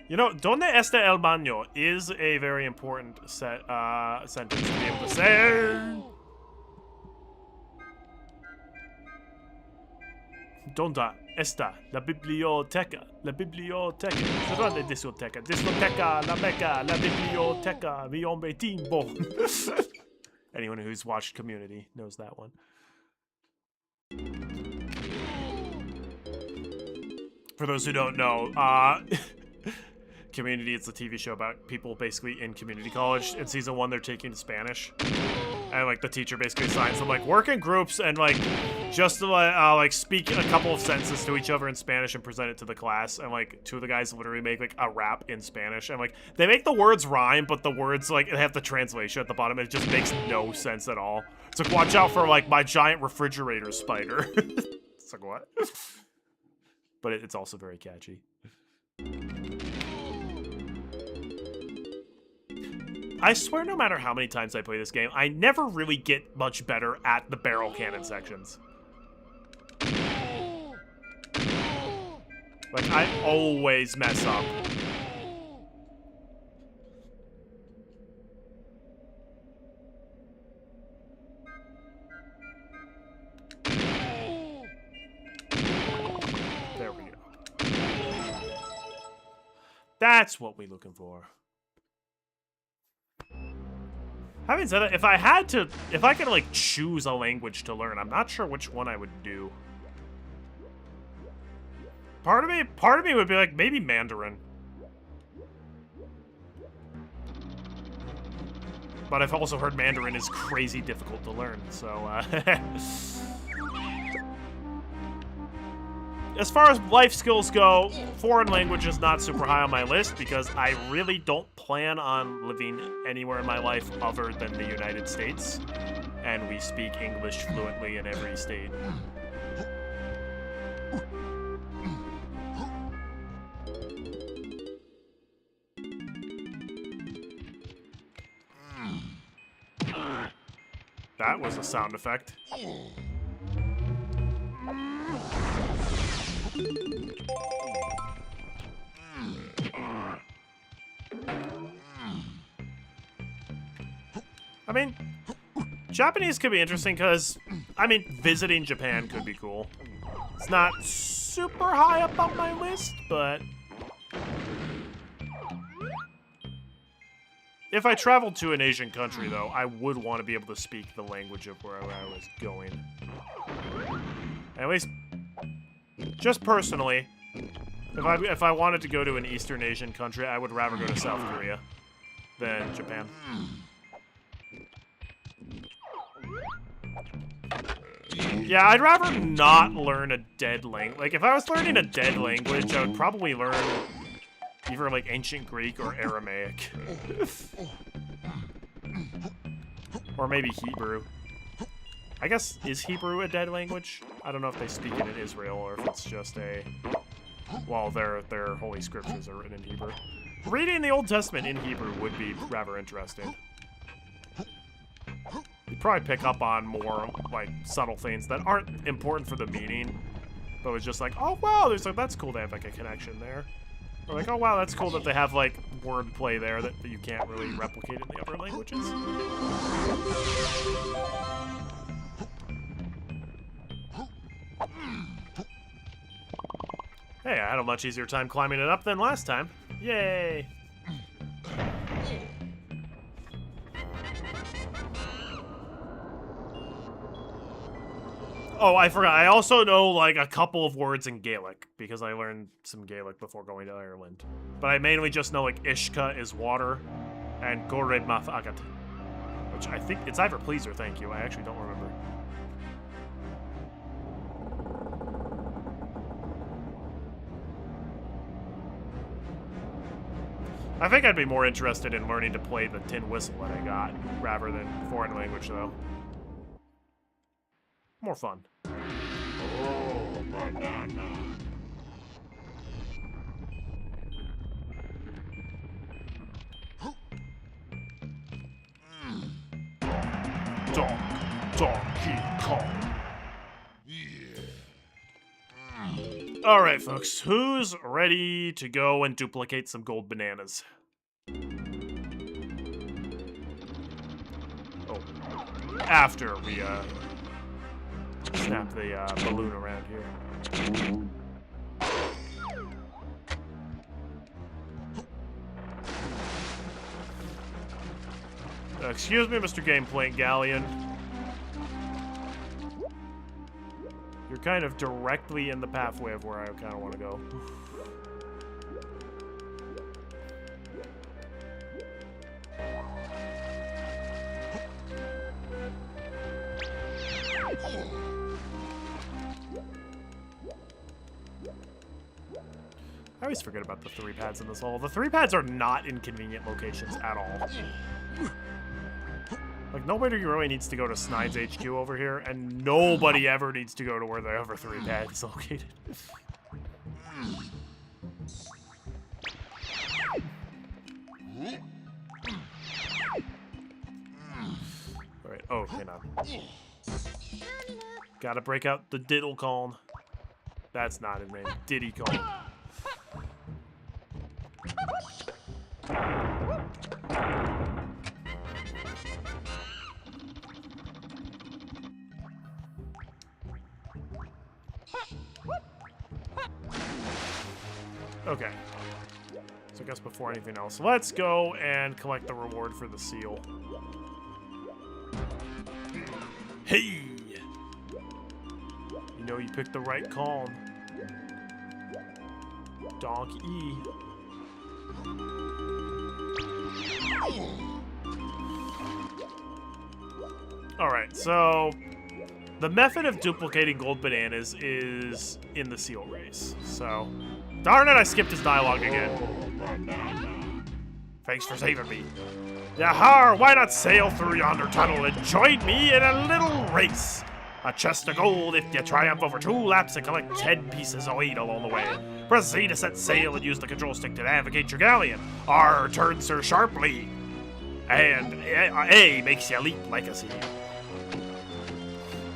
You know, "Donde está el baño" is a very important sentence to be able to say. ¿Dónde está la biblioteca? La biblioteca. Será la discoteca. Discoteca, la meca, la biblioteca, mi hombre timbo. Anyone who's watched Community knows that one. For those who don't know, Community, it's a TV show about people basically in community college. In season 1, they're taking Spanish. And, like, the teacher basically assigns them, like, work in groups and, like, just to, like, speak a couple of sentences to each other in Spanish and present it to the class. And, like, two of the guys literally make, like, a rap in Spanish. And, like, they make the words rhyme, but the words, like, they have the translation at the bottom. It just makes no sense at all. It's like, watch out for, like, my giant refrigerator spider. It's like, what? But it's also very catchy. I swear no matter how many times I play this game, I never really get much better at the barrel cannon sections. Like, I always mess up. There we go. That's what we're looking for. Having said that, if I could, like, choose a language to learn, I'm not sure which one I would do. Part of me would be like, maybe Mandarin. But I've also heard Mandarin is crazy difficult to learn, so, As far as life skills go, foreign language is not super high on my list because I really don't plan on living anywhere in my life other than the United States. And we speak English fluently in every state. That was a sound effect. I mean, Japanese could be interesting because, I mean, visiting Japan could be cool. It's not super high up on my list, but if I traveled to an Asian country, though, I would want to be able to speak the language of where I was going. At least, just personally, if I wanted to go to an Eastern Asian country, I would rather go to South Korea than Japan. Yeah, I'd rather not learn a dead language. Like, if I was learning a dead language, I would probably learn either, like, Ancient Greek or Aramaic. Or maybe Hebrew. I guess, is Hebrew a dead language? I don't know if they speak it in Israel or if it's just a... Well, their holy scriptures are written in Hebrew. Reading the Old Testament in Hebrew would be rather interesting. You'd probably pick up on more, like, subtle things that aren't important for the meaning, but it's just like, oh, wow, there's like, that's cool to have, like, a connection there. Or like, oh, wow, that's cool that they have, like, wordplay there that you can't really replicate in the other languages. Hey, I had a much easier time climbing it up than last time. Yay! Oh, I forgot. I also know, like, a couple of words in Gaelic, because I learned some Gaelic before going to Ireland. But I mainly just know, like, Ishka is water, and Gore Maf Agat, which I think it's either please or thank you. I actually don't remember. I think I'd be more interested in learning to play the tin whistle that I got, rather than foreign language, though. More fun. Oh, banana. Donkey Kong. Alright, folks, who's ready to go and duplicate some gold bananas? Oh, after we, snap the, balloon around here. Excuse me, Mr. Gameplay Galleon. You're kind of directly in the pathway of where I kind of want to go. I always forget about the 3 pads in this level. The 3 pads are not in convenient locations at all. Like, nobody really needs to go to Snide's HQ over here, and nobody ever needs to go to where the other 3 pad is located. Alright, oh, hang on. Gotta break out the diddle cone. That's not his name. Diddy cone. Okay. So I guess before anything else, let's go and collect the reward for the seal. Hey! You know you picked the right calm. Donk E. Alright, so the method of duplicating gold bananas is in the seal race. So, darn it, I skipped his dialogue again. Thanks for saving me. Yahar, why not sail through yonder tunnel and join me in a little race? A chest of gold if you triumph over 2 laps and collect 10 pieces of weight along the way. Proceed to set sail and use the control stick to navigate your galleon. R turns her sharply. And A makes you leap like a seal.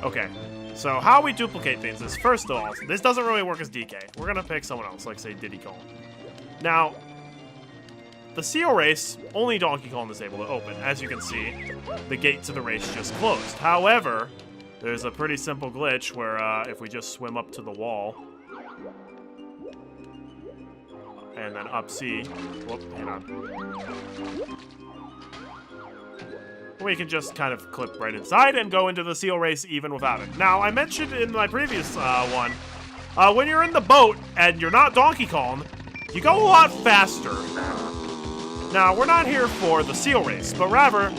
Okay, so how we duplicate things is, first of all, this doesn't really work as DK. We're gonna pick someone else, like say Diddy Kong. Now, the seal race, only Donkey Kong is able to open. As you can see, the gate to the race just closed. However, there's a pretty simple glitch where if we just swim up to the wall and then up C, whoop, hang on. We can just kind of clip right inside and go into the seal race even without it. Now, I mentioned in my previous one, when you're in the boat and you're not Donkey Kong, you go a lot faster. Now, we're not here for the seal race, but rather,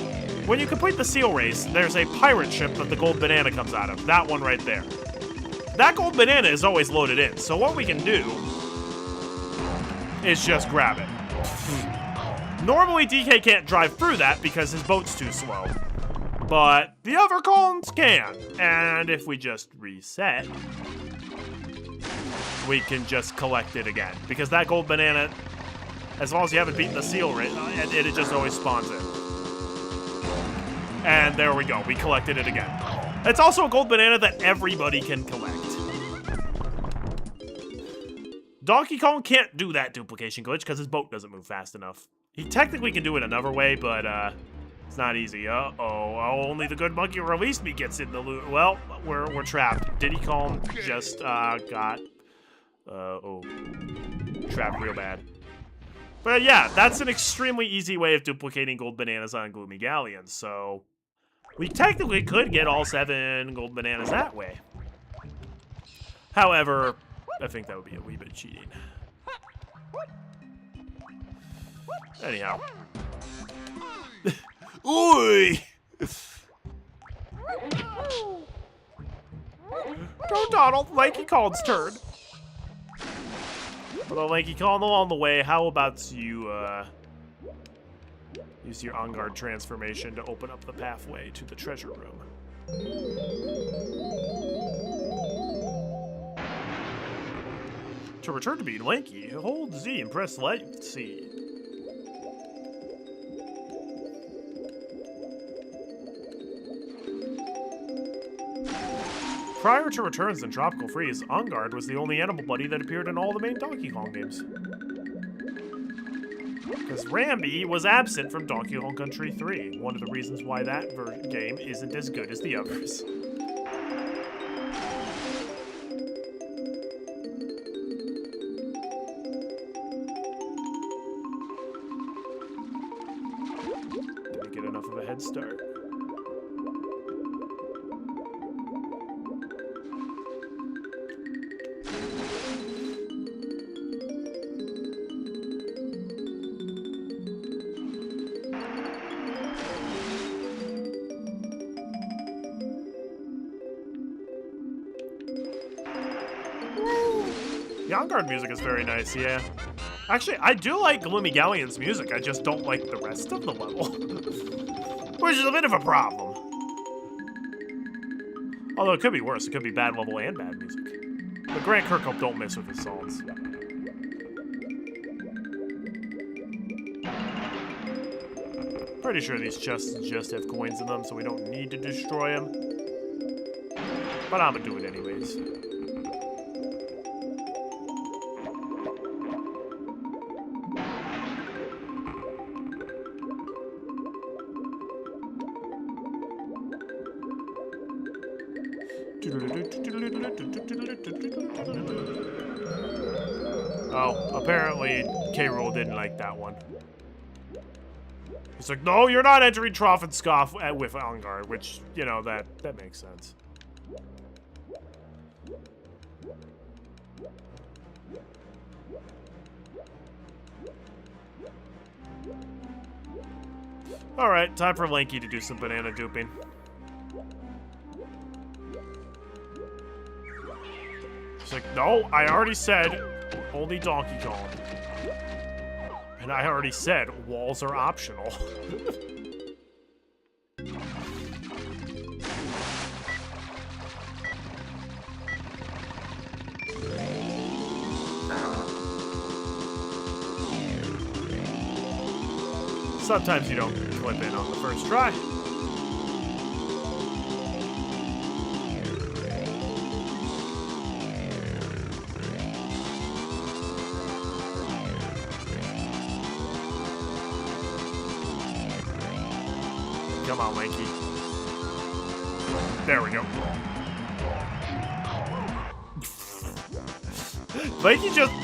when you complete the seal race, there's a pirate ship that the gold banana comes out of. That one right there. That gold banana is always loaded in, so what we can do is just grab it. Normally, DK can't drive through that because his boat's too slow. But the other Kongs can. And if we just reset, we can just collect it again. Because that gold banana, as long as you haven't beaten the seal rate, it just always spawns in. And there we go. We collected it again. It's also a gold banana that everybody can collect. Donkey Kong can't do that duplication glitch because his boat doesn't move fast enough. He technically can do it another way, but it's not easy. Uh-oh, only the good monkey who released me gets in the loot. Well, we're trapped. Diddy Kong just got trapped real bad. But yeah, that's an extremely easy way of duplicating gold bananas on Gloomy Galleons. So we technically could get all 7 gold bananas that way. However, I think that would be a wee bit cheating. Anyhow. Ooh! Go, Donald! Lanky Kong's turn. Although Lanky Kong along the way, how about you, use your On Guard transformation to open up the pathway to the treasure room. To return to being Lanky, hold Z and press Left C. Prior to Returns and Tropical Freeze, On Guard was the only animal buddy that appeared in all the main Donkey Kong games. Because Rambi was absent from Donkey Kong Country 3, one of the reasons why that game isn't as good as the others. Didn't get enough of a head start. The on-guard music is very nice, yeah. Actually, I do like Gloomy Galleon's music. I just don't like the rest of the level. Which is a bit of a problem. Although it could be worse. It could be bad level and bad music. But Grant Kirkhope don't mess with his songs. Pretty sure these chests just have coins in them, so we don't need to destroy them. But I'm gonna do it anyways. Oh, apparently K. Rool didn't like that one. He's like, no, you're not entering Trough and Scoff with On Guard, which, you know, that makes sense. Alright, time for Lanky to do some banana duping. He's like, no, I already said only Donkey Kong. And I already said walls are optional. Sometimes you don't clip in on the first try. Come on, Lanky. There we go.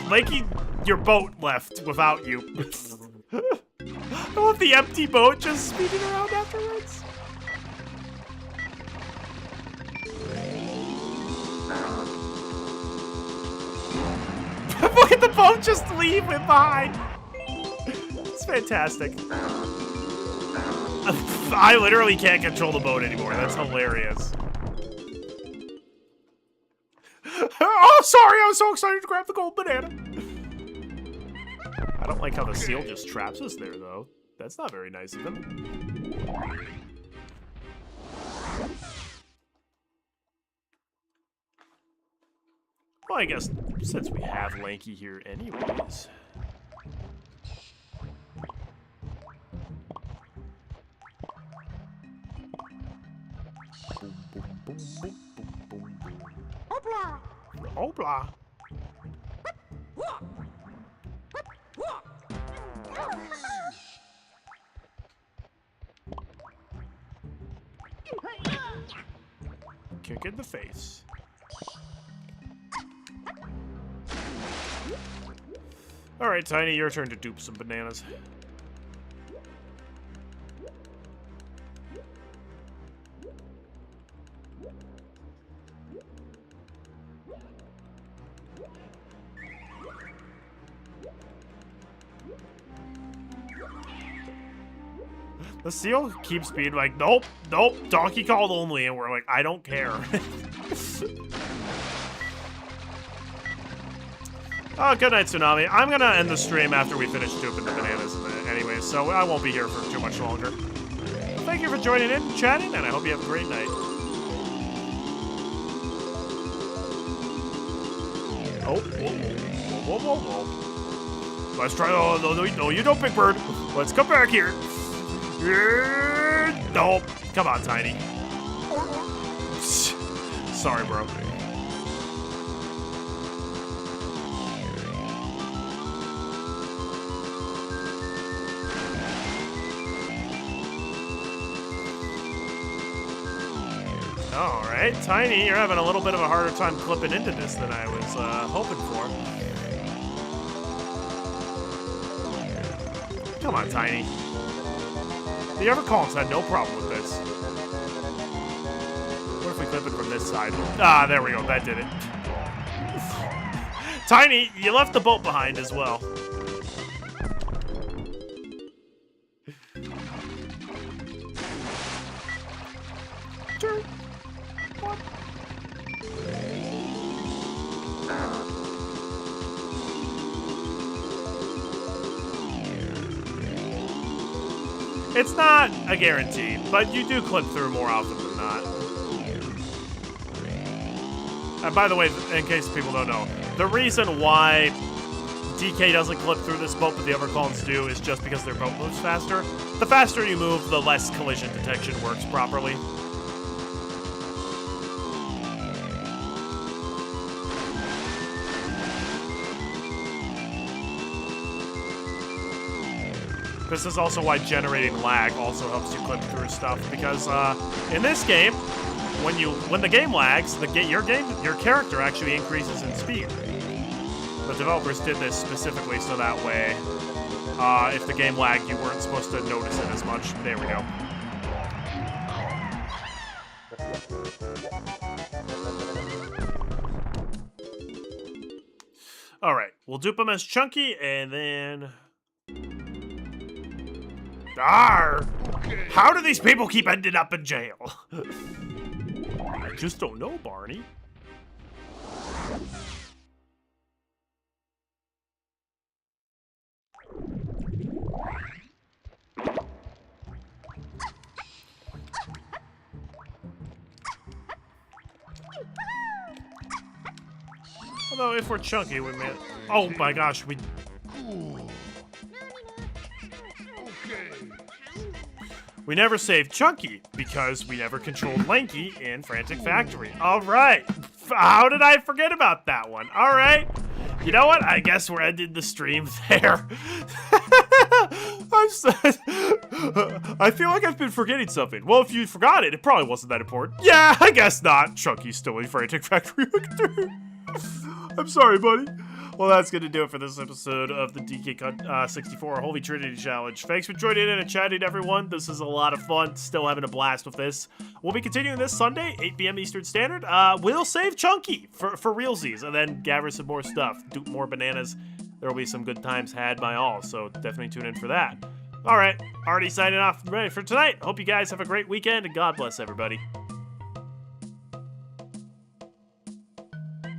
Lanky, your boat left without you. I love the empty boat just speeding around afterwards. Look at the boat just leave him behind. It's fantastic. I literally can't control the boat anymore. That's hilarious. Oh, sorry. I was so excited to grab the gold banana. I don't like how the seal just traps us there, though. That's not very nice of him. Well, I guess since we have Lanky here anyways. Boom, boom, boom, boom, boom, boom, boom. Hopla! Hopla! Kick in the face. Alright, Tiny, your turn to dupe some bananas. The seal keeps being like, nope, nope, Donkey Kong only, and we're like, I don't care. Oh, good night, Tsunami. I'm gonna end the stream after we finish duping the bananas anyway, so I won't be here for too much longer. Well, thank you for joining in, chatting, and I hope you have a great night. Oh, whoa, whoa, whoa, whoa. Let's try, oh, no, you don't, Big Bird. Let's come back here. Nope. Come on, Tiny. Sorry, bro. Alright, Tiny, you're having a little bit of a harder time clipping into this than I was hoping for. Come on, Tiny. The Evercalls had no problem with this. What if we clip it from this side? Ah, there we go. That did it. Tiny, you left the boat behind as well. 2, 1. It's not a guarantee, but you do clip through more often than not. And by the way, in case people don't know, the reason why DK doesn't clip through this boat, but the other clones do, is just because their boat moves faster. The faster you move, the less collision detection works properly. This is also why generating lag also helps you clip through stuff, because in this game, when the game lags, your character actually increases in speed. The developers did this specifically so that way, if the game lagged, you weren't supposed to notice it as much. There we go. All right, we'll dupe him as Chunky, and then... Arr! How do these people keep ending up in jail? I just don't know, Barney. Although, if we're Chunky, we may... Oh my gosh, we... We never saved Chunky, because we never controlled Lanky in Frantic Factory. Alright! How did I forget about that one? Alright! You know what? I guess we're ending the stream there. I feel like I've been forgetting something. Well, if you forgot it, it probably wasn't that important. Yeah, I guess not. Chunky's still in Frantic Factory. I'm sorry, buddy. Well, that's going to do it for this episode of the DK64 Holy Trinity Challenge. Thanks for joining in and chatting, everyone. This is a lot of fun. Still having a blast with this. We'll be continuing this Sunday, 8 p.m. Eastern Standard. We'll save Chunky for realsies, and then gather some more stuff. Do more bananas. There will be some good times had by all, so definitely tune in for that. All right, already signing off. Ready for tonight. Hope you guys have a great weekend, and God bless everybody.